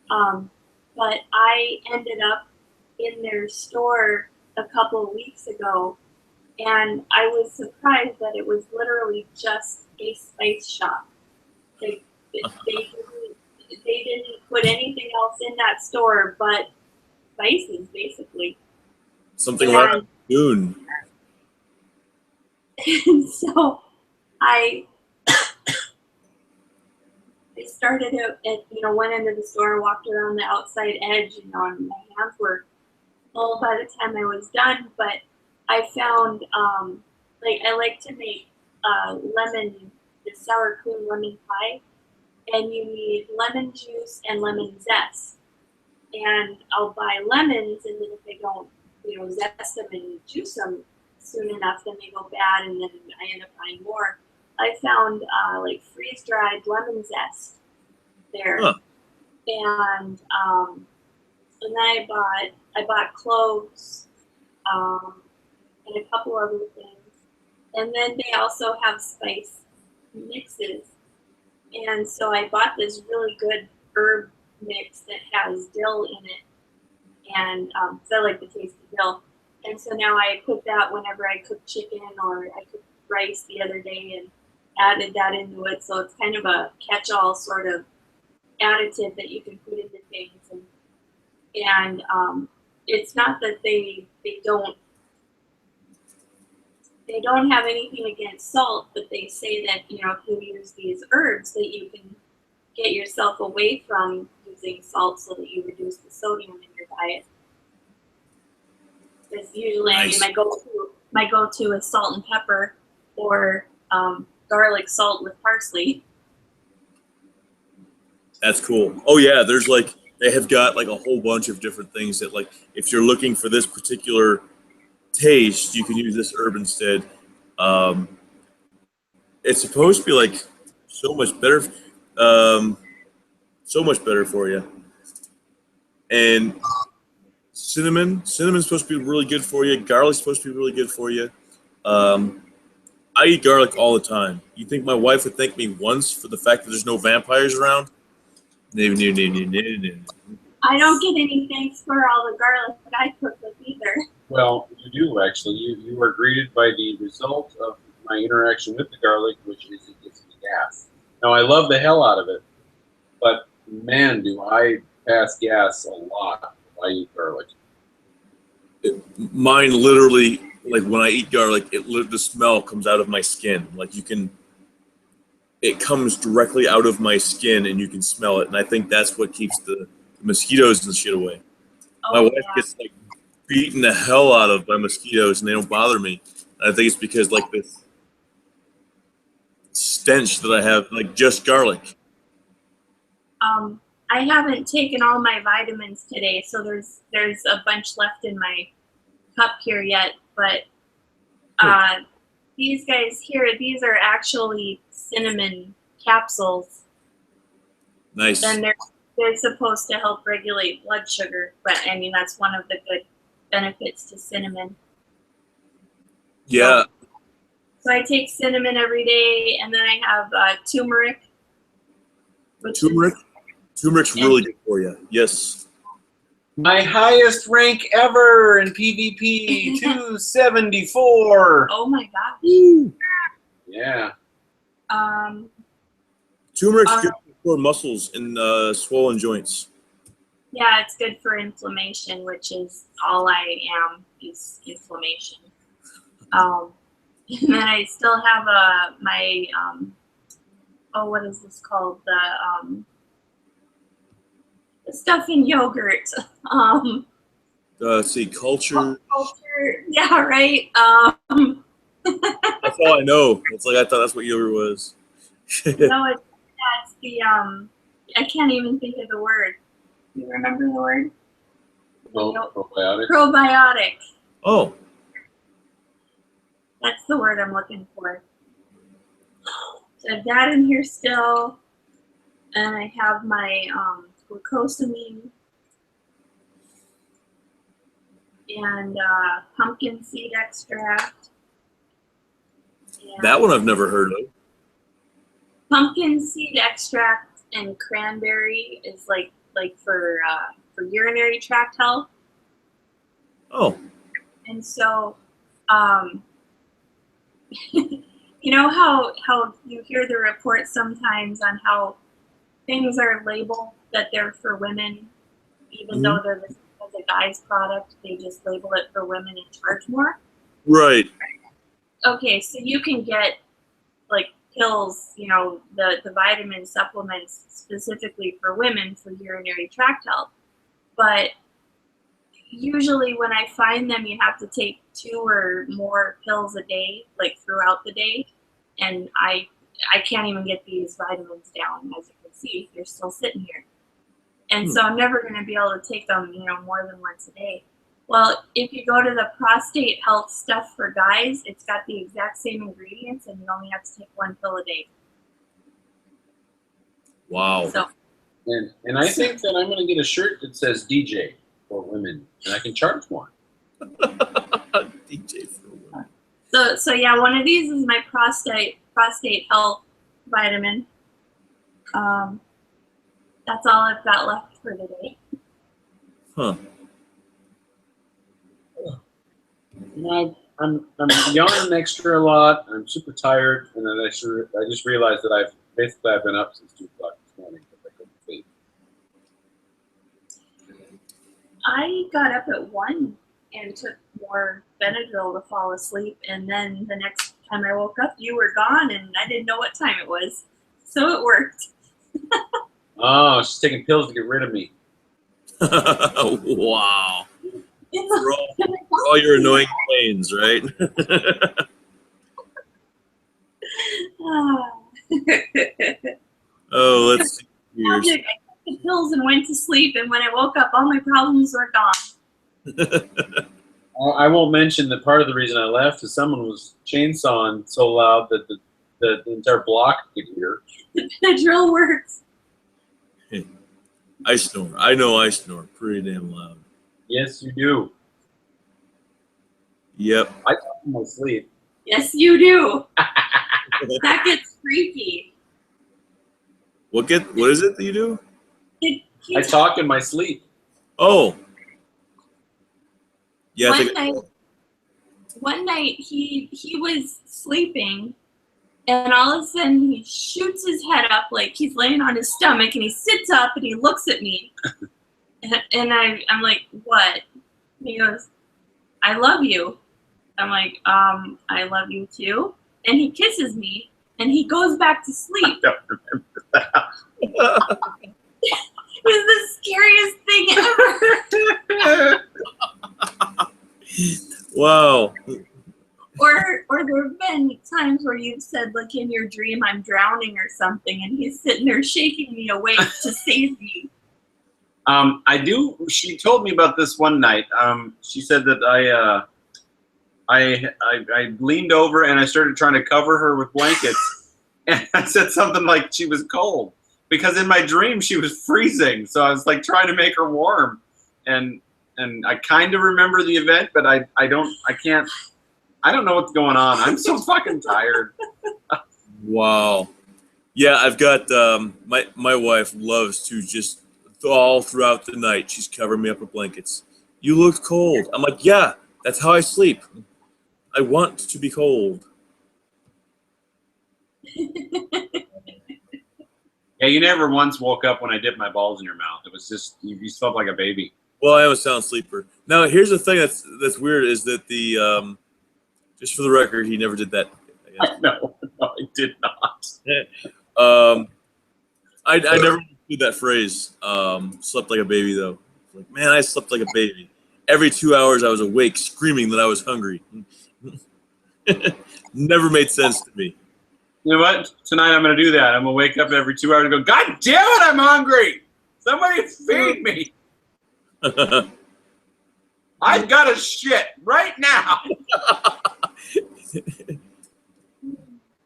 But I ended up in their store a couple of weeks ago, and I was surprised that it was literally just a spice shop. They didn't put anything else in that store but spices, basically. Something like June. And so I started at one end of the store, walked around the outside edge, and my hands were full by the time I was done. But I found I like to make the sour cream lemon pie, and you need lemon juice and lemon zest. And I'll buy lemons, and then if they don't zest them and juice them soon enough, then they go bad, and then I end up buying more. I found freeze-dried lemon zest there, and then I bought cloves and a couple other things, and then they also have spice mixes, and so I bought this really good herb mix that has dill in it, and because I like the taste of dill. And so now I put that whenever I cook chicken or I cooked rice the other day and added that into it. So it's kind of a catch-all sort of additive that you can put into things. And it's not that they don't have anything against salt, but they say that if you use these herbs that you can get yourself away from using salt so that you reduce the sodium in your diet. Because usually Nice. my go-to is salt and pepper or garlic salt with parsley. That's cool. Oh yeah, there's they have got like a whole bunch of different things that, like, if you're looking for this particular taste, you can use this herb instead. It's supposed to be like so much better, for you. And cinnamon's supposed to be really good for you. Garlic's supposed to be really good for you. I eat garlic all the time. You think my wife would thank me once for the fact that there's no vampires around? No. I don't get any thanks for all the garlic that I cook with either. Well, you do actually. You are greeted by the result of my interaction with the garlic, which is it gives me gas. Now, I love the hell out of it, but man, do I pass gas a lot if I eat garlic. Mine literally, like when I eat garlic, the smell comes out of my skin. Like it comes directly out of my skin, and you can smell it. And I think that's what keeps the mosquitoes and shit away. Oh, My wife yeah. gets like beaten the hell out of by mosquitoes, and they don't bother me. And I think it's because like this stench that I have, like just garlic. I haven't taken all my vitamins today, so there's a bunch left in my cup here yet. But these guys here, these are actually cinnamon capsules. Nice. And they're supposed to help regulate blood sugar. But I mean, that's one of the good benefits to cinnamon. Yeah. So I take cinnamon every day, and then I have turmeric. Turmeric's really good for you. Yes. My highest rank ever in PvP, 274. Oh my gosh. Woo. Yeah. Turmeric's good for muscles and swollen joints. Yeah, it's good for inflammation, which is all I am, is inflammation. And then I still have my what is this called? The stuff in yogurt. Let's see, culture. Culture. Yeah, right. That's all I know. It's like I thought that's what yogurt was. No, that's the I can't even think of the word. You remember the word? Probiotic. Probiotic. Oh. That's the word I'm looking for. So I have that in here still, and I have my glucosamine and pumpkin seed extract. And That one I've never heard of. pumpkin seed extract and cranberry is like for urinary tract health. Oh. And so, you know how you hear the reports sometimes on how things are labeled that they're for women, even though they're the guy's product, they just label it for women and charge more. Right. Okay, so you can get like pills, you know, the vitamin supplements specifically for women for urinary tract health. But usually when I find them, you have to take 2 or more pills a day, like throughout the day. And I can't even get these vitamins down, as you can see, they're still sitting here. And so I'm never going to be able to take them, you know, more than once a day. Well, if you go to the prostate health stuff for guys, it's got the exact same ingredients, and you only have to take 1 pill a day. Wow. So, And I think that I'm going to get a shirt that says DJ for women, and I can charge more. DJ for women. so yeah, one of these is my prostate health vitamin. That's all I've got left for today. Huh. You know, I'm yawning extra a lot. I'm super tired, and then I just realized that I've been up since 2 o'clock this morning because I couldn't sleep. I got up at 1 and took more Benadryl to fall asleep, and then the next time I woke up, you were gone, and I didn't know what time it was. So it worked. Oh, she's taking pills to get rid of me. Wow. For all your annoying pains, right? Oh, let's see here. I took the pills and went to sleep. And when I woke up, all my problems were gone. I won't mention that part of the reason I left is someone was chainsawing so loud that the entire block could hear. The Benadryl works. I snore. I know I snore pretty damn loud. Yes, you do. Yep. I talk in my sleep. Yes, you do. That gets freaky. What is it that you do? I talk in my sleep. Oh. Yeah. I One night he was sleeping, and all of a sudden he shoots his head up like he's laying on his stomach, and he sits up and he looks at me, and I'm like, what? And he goes, I love you. I'm like, I love you too. And he kisses me, and he goes back to sleep. I don't remember that. It was the scariest thing ever. Wow. Or there have been times where you've said, like in your dream, I'm drowning or something, and he's sitting there shaking me awake to save me. I do. She told me about this one night. She said that I leaned over and I started trying to cover her with blankets, and I said something like she was cold because in my dream she was freezing. So I was like trying to make her warm, and I kind of remember the event, but I don't know what's going on. I'm so fucking tired. Wow. Yeah, I've got my wife loves to just all throughout the night she's covering me up with blankets. You look cold. I'm like, yeah, that's how I sleep. I want to be cold. Yeah, you never once woke up when I dipped my balls in your mouth. It was just you slept like a baby. Well, I am a sound sleeper. Now, here's the thing that's weird is that the just for the record, he never did that. I guess. No, I did not. I never understood that phrase. Slept like a baby, though. Like, man, I slept like a baby. Every 2 hours, I was awake, screaming that I was hungry. Never made sense to me. You know what? Tonight I'm going to do that. I'm going to wake up every 2 hours and go, God damn it, I'm hungry. Somebody feed me. I've got a shit right now.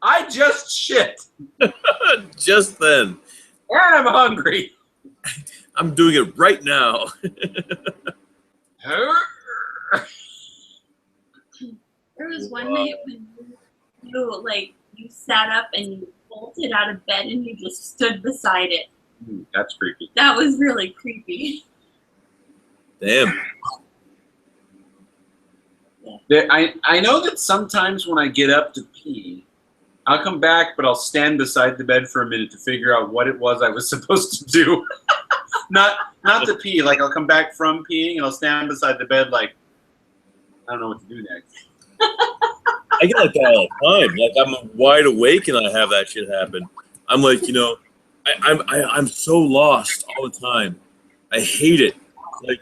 I just shit. Just then. And I'm hungry. I'm doing it right now. There was one night when you sat up and you bolted out of bed and you just stood beside it. That's creepy. That was really creepy. Damn. I know that sometimes when I get up to pee, I'll come back, but I'll stand beside the bed for a minute to figure out what it was I was supposed to do. not to pee. Like I'll come back from peeing and I'll stand beside the bed like, I don't know what to do next. I get like that all the time. Like I'm wide awake and I have that shit happen. I'm like, I'm so lost all the time. I hate it. Like,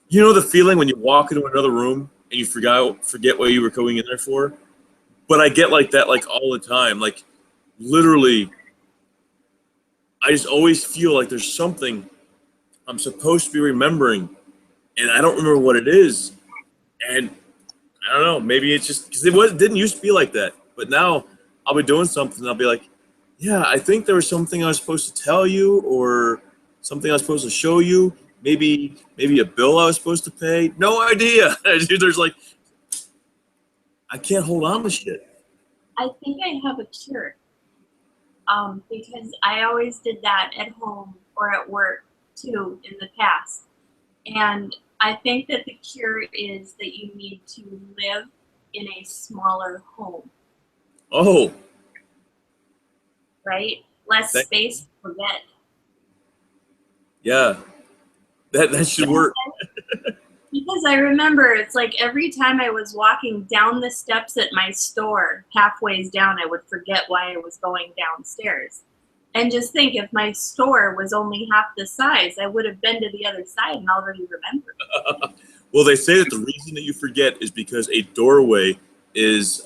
you know the feeling when you walk into another room and you forget what you were going in there for? But I get like that like all the time. Like literally, I just always feel like there's something I'm supposed to be remembering, and I don't remember what it is. And I don't know, maybe it's just because it didn't used to be like that. But now I'll be doing something and I'll be like, yeah, I think there was something I was supposed to tell you or something I was supposed to show you. Maybe a bill I was supposed to pay. No idea. There's like, I can't hold on to shit. I think I have a cure. Because I always did that at home or at work too in the past. And I think that the cure is that you need to live in a smaller home. Oh. Right? Less space to forget. Yeah. That should work. Because I remember it's like every time I was walking down the steps at my store, halfway down, I would forget why I was going downstairs. And just think, if my store was only half the size, I would have been to the other side and already remembered. Well, they say that the reason that you forget is because a doorway is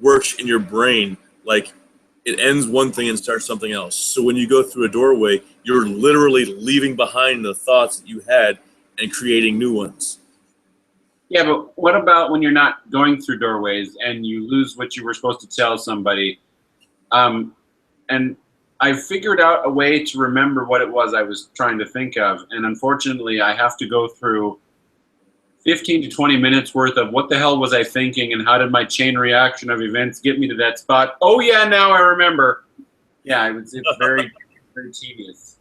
works in your brain like it ends one thing and starts something else. So when you go through a doorway, you're literally leaving behind the thoughts that you had and creating new ones. Yeah, but what about when you're not going through doorways and you lose what you were supposed to tell somebody? And I figured out a way to remember what it was I was trying to think of. And unfortunately, I have to go through 15 to 20 minutes worth of what the hell was I thinking and how did my chain reaction of events get me to that spot? Oh, yeah, now I remember. Yeah, it's very, very tedious.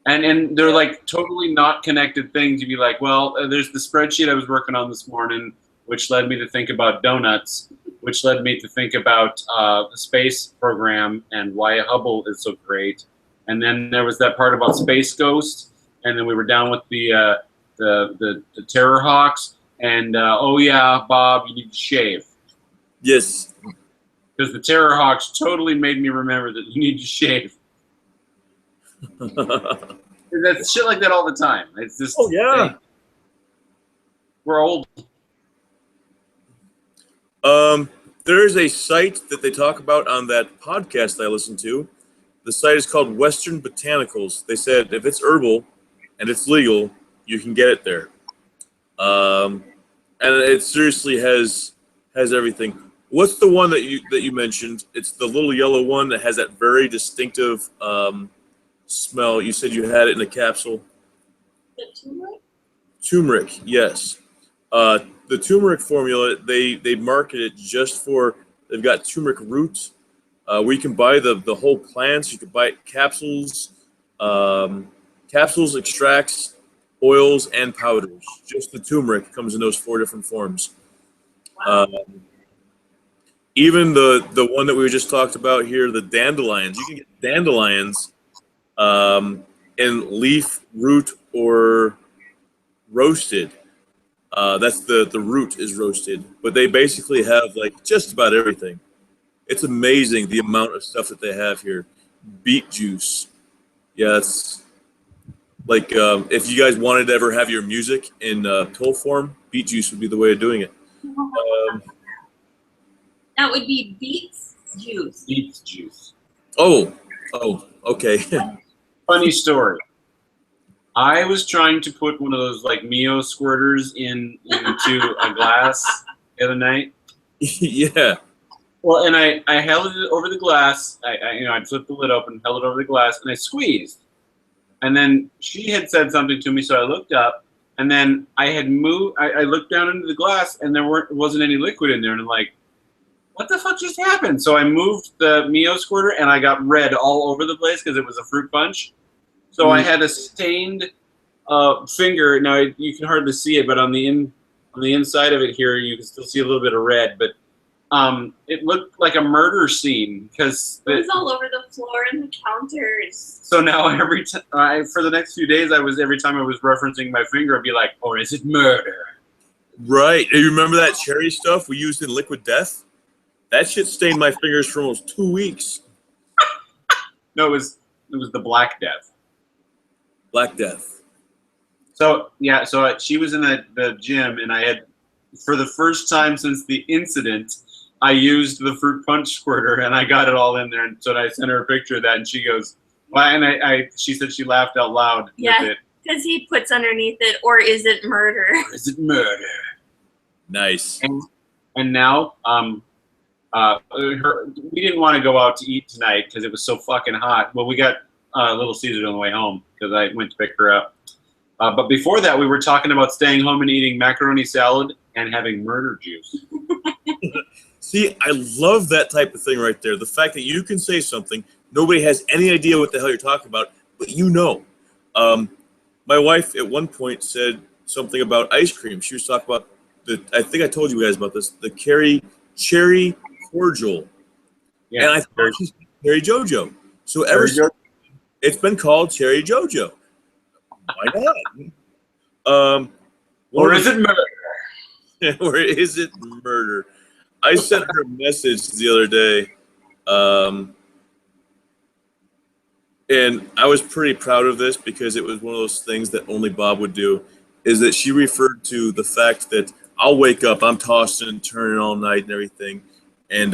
And they're like totally not connected things. You'd be like, well, there's the spreadsheet I was working on this morning, which led me to think about donuts, which led me to think about the space program and why Hubble is so great. And then there was that part about Space Ghost, and then we were down with the Terror Hawks, and oh yeah, Bob, you need to shave. Yes. Because the Terror Hawks totally made me remember that you need to shave. That's shit like that all the time. It's just, Oh, yeah. hey, we're old. There's a site that they talk about on that podcast I listened to. The site is called Western Botanicals. They said if it's herbal and it's legal, you can get it there. And it seriously has everything. What's the one that you mentioned? It's the little yellow one that has that very distinctive smell. You said you had it in a capsule. The turmeric? Turmeric, yes. The turmeric formula, they market it just for, they've got turmeric root, where you can buy the whole plants. You can buy capsules, extracts, oils, and powders. Just the turmeric comes in those 4 different forms. Wow. Even the one that we just talked about here, the dandelions, you can get dandelions in leaf, root, or roasted. That's the root is roasted, but they basically have like just about everything. It's amazing the amount of stuff that they have here. Beet juice. Yeah, it's like if you guys wanted to ever have your music in pill form, beet juice would be the way of doing it. That would be beets juice. Beets juice. Oh, okay. Funny story. I was trying to put one of those like Mio squirters into a glass the other night. Yeah. Well, and I held it over the glass. I'd flipped the lid open, held it over the glass, and I squeezed. And then she had said something to me, so I looked up, and then I had moved. I looked down into the glass, and there wasn't any liquid in there, and I'm like, what the fuck just happened? So I moved the Mio squirter, and I got red all over the place because it was a fruit punch. So I had a stained finger. Now you can hardly see it, but on the inside of it here, you can still see a little bit of red. But it looked like a murder scene because It was all over the floor and the counters. So now every time for the next few days, every time I was referencing my finger, I'd be like, "Or is it murder?" Right. You remember that cherry stuff we used in Liquid Death? That shit stained my fingers for almost 2 weeks. No, it was the Black Death. Black Death. So yeah, so she was in the gym, and I had, for the first time since the incident, I used the fruit punch squirter, and I got it all in there. And so I sent her a picture of that, and she goes, "Well," and she said she laughed out loud with it. Because he puts underneath it, or is it murder? Or is it murder? Nice. And now, we didn't want to go out to eat tonight because it was so fucking hot. Well, we got Little Caesars on the way home because I went to pick her up. But before that, we were talking about staying home and eating macaroni salad and having murder juice. See, I love that type of thing right there. The fact that you can say something, nobody has any idea what the hell you're talking about, but you know. My wife at one point said something about ice cream. She was talking about I think I told you guys about this, the cherry cordial. Yeah, and I thought she's Cherry Jojo. So ever since, it's been called Cherry Jojo. Why not? or is it murder? Or is it murder? I sent her a message the other day, and I was pretty proud of this because it was one of those things that only Bob would do, is that she referred to the fact that I'll wake up, I'm tossing and turning all night and everything, and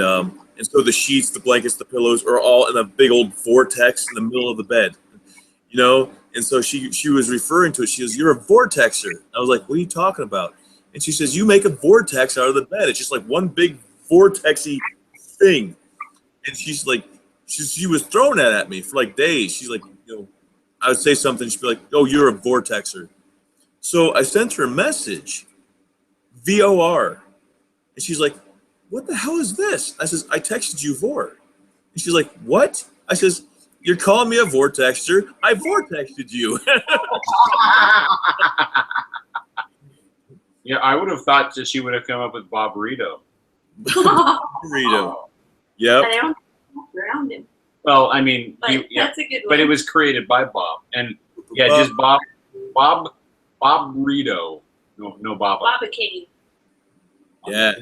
And so the sheets, the blankets, the pillows are all in a big old vortex in the middle of the bed, you know? And so she was referring to it. She goes, "You're a vortexer." I was like, "What are you talking about?" And she says, "You make a vortex out of the bed. It's just like one big vortexy thing." And she's like, she was throwing that at me for like days. She's like, you know, I would say something. She'd be like, "Oh, you're a vortexer." So I sent her a message, VOR. And she's like, "What the hell is this?" I says, "I texted you vor." And she's like, "What?" I says, "You're calling me a vortexer. I vortexted you." Yeah, I would have thought that she would have come up with Bob Rito. Burrito. Yep. I don't around him. Well, I mean, But yeah, that's a good one. but it was created by Bob, and yeah, just Bob Rito. No Bob. Baba King. Yeah.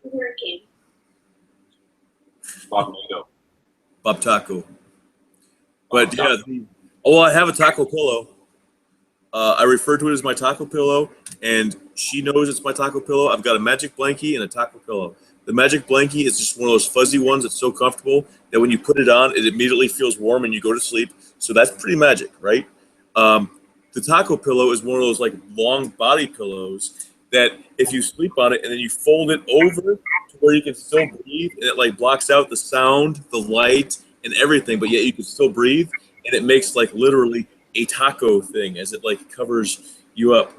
Hurricane. Bob Rito. Bob Taco. But yeah, I have a taco pillow. I refer to it as my taco pillow, and she knows it's my taco pillow. I've got a magic blankie and a taco pillow. The magic blankie is just one of those fuzzy ones that's so comfortable that when you put it on, it immediately feels warm and you go to sleep. So that's pretty magic, right? The taco pillow is one of those like long body pillows that if you sleep on it and then you fold it over to where you can still breathe, and it like blocks out the sound, the light, and everything, but yet you can still breathe, and it makes like literally a taco thing as it like covers you up.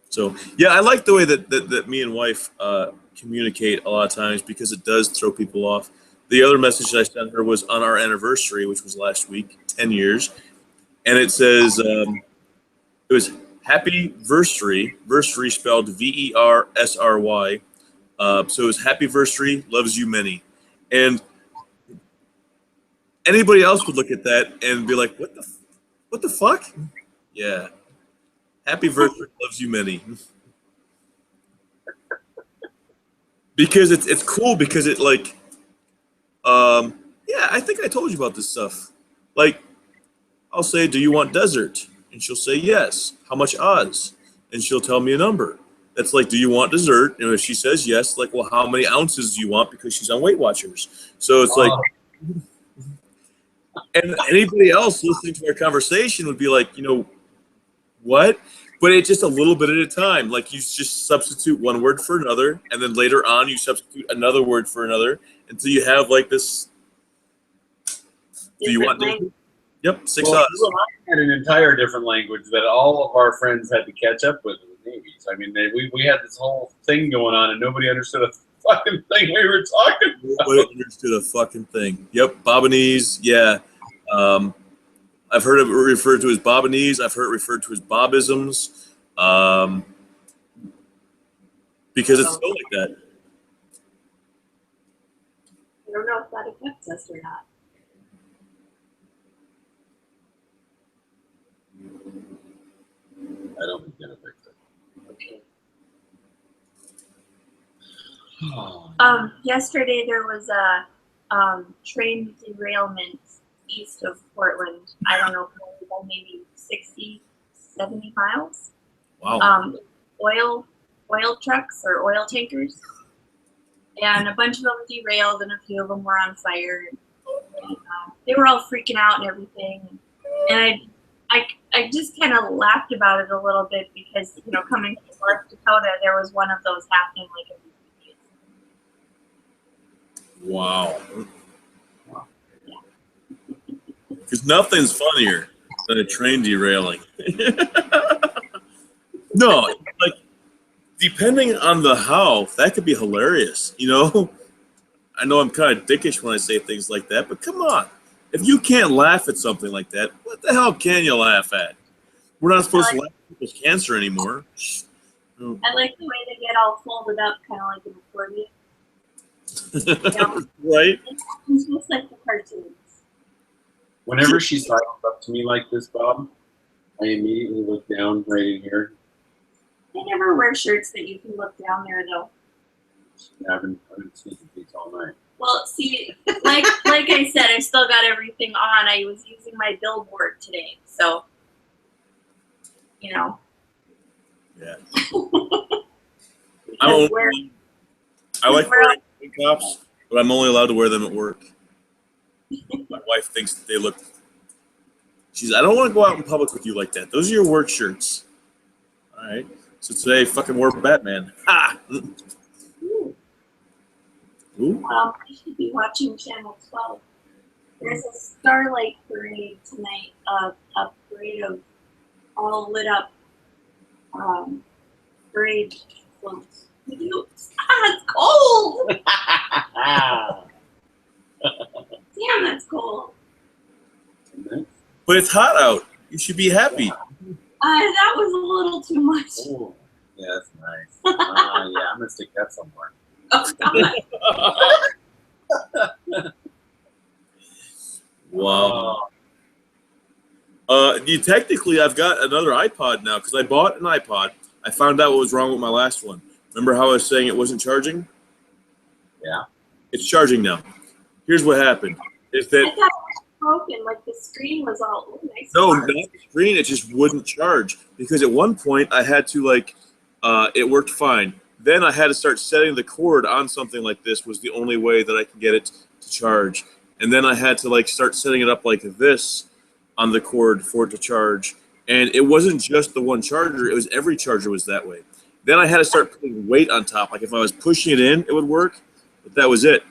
So yeah, I like the way that me and wife communicate a lot of times because it does throw people off. The other message that I sent her was on our anniversary, which was last week, 10 years, and it says it was happy versary, versary spelled VERSRY. So it was happy versary, loves you many, and anybody else would look at that and be like, what the fuck? Yeah. Happy versary, loves you many. Because it's cool because it like, yeah, I think I told you about this stuff. Like, I'll say, "Do you want dessert?" And she'll say, "Yes." "How much odds?" And she'll tell me a number. That's like, "Do you want dessert?" And if she says yes, like, "Well, how many ounces do you want?" Because she's on Weight Watchers. So it's like, and anybody else listening to our conversation would be like, what? But it's just a little bit at a time. Like you just substitute one word for another, and then later on you substitute another word for another until you have like this. Do you want dessert? Yep, 6 Well, odds. you and I had an entire different language that all of our friends had to catch up with in the Navy. I mean, we had this whole thing going on, and nobody understood a fucking thing we were talking about. Nobody understood a fucking thing. Yep, Bobanese, yeah. I've heard it referred to as Bobanese. I've heard it referred to as Bobisms, because it's still like that. I don't know if that affects us or not. I don't think that affects it. Okay. Oh. Yesterday there was a train derailment east of Portland. I don't know, maybe 60, 70 miles. Wow. Oil trucks or oil tankers. And a bunch of them derailed and a few of them were on fire. And, they were all freaking out and everything. And I just kind of laughed about it a little bit because, coming from North Dakota, there was one of those happening like every few days. Wow. Because nothing's funnier than a train derailing. No, like, depending on the how, that could be hilarious, I know I'm kind of dickish when I say things like that, but come on. If you can't laugh at something like that, what the hell can you laugh at? We're not supposed to laugh at people's cancer anymore. I like the way they get all folded up, kind of like an accordion. Right? It's just like the cartoons. Whenever she sidles up to me like this, Bob, I immediately look down right in here. They never wear shirts that you can look down there, though. I've been sneaking peeks all night. Well, see, like I said, I still got everything on. I was using my billboard today, so Yeah. I I like wearing tank tops, but I'm only allowed to wear them at work. My wife thinks that they look. She's. I don't want to go out in public with you like that. Those are your work shirts. All right. So today, fucking wore Batman. Ha! Ooh. Ooh. I should be watching Channel 12. There's a Starlight Parade tonight, a parade of all lit up parade floats. It's cold! Damn, that's cold. But it's hot out. You should be happy. That was a little too much. Ooh. Yeah, that's nice. Yeah, I'm gonna stick that somewhere. Oh, God. Wow. Technically, I've got another iPod now because I bought an iPod. I found out what was wrong with my last one. Remember how I was saying it wasn't charging? Yeah. It's charging now. Here's what happened. Is I that thought it was broken, like the screen was all nice. no, not the screen. It just wouldn't charge because at one point I had to it worked fine. Then I had to start setting the cord on something like this was the only way that I could get it to charge. And then I had to start setting it up like this on the cord for it to charge. And it wasn't just the one charger, it was every charger was that way. Then I had to start putting weight on top. Like if I was pushing it in, it would work, but that was it.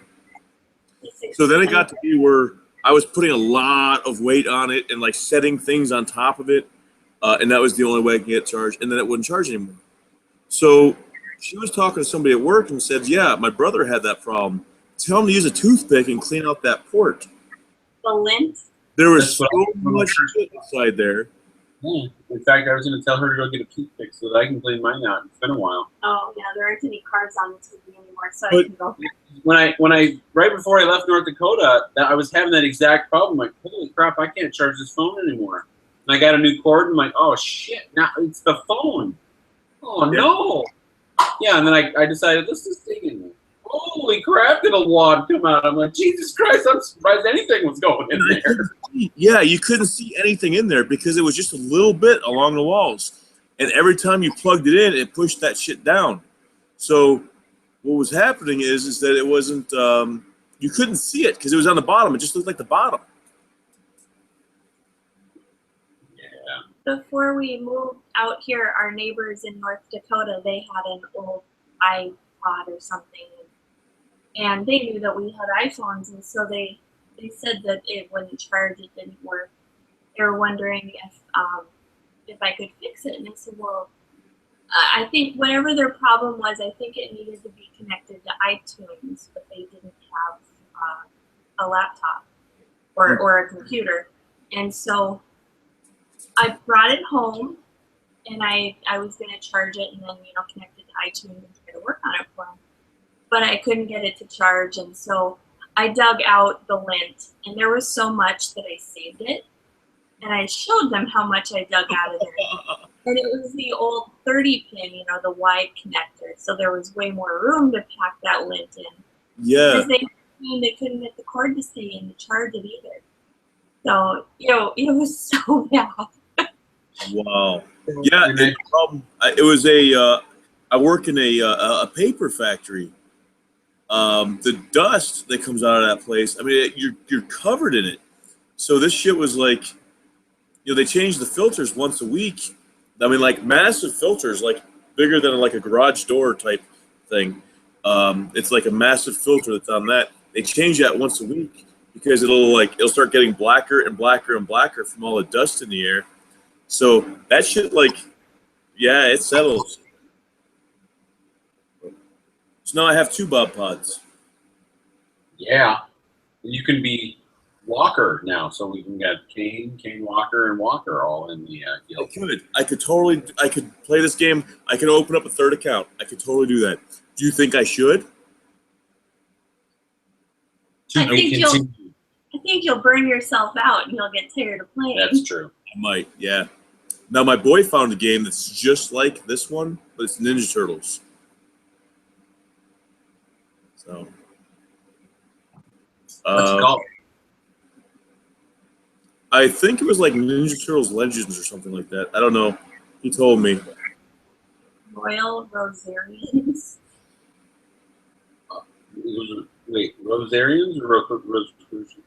So then it got to be where I was putting a lot of weight on it and setting things on top of it. And that was the only way I could get charged. And then it wouldn't charge anymore. So she was talking to somebody at work and said, yeah, my brother had that problem. Tell him to use a toothpick and clean out that port. The lint? There was That's so what I- much shit inside there. Yeah. In fact, I was going to tell her to go get a toothpick so that I can clean mine out. It's been a while. Oh, yeah, there aren't any cars on the TV anymore, so I But- can go. When I right before I left North Dakota, I was having that exact problem. Like, holy crap, I can't charge this phone anymore. And I got a new cord, and I'm like, oh shit, now it's the phone. Oh Yeah. no. Yeah, and then I decided, let's just dig in there. Holy crap, did a wad come out? I'm like, Jesus Christ, I'm surprised anything was going in there. Yeah, you couldn't see anything in there because it was just a little bit along the walls. And every time you plugged it in, it pushed that shit down. So what was happening is that it wasn't, you couldn't see it because it was on the bottom. It just looked like the bottom. Before we moved out here, our neighbors in North Dakota, they had an old iPod or something. And they knew that we had iPhones, and so they said that it wouldn't charge, it didn't work. They were wondering if I could fix it, and I said, well, I think whatever their problem was, I think it needed to be connected to iTunes, but they didn't have a laptop or a computer. And so I brought it home, and I was going to charge it and then, connect it to iTunes and try to work on it for them. But I couldn't get it to charge, and so I dug out the lint, and there was so much that I saved it. And I showed them how much I dug out of there. And it was the old 30 pin, the wide connector. So there was way more room to pack that lint in. Yeah. Because they couldn't get the cord to stay in to charge it either. So, it was so bad. Wow. Yeah, it was I work in a paper factory. The dust that comes out of that place, I mean, you're covered in it. So this shit was they change the filters once a week. I mean, massive filters, bigger than a garage door type thing. It's like a massive filter that's on that. They change that once a week because it'll start getting blacker and blacker and blacker from all the dust in the air. So that shit, yeah, it settles. So now I have 2 Bob Pods. Yeah. You can be Walker now, so we can get Kane Walker, and Walker all in the guild. I could play this game. I could open up a 3rd account. I could totally do that. Do you think I should? I think you'll burn yourself out and you'll get tired of playing. That's true. I might, yeah. Now my boy found a game that's just like this one, but it's Ninja Turtles. So. What's it called? I think it was Ninja Turtles Legends or something like that. I don't know. He told me. Royal Rosarians. Wait, Rosarians or Rosicrucians?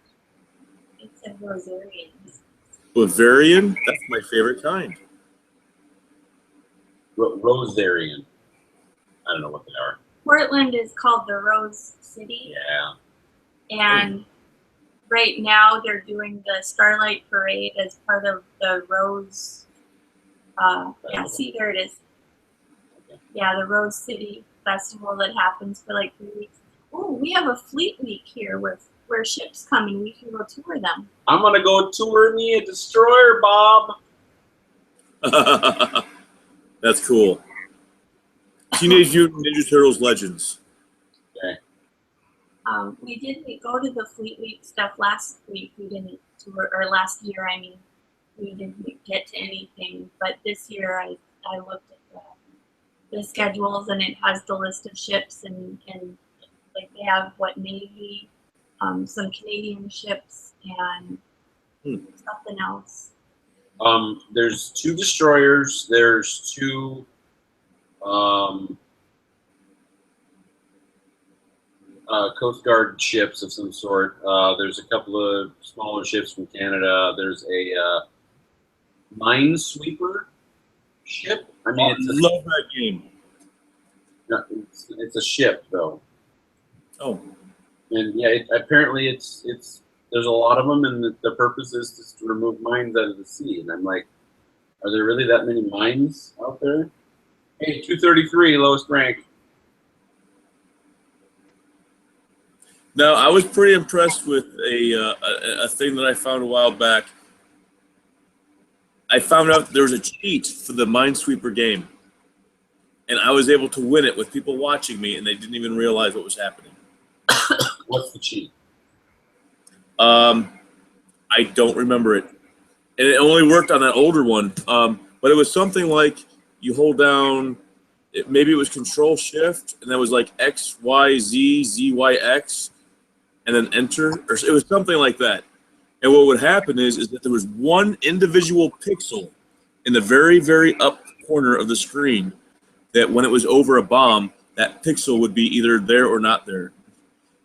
It's a Rosarians. Bavarian? That's my favorite kind. Rosarian. I don't know what they are. Portland is called the Rose City, Yeah. and right now they're doing the Starlight Parade as part of the Rose. Yeah, see, there it is. Yeah, the Rose City Festival that happens for like 3 weeks. Oh, we have a fleet week here where ships come and we can go tour them. I'm gonna go tour me a destroyer, Bob. That's cool. Teenage Mutant Ninja Turtles Legends. Okay. We go to the Fleet Week stuff last week. We didn't tour, or last year, I mean, we didn't get to anything. But this year, I looked at the schedules, and it has the list of ships, and like they have what Navy, some Canadian ships, and something else. There's 2 destroyers. There's 2 Coast Guard ships of some sort. There's a couple of smaller ships from Canada. There's a minesweeper ship. I mean, I love that game. it's a ship though. Oh, And yeah, apparently it's there's a lot of them, and the purpose is just to remove mines out of the sea. And I'm like, are there really that many mines out there? Hey, 233, lowest rank. now I was pretty impressed with a thing that I found a while back. I found out there was a cheat for the Minesweeper game, and I was able to win it with people watching me, and they didn't even realize what was happening. What's the cheat? I don't remember it, and it only worked on that older one. But it was something like you hold down, maybe it was Control Shift, and that was like X Y Z Z Y X, and then Enter, or it was something like that. And what would happen is that there was one individual pixel in the very, very up corner of the screen that when it was over a bomb, that pixel would be either there or not there.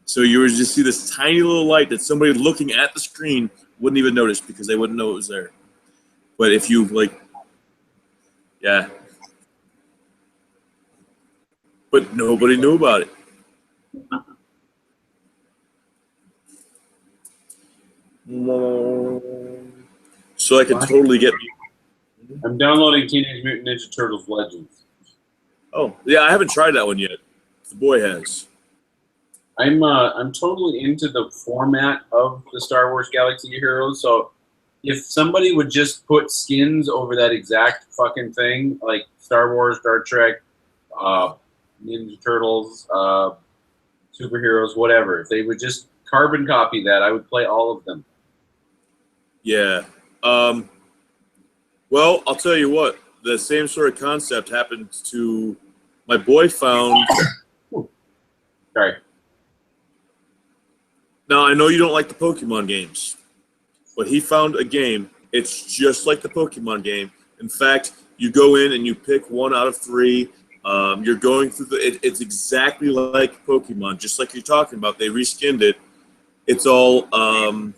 So you would just see this tiny little light that somebody looking at the screen wouldn't even notice because they wouldn't know it was there. But if you yeah. But nobody knew about it. So I could totally get. I'm downloading Teenage Mutant Ninja Turtles Legends. Oh, yeah, I haven't tried that one yet. The boy has. I'm totally into the format of the Star Wars Galaxy of Heroes. So if somebody would just put skins over that exact fucking thing, like Star Wars, Star Trek, Ninja Turtles, superheroes, whatever, if they would just carbon copy that, I would play all of them. Yeah. Well, I'll tell you what. The same sort of concept happened to my boy. Found. Sorry. Now, I know you don't like the Pokemon games, but he found a game. It's just like the Pokemon game. In fact, you go in and you pick 1 out of 3. You're going through it's exactly like Pokemon, just like you're talking about. They reskinned it. It's all, oh,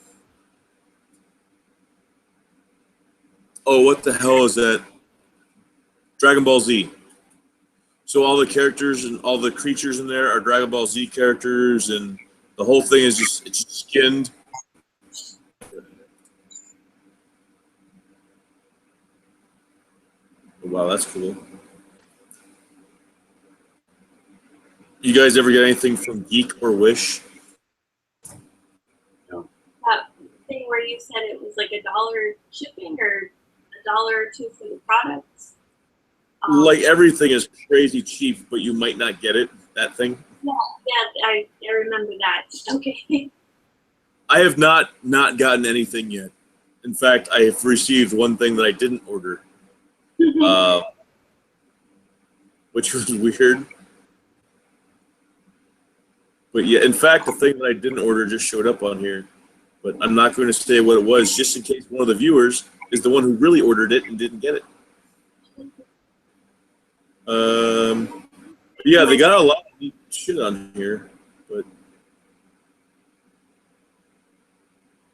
what the hell is that? Dragon Ball Z. So all the characters and all the creatures in there are Dragon Ball Z characters, and the whole thing is it's just skinned. Wow, that's cool. You guys ever get anything from Geek or Wish? No. That thing where you said it was like $1 shipping or $1 or $2 for the products. Like everything is crazy cheap, but you might not get it. That thing. Yeah, I remember that. Okay. I have not gotten anything yet. In fact, I have received one thing that I didn't order, which was weird. But yeah, in fact, the thing that I didn't order just showed up on here. But I'm not going to say what it was, just in case one of the viewers is the one who really ordered it and didn't get it. Yeah, they got a lot of neat shit on here, but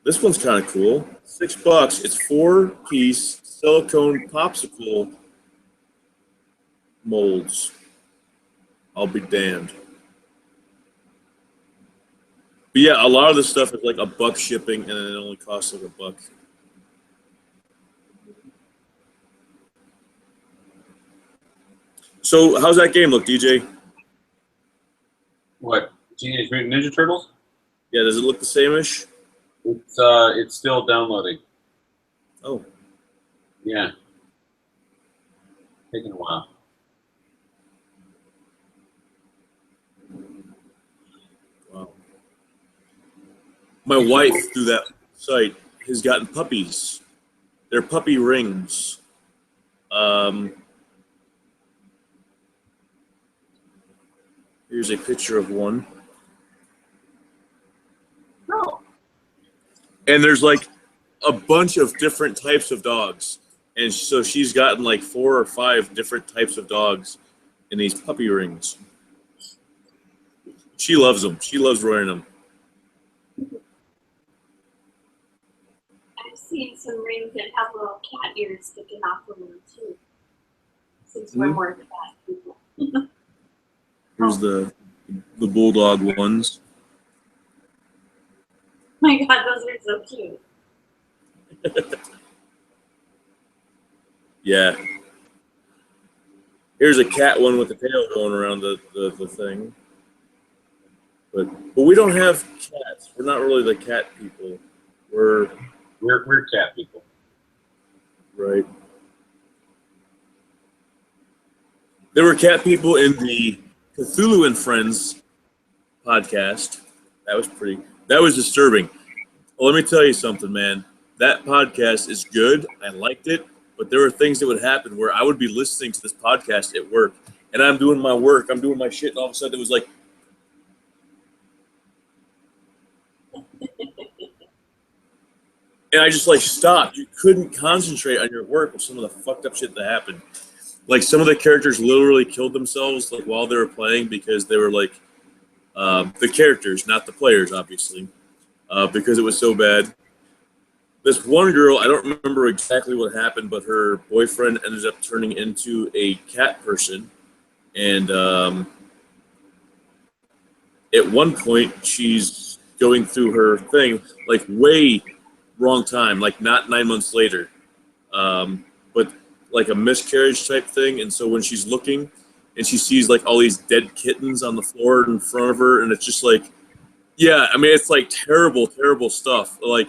This one's kind of cool. $6. It's 4-piece silicone popsicle molds. I'll be damned. But yeah, a lot of this stuff is like $1 shipping, and it only costs like $1. So how's that game look, DJ? What? Teenage Mutant Ninja Turtles? Yeah, does it look the same-ish? It's still downloading. Oh, Yeah. Taking a while. wow. My wife, through that site, has gotten puppies. They're puppy rings. Here's a picture of one. Oh, And there's like a bunch of different types of dogs. And so she's gotten like 4 or 5 different types of dogs in these puppy rings. She loves them. She loves wearing them. I've seen some rings that have little cat ears sticking off of them too. Since we're more cat people. Here's the bulldog ones. My God, those are so cute. Yeah. Here's a cat one with the tail going around the thing. But we don't have cats. We're not really the cat people. We're cat people. right. There were cat people in the Cthulhu and Friends podcast. That was disturbing. Well, let me tell you something, man. That podcast is good. I liked it, but there were things that would happen where I would be listening to this podcast at work, and I'm doing my work, I'm doing my shit, and all of a sudden it was like, and I just like stopped. You couldn't concentrate on your work with some of the fucked up shit that happened. Like some of the characters literally killed themselves like while they were playing because they were like the characters, not the players, obviously, because it was so bad. This one girl, I don't remember exactly what happened, but her boyfriend ended up turning into a cat person, and at one point she's going through her thing like way wrong time, like not 9 months later, but like a miscarriage type thing. And so when she's looking and she sees like all these dead kittens on the floor in front of her, and it's just like, yeah, I mean, it's like terrible, terrible stuff. Like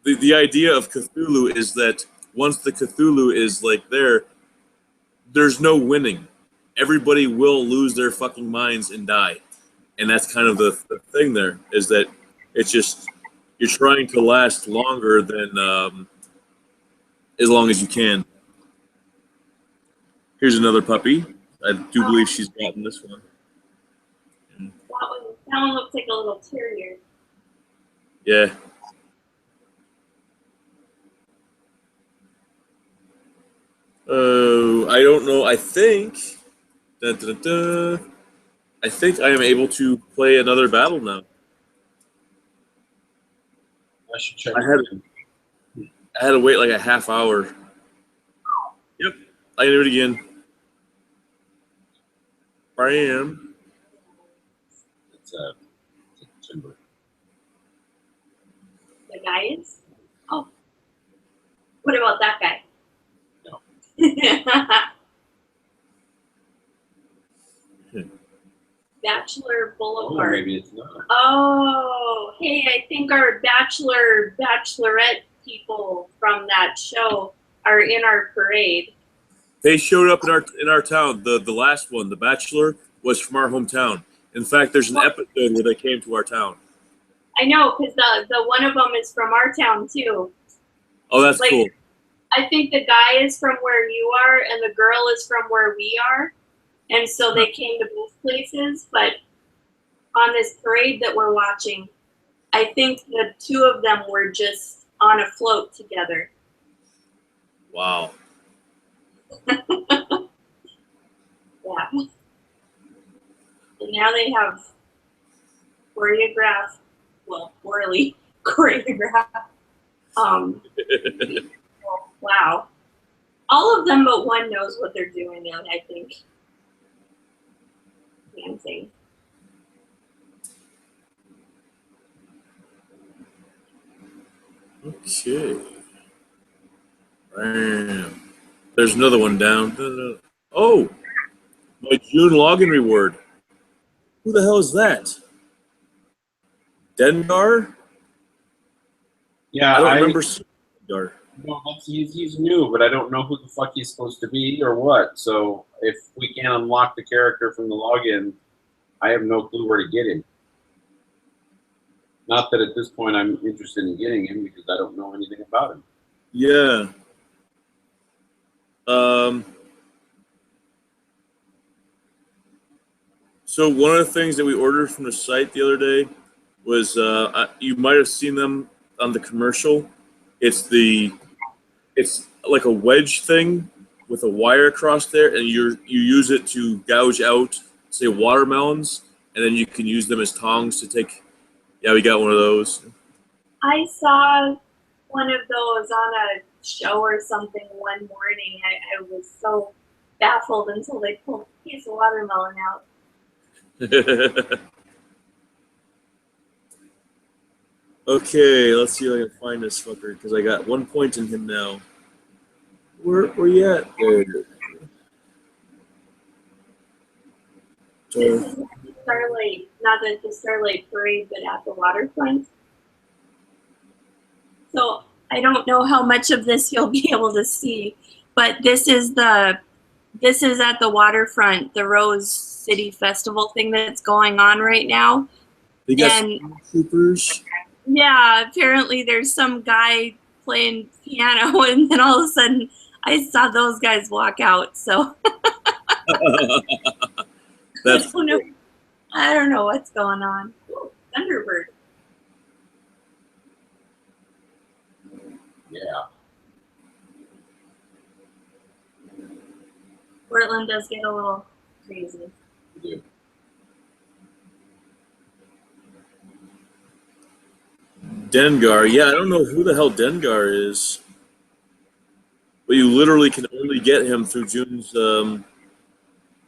the idea of Cthulhu is that once the Cthulhu is like there's no winning. Everybody will lose their fucking minds and die. And that's kind of the thing there, is that it's just, you're trying to last longer than as long as you can. Here's another puppy. I do believe she's gotten this one. That one looks like a little terrier. Yeah. I don't know. I think I think I am able to play another battle now. I should check. I had to wait like a half hour. Yep, I can do it again. I am. It's timber. The guy is? Oh. What about that guy? No. Bachelor Oh, Boulevard. maybe it's not. Oh, hey, I think our bachelorette people from that show are in our parade. They showed up in our town. The last one, The Bachelor, was from our hometown. In fact, there's an episode where they came to our town. I know, because the one of them is from our town too. Oh, that's Like, cool. I think the guy is from where you are and the girl is from where we are. And so they came to both places. But on this parade that we're watching, I think the two of them were just on a float together. Wow. Yeah. And now they have choreographed, well, poorly choreograph. Wow. All of them but one knows what they're doing now, I think. Dancing. Okay. Bam. There's another one down. Oh, my June login reward. Who the hell is that? Dengar? Yeah, I don't remember seeing Dengar. No, he's new, but I don't know who the fuck he's supposed to be or what. So if we can't unlock the character from the login, I have no clue where to get him. Not that at this point I'm interested in getting him because I don't know anything about him. Yeah. So one of the things that we ordered from the site the other day was you might have seen them on the commercial. It's like a wedge thing with a wire across there, and you use it to gouge out, say, watermelons, and then you can use them as tongs to take. Yeah, we got one of those. I saw one of those on a show or something one morning. I was so baffled until they pulled a piece of watermelon out. Okay, let's see if I can find this fucker because I got 1 point in him now. Where you at? There it is. This is the Starlight, not at the Starlight Parade, but at the waterfront. So I don't know how much of this you'll be able to see, but this is at the waterfront, the Rose City Festival thing that's going on right now. They got And troopers. yeah, apparently there's some guy playing piano, and then all of a sudden I saw those guys walk out. So That's I don't know what's going on. Ooh, Thunderbird. Yeah. Portland does get a little crazy. We do. Dengar. Yeah, I don't know who the hell Dengar is. But you literally can only get him through June's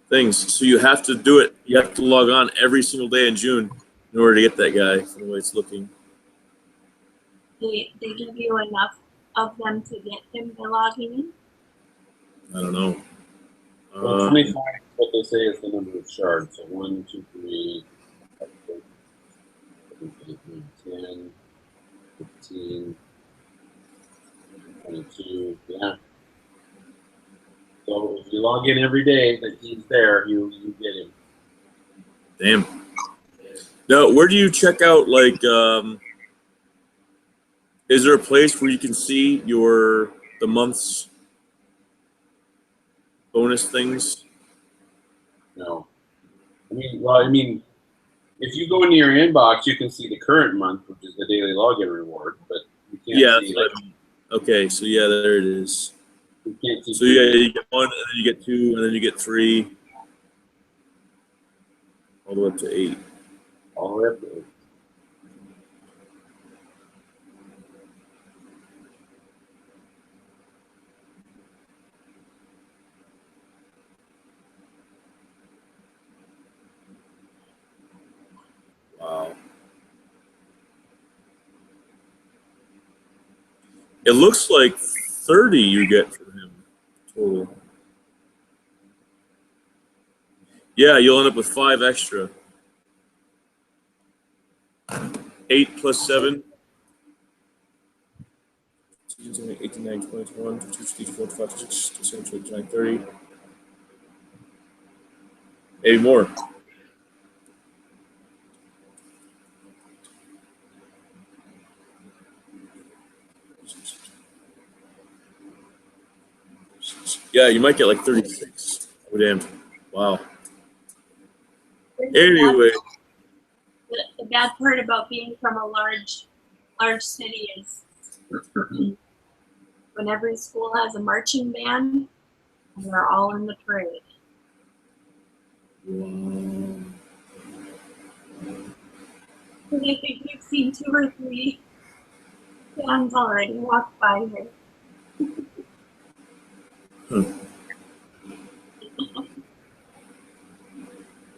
things. So you have to do it. You have to log on every single day in June in order to get that guy from the way it's looking. They give you enough of them to get him by logging in? I don't know. Well, 25 is what they say is the number of shards. So 1, 2, 3, 10, 15, 22. Yeah. So if you log in every day that he's there, you get him. Damn. Now, where do you check out, like, is there a place where you can see the month's bonus things? No. I mean, if you go into your inbox, you can see the current month, which is the daily login reward, but you can't Yeah. see, That's what I mean. Okay, so yeah, there it is. you can't see. So yeah, you get 1, and then you get 2, and then you get 3, all the way up to 8. All the way up to it. Wow. It looks like 30 you get from him total. Yeah, you'll end up with 5 extra. 8 plus 7. 18, 19, 20, 21, 22, 23, 24, 25, 26, 27, 28, 29, 30. Maybe more. Yeah, you might get like 36. Oh, damn. Wow. Anyway. The bad part about being from a large city is when every school has a marching band and they're all in the parade. Wow. And I think we've seen 2 or 3 Dan's already walked by here.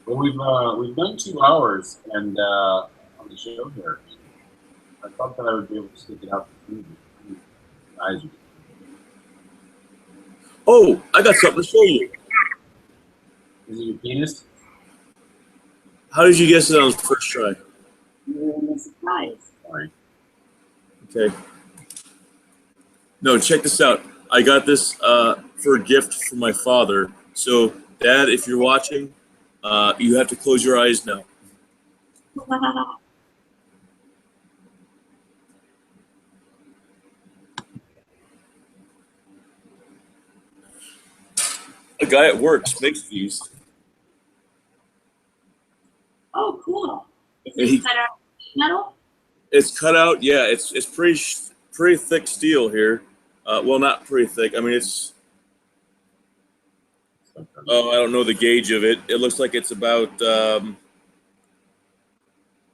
Well, we've done 2 hours and on the show here. I thought that I would be able to stick it out for 3 guys. Oh, I got something to show you. Is it your penis? How did you guess it on the first try? You're a surprise. Sorry. Okay. No, check this out. I got this for a gift from my father. So, Dad, if you're watching, you have to close your eyes now. A guy at work makes these. Oh, cool. Is Yeah, he- it cut out metal? It's cut out. Yeah, it's pretty thick steel here. Well, not pretty thick. I mean, it's. Oh, I don't know the gauge of it. It looks like it's about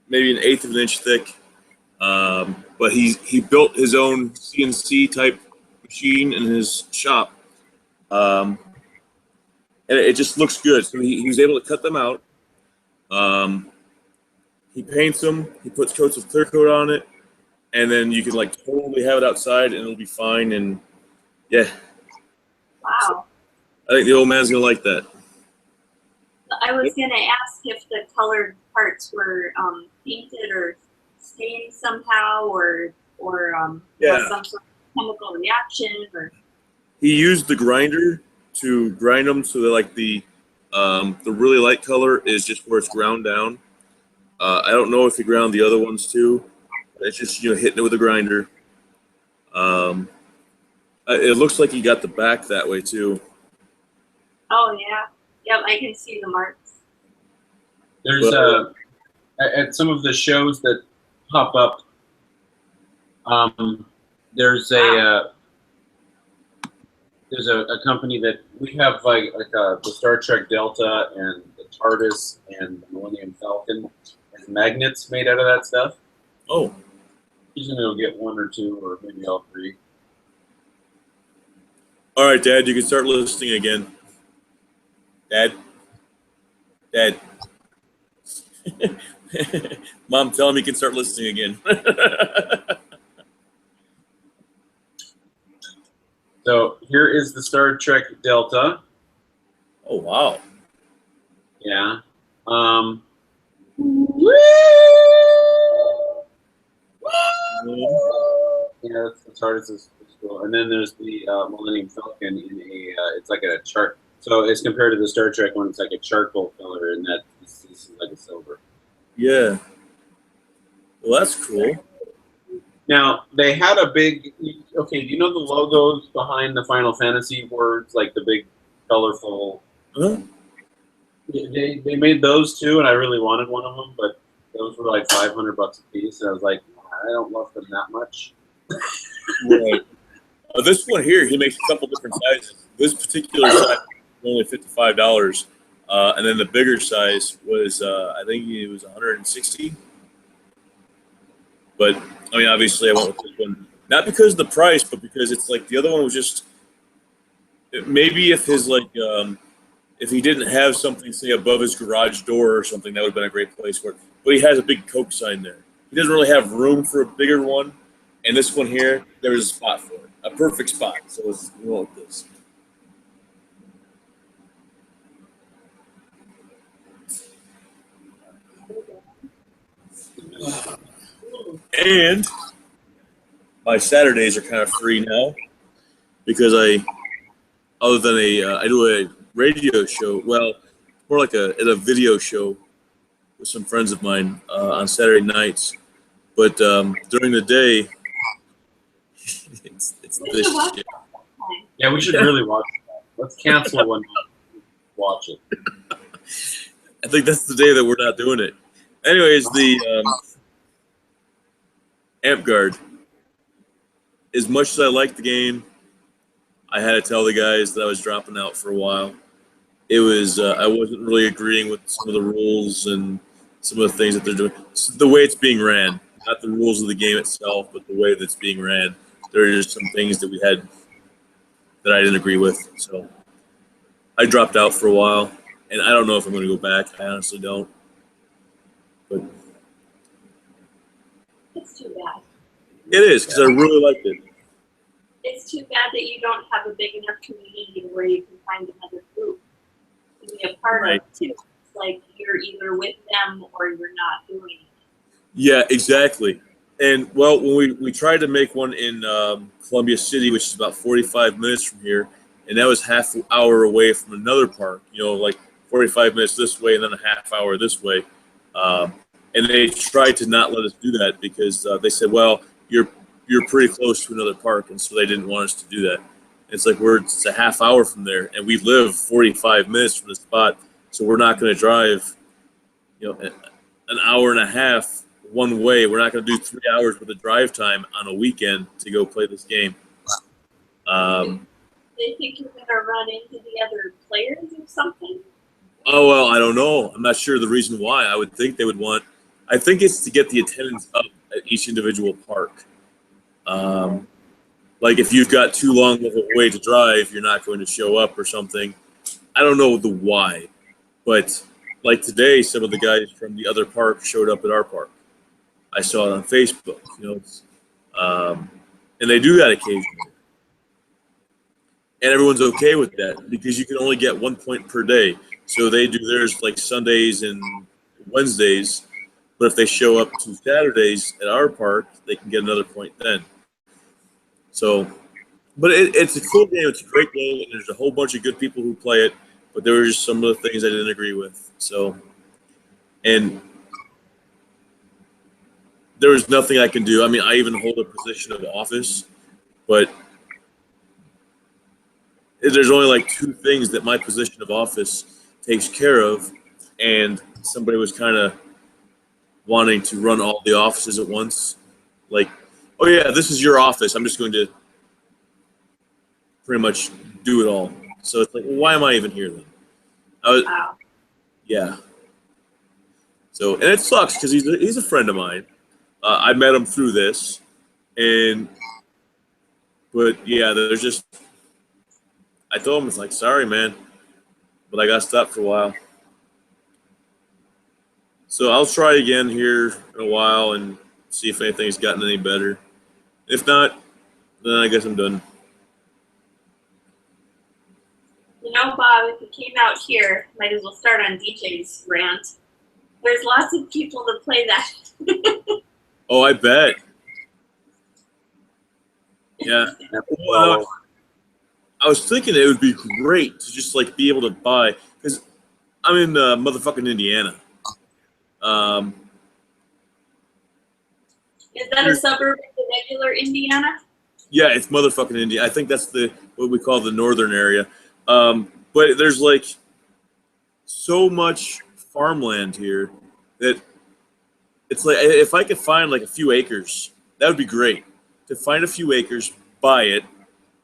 maybe 1/8 of an inch thick. But he built his own CNC type machine in his shop, and it just looks good. So he was able to cut them out. He paints them. He puts coats of clear coat on it, and then you can like totally have it outside, and it'll be fine. And yeah, Wow. I think the old man's gonna like that. I was going to ask if the colored parts were painted or stained somehow or Yeah. was some sort of chemical reaction or. He used the grinder to grind them so that like the really light color is just where it's ground down. I don't know if he ground the other ones too. It's just hitting it with a grinder. It looks like he got the back that way too. Oh yeah. Yep, I can see the marks. There's at some of the shows that pop up. There's a company that we have like the Star Trek Delta and the TARDIS and the Millennium Falcon as magnets made out of that stuff. Oh, He's gonna go get 1 or 2 or maybe all 3. all right, Dad, you can start listening again. Dad. Mom, tell him he can start listening again. So here is the Star Trek Delta. Oh, wow. Yeah. Yeah, that's TARDIS is cool. And then there's the Millennium Falcon in a it's like a chart. So it's compared to the Star Trek one, it's like a charcoal color, and that this is like a silver. Yeah. Well, that's cool. Now they had a big. Okay, do you know the logos behind the Final Fantasy words, like the big, colorful? Huh? They made those too, and I really wanted one of them, but those were like $500 a piece, and I was like, I don't love them that much. Right. This one here, he makes a couple different sizes. This particular size was only $55, and then the bigger size was, I think it was $160. But I mean, obviously, I went with this one not because of the price, but because it's like the other one was just maybe if his like if he didn't have something say above his garage door or something, that would have been a great place for it. But he has a big Coke sign there. He doesn't really have room for a bigger one. And this one here, there was a spot for it, a perfect spot. So let's go with this. And my Saturdays are kind of free now because other than I do a radio show. Well, more like a video show with some friends of mine on Saturday nights. But during the day, it's this shit. Yeah, we should really watch that. Let's cancel one. Watch it. I think that's the day that we're not doing it. Anyways, the Amp Guard. As much as I like the game, I had to tell the guys that I was dropping out for a while. It was I wasn't really agreeing with some of the rules and some of the things that they're doing. The way it's being ran, not the rules of the game itself, but the way that's being ran. There are just some things that we had that I didn't agree with. So I dropped out for a while, and I don't know if I'm going to go back. I honestly don't. But It's too bad. it is, because I really liked it. It's too bad that you don't have a big enough community where you can find another group to be a part Right. of too. It's like you're either with them or you're not doing it. Yeah, exactly. And, well, when we tried to make one in Columbia City, which is about 45 minutes from here, and that was half an hour away from another park, like 45 minutes this way and then a half hour this way. And they tried to not let us do that because they said, well, you're pretty close to another park, and so they didn't want us to do that. It's like it's a half hour from there, and we live 45 minutes from the spot, so we're not going to drive, an hour and a half one way. We're not going to do 3 hours with a drive time on a weekend to go play this game. They think you're going to run into the other players or something. Oh, well, I don't know. I'm not sure the reason why. I would think they would want. I think it's to get the attendance up at each individual park. Like if you've got too long of a way to drive, you're not going to show up or something. I don't know the why, but like today, some of the guys from the other park showed up at our park. I saw it on Facebook, and they do that occasionally. And everyone's okay with that because you can only get 1 point per day. So they do theirs like Sundays and Wednesdays, but if they show up to Saturdays at our park, they can get another point then. So, but it's a cool game. It's a great game, and there's a whole bunch of good people who play it. But there were just some of the things I didn't agree with. So, and there was nothing I can do. I mean, I even hold a position of office, but there's only like 2 things that my position of office takes care of, and somebody was kind of wanting to run all the offices at once. Like, oh yeah, this is your office. I'm just going to pretty much do it all. So it's like, well, why am I even here then? Wow. Yeah. So, and it sucks because he's a friend of mine. I met him through this, but yeah, there's just. I told him, it's like, sorry, man, but I got stopped for a while. So I'll try again here in a while and see if anything's gotten any better. If not, then I guess I'm done. Bob, if you came out here, might as well start on DJ's rant. There's lots of people that play that. Oh, I bet. Yeah. Well, I was thinking it would be great to just like be able to buy, because I'm in motherfucking Indiana. Is that a suburb of the regular Indiana? Yeah, it's motherfucking Indiana. I think that's what we call the northern area. But there's like so much farmland here that it's like if I could find like a few acres, that would be great. To find a few acres, buy it,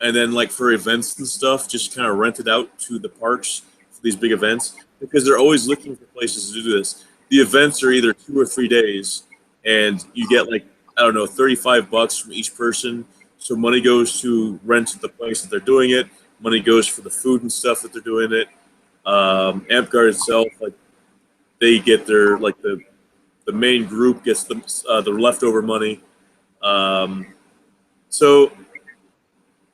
and then like for events and stuff, just kind of rent it out to the parks for these big events, because they're always looking for places to do this. The events are either 2 or 3 days, and you get like, I don't know, $35 from each person. So money goes to rent the place that they're doing it. Money goes for the food and stuff that they're doing it. AmpGuard itself, like they get their like the main group gets the leftover money. So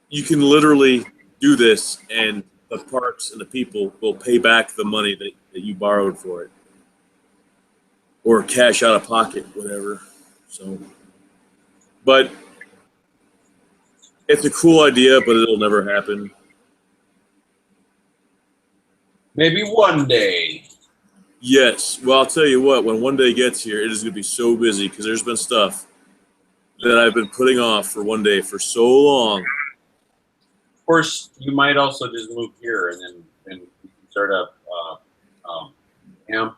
you can literally do this, and the parks and the people will pay back the money that you borrowed for it, or cash out of pocket, whatever. So, but it's a cool idea, but it'll never happen. Maybe one day. Yes. Well, I'll tell you what, when one day gets here, it is going to be so busy because there's been stuff that I've been putting off for one day for so long. Of course, you might also just move here and you can start up Amp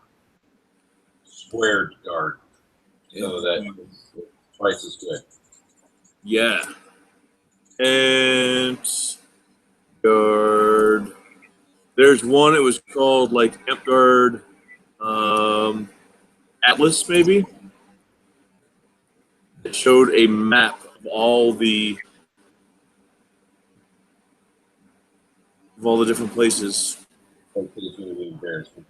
Squared Guard, so that it's twice as good. Yeah. And Guard. There's one, it was called like AmpGuard Atlas, maybe. It showed a map of all the different places. Hopefully it's going to be embarrassing.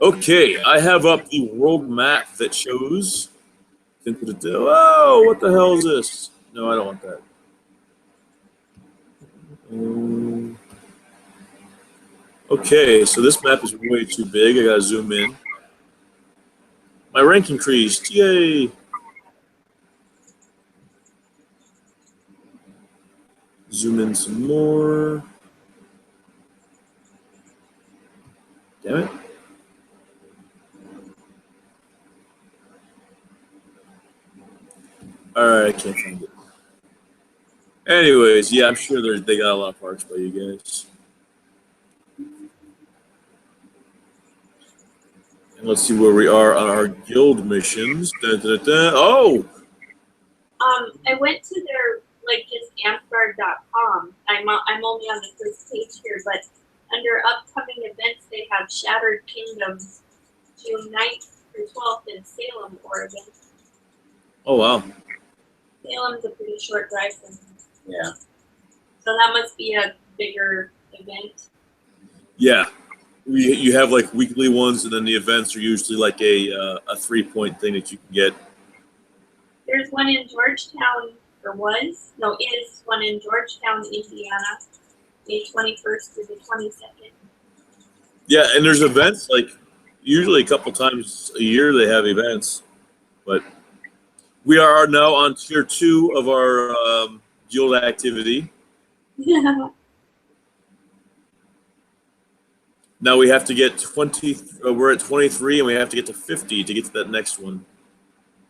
Okay, I have up the world map that shows. Oh, what the hell is this? No, I don't want that. Okay, so this map is way too big. I gotta zoom in. My rank increased. Yay! Zoom in some more. Damn it. Alright, I can't find it. Anyways, yeah, I'm sure they got a lot of parts by you guys. And let's see where we are on our guild missions. Dun, dun, dun. Oh! I went to their, like, just amphguard.com. I'm only on the first page here, but under upcoming events, they have Shattered Kingdoms, June 9th through 12th in Salem, Oregon. Oh, wow. Salem's a pretty short drive from here. Yeah. So that must be a bigger event. Yeah. You have like weekly ones, and then the events are usually like a 3-point thing that you can get. There's one in Georgetown, or was? No, is one in Georgetown, Indiana, May 21st through the 22nd. Yeah, and there's events like usually a couple times a year they have events, but we are now on tier 2 of our guild activity. Yeah. Now we have to get 20. We're at 23, and we have to get to 50 to get to that next one.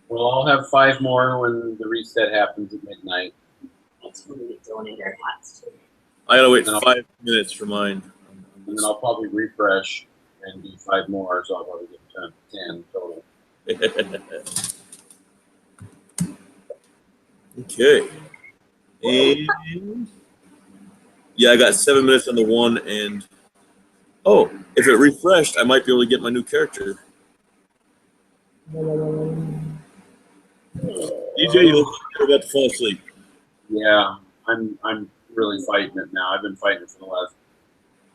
We'll all have 5 more when the reset happens at midnight. That's when we donate our hats to. I gotta wait 5 minutes for mine. And then I'll probably refresh and do 5 more, so I'll probably get 10 total. Okay. And yeah, I got 7 minutes on the one, and oh, if it refreshed, I might be able to get my new character. DJ, you look like you're about to fall asleep. Yeah, I'm really fighting it now. I've been fighting it for the last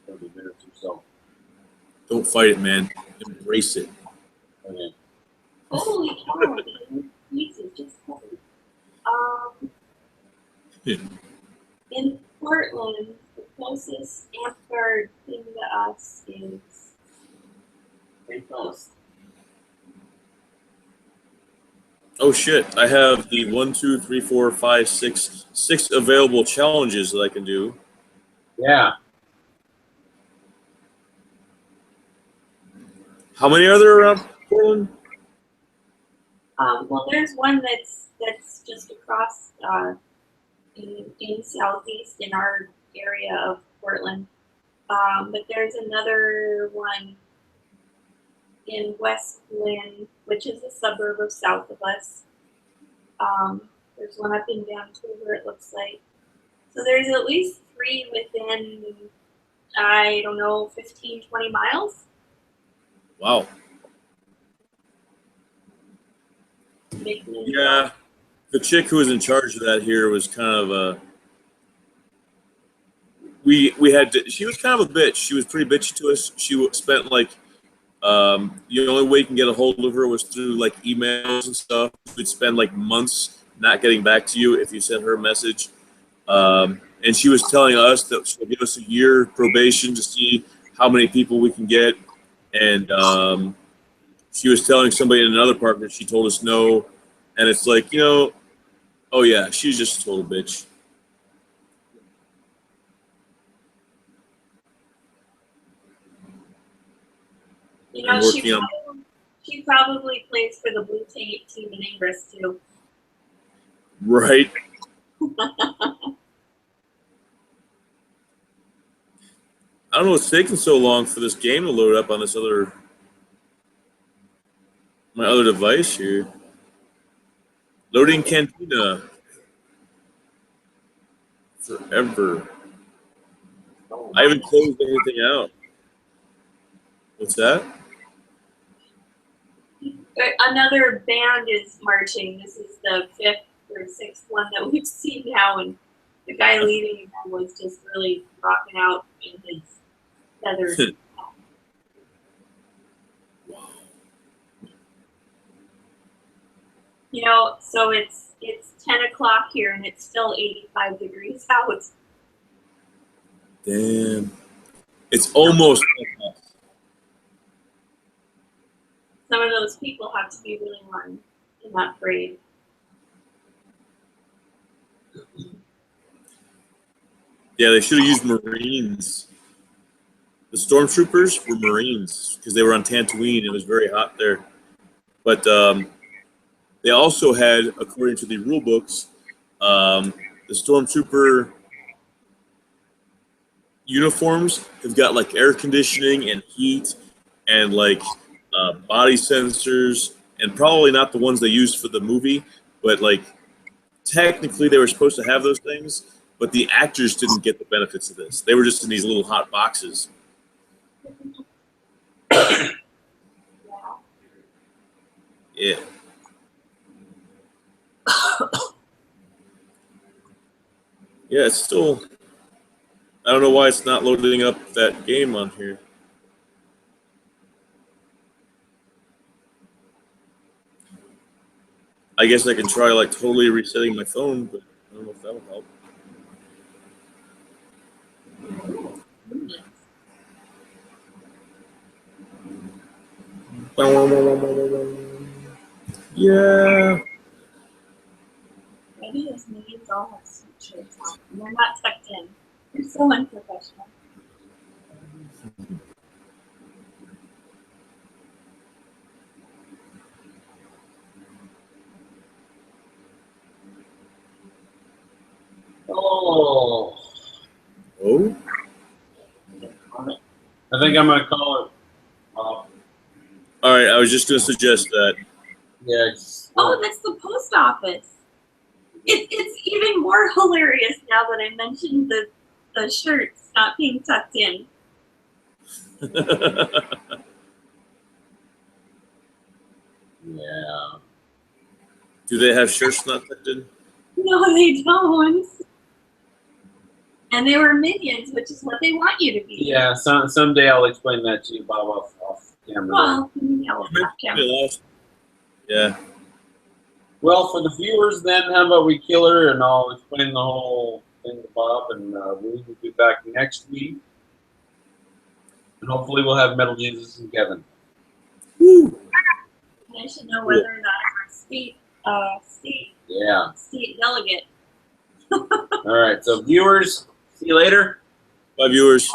30 minutes or so. Don't fight it, man. Embrace it. Okay. Holy cow, Jesus, just covered. In Portland, the closest Amphguard thing to us is pretty close. Oh shit! I have the 1, 2, 3, 4, 5, 6 available challenges that I can do. Yeah. How many are there around Portland? Well, there's one that's just across in southeast in our area of Portland. But there's another one in West Lynn, which is a suburb of south of us. There's one up in Vancouver, it looks like. So there's at least 3 within, I don't know, 15, 20 miles. Wow. Yeah, the chick who was in charge of that here was kind of a. We had to, she was kind of a bitch. She was pretty bitchy to us. She spent like, the only way you can get a hold of her was through like emails and stuff. We'd spend like months not getting back to you if you sent her a message. And she was telling us that she'll give us a year probation to see how many people we can get. And she was telling somebody in another partner, she told us no. And it's like, oh yeah, she's just a total bitch. She probably plays for the blue team in Ingress too. Right. I don't know what's taking so long for this game to load up on this my other device here. Loading Cantina. Forever. I haven't closed anything out. What's that? Another band is marching. This is the 5th or 6th one that we've seen now, and the guy leading them was just really rocking out in his feathers. You know, so it's 10 o'clock here, and it's still 85 degrees out. Damn. It's almost. Some of those people have to be really warm in that parade. Yeah, they should have used Marines. The stormtroopers were Marines because they were on Tatooine. It was very hot there. But they also had, according to the rule books, the stormtrooper uniforms have got like air conditioning and heat and like body sensors, and probably not the ones they used for the movie, but like technically they were supposed to have those things, but the actors didn't get the benefits of this. They were just in these little hot boxes. Yeah. Yeah, it's still. I don't know why it's not loading up that game on here. I guess I can try like totally resetting my phone, but I don't know if that will help. Yeah. Maybe those meetings all have suit shirts on, and they're not tucked in. They're so unprofessional. Oh. Oh. I think I'm gonna call it. All right. I was just gonna suggest that. Yeah. Oh, that's the post office. It's even more hilarious now that I mentioned the shirts not being tucked in. Yeah. Do they have shirts not tucked in? No, they don't. And they were minions, which is what they want you to be. Yeah. Someday I'll explain that to you, Bob, off camera. Well, yeah, off camera. Yeah. Well, for the viewers, then, how about we kill her and I'll explain the whole thing to Bob, and we will be back next week. And hopefully we'll have Metal Jesus and Kevin. Woo. And I should know whether or not I'm a state Yeah. delegate. All right. So, viewers, see you later. Bye, viewers.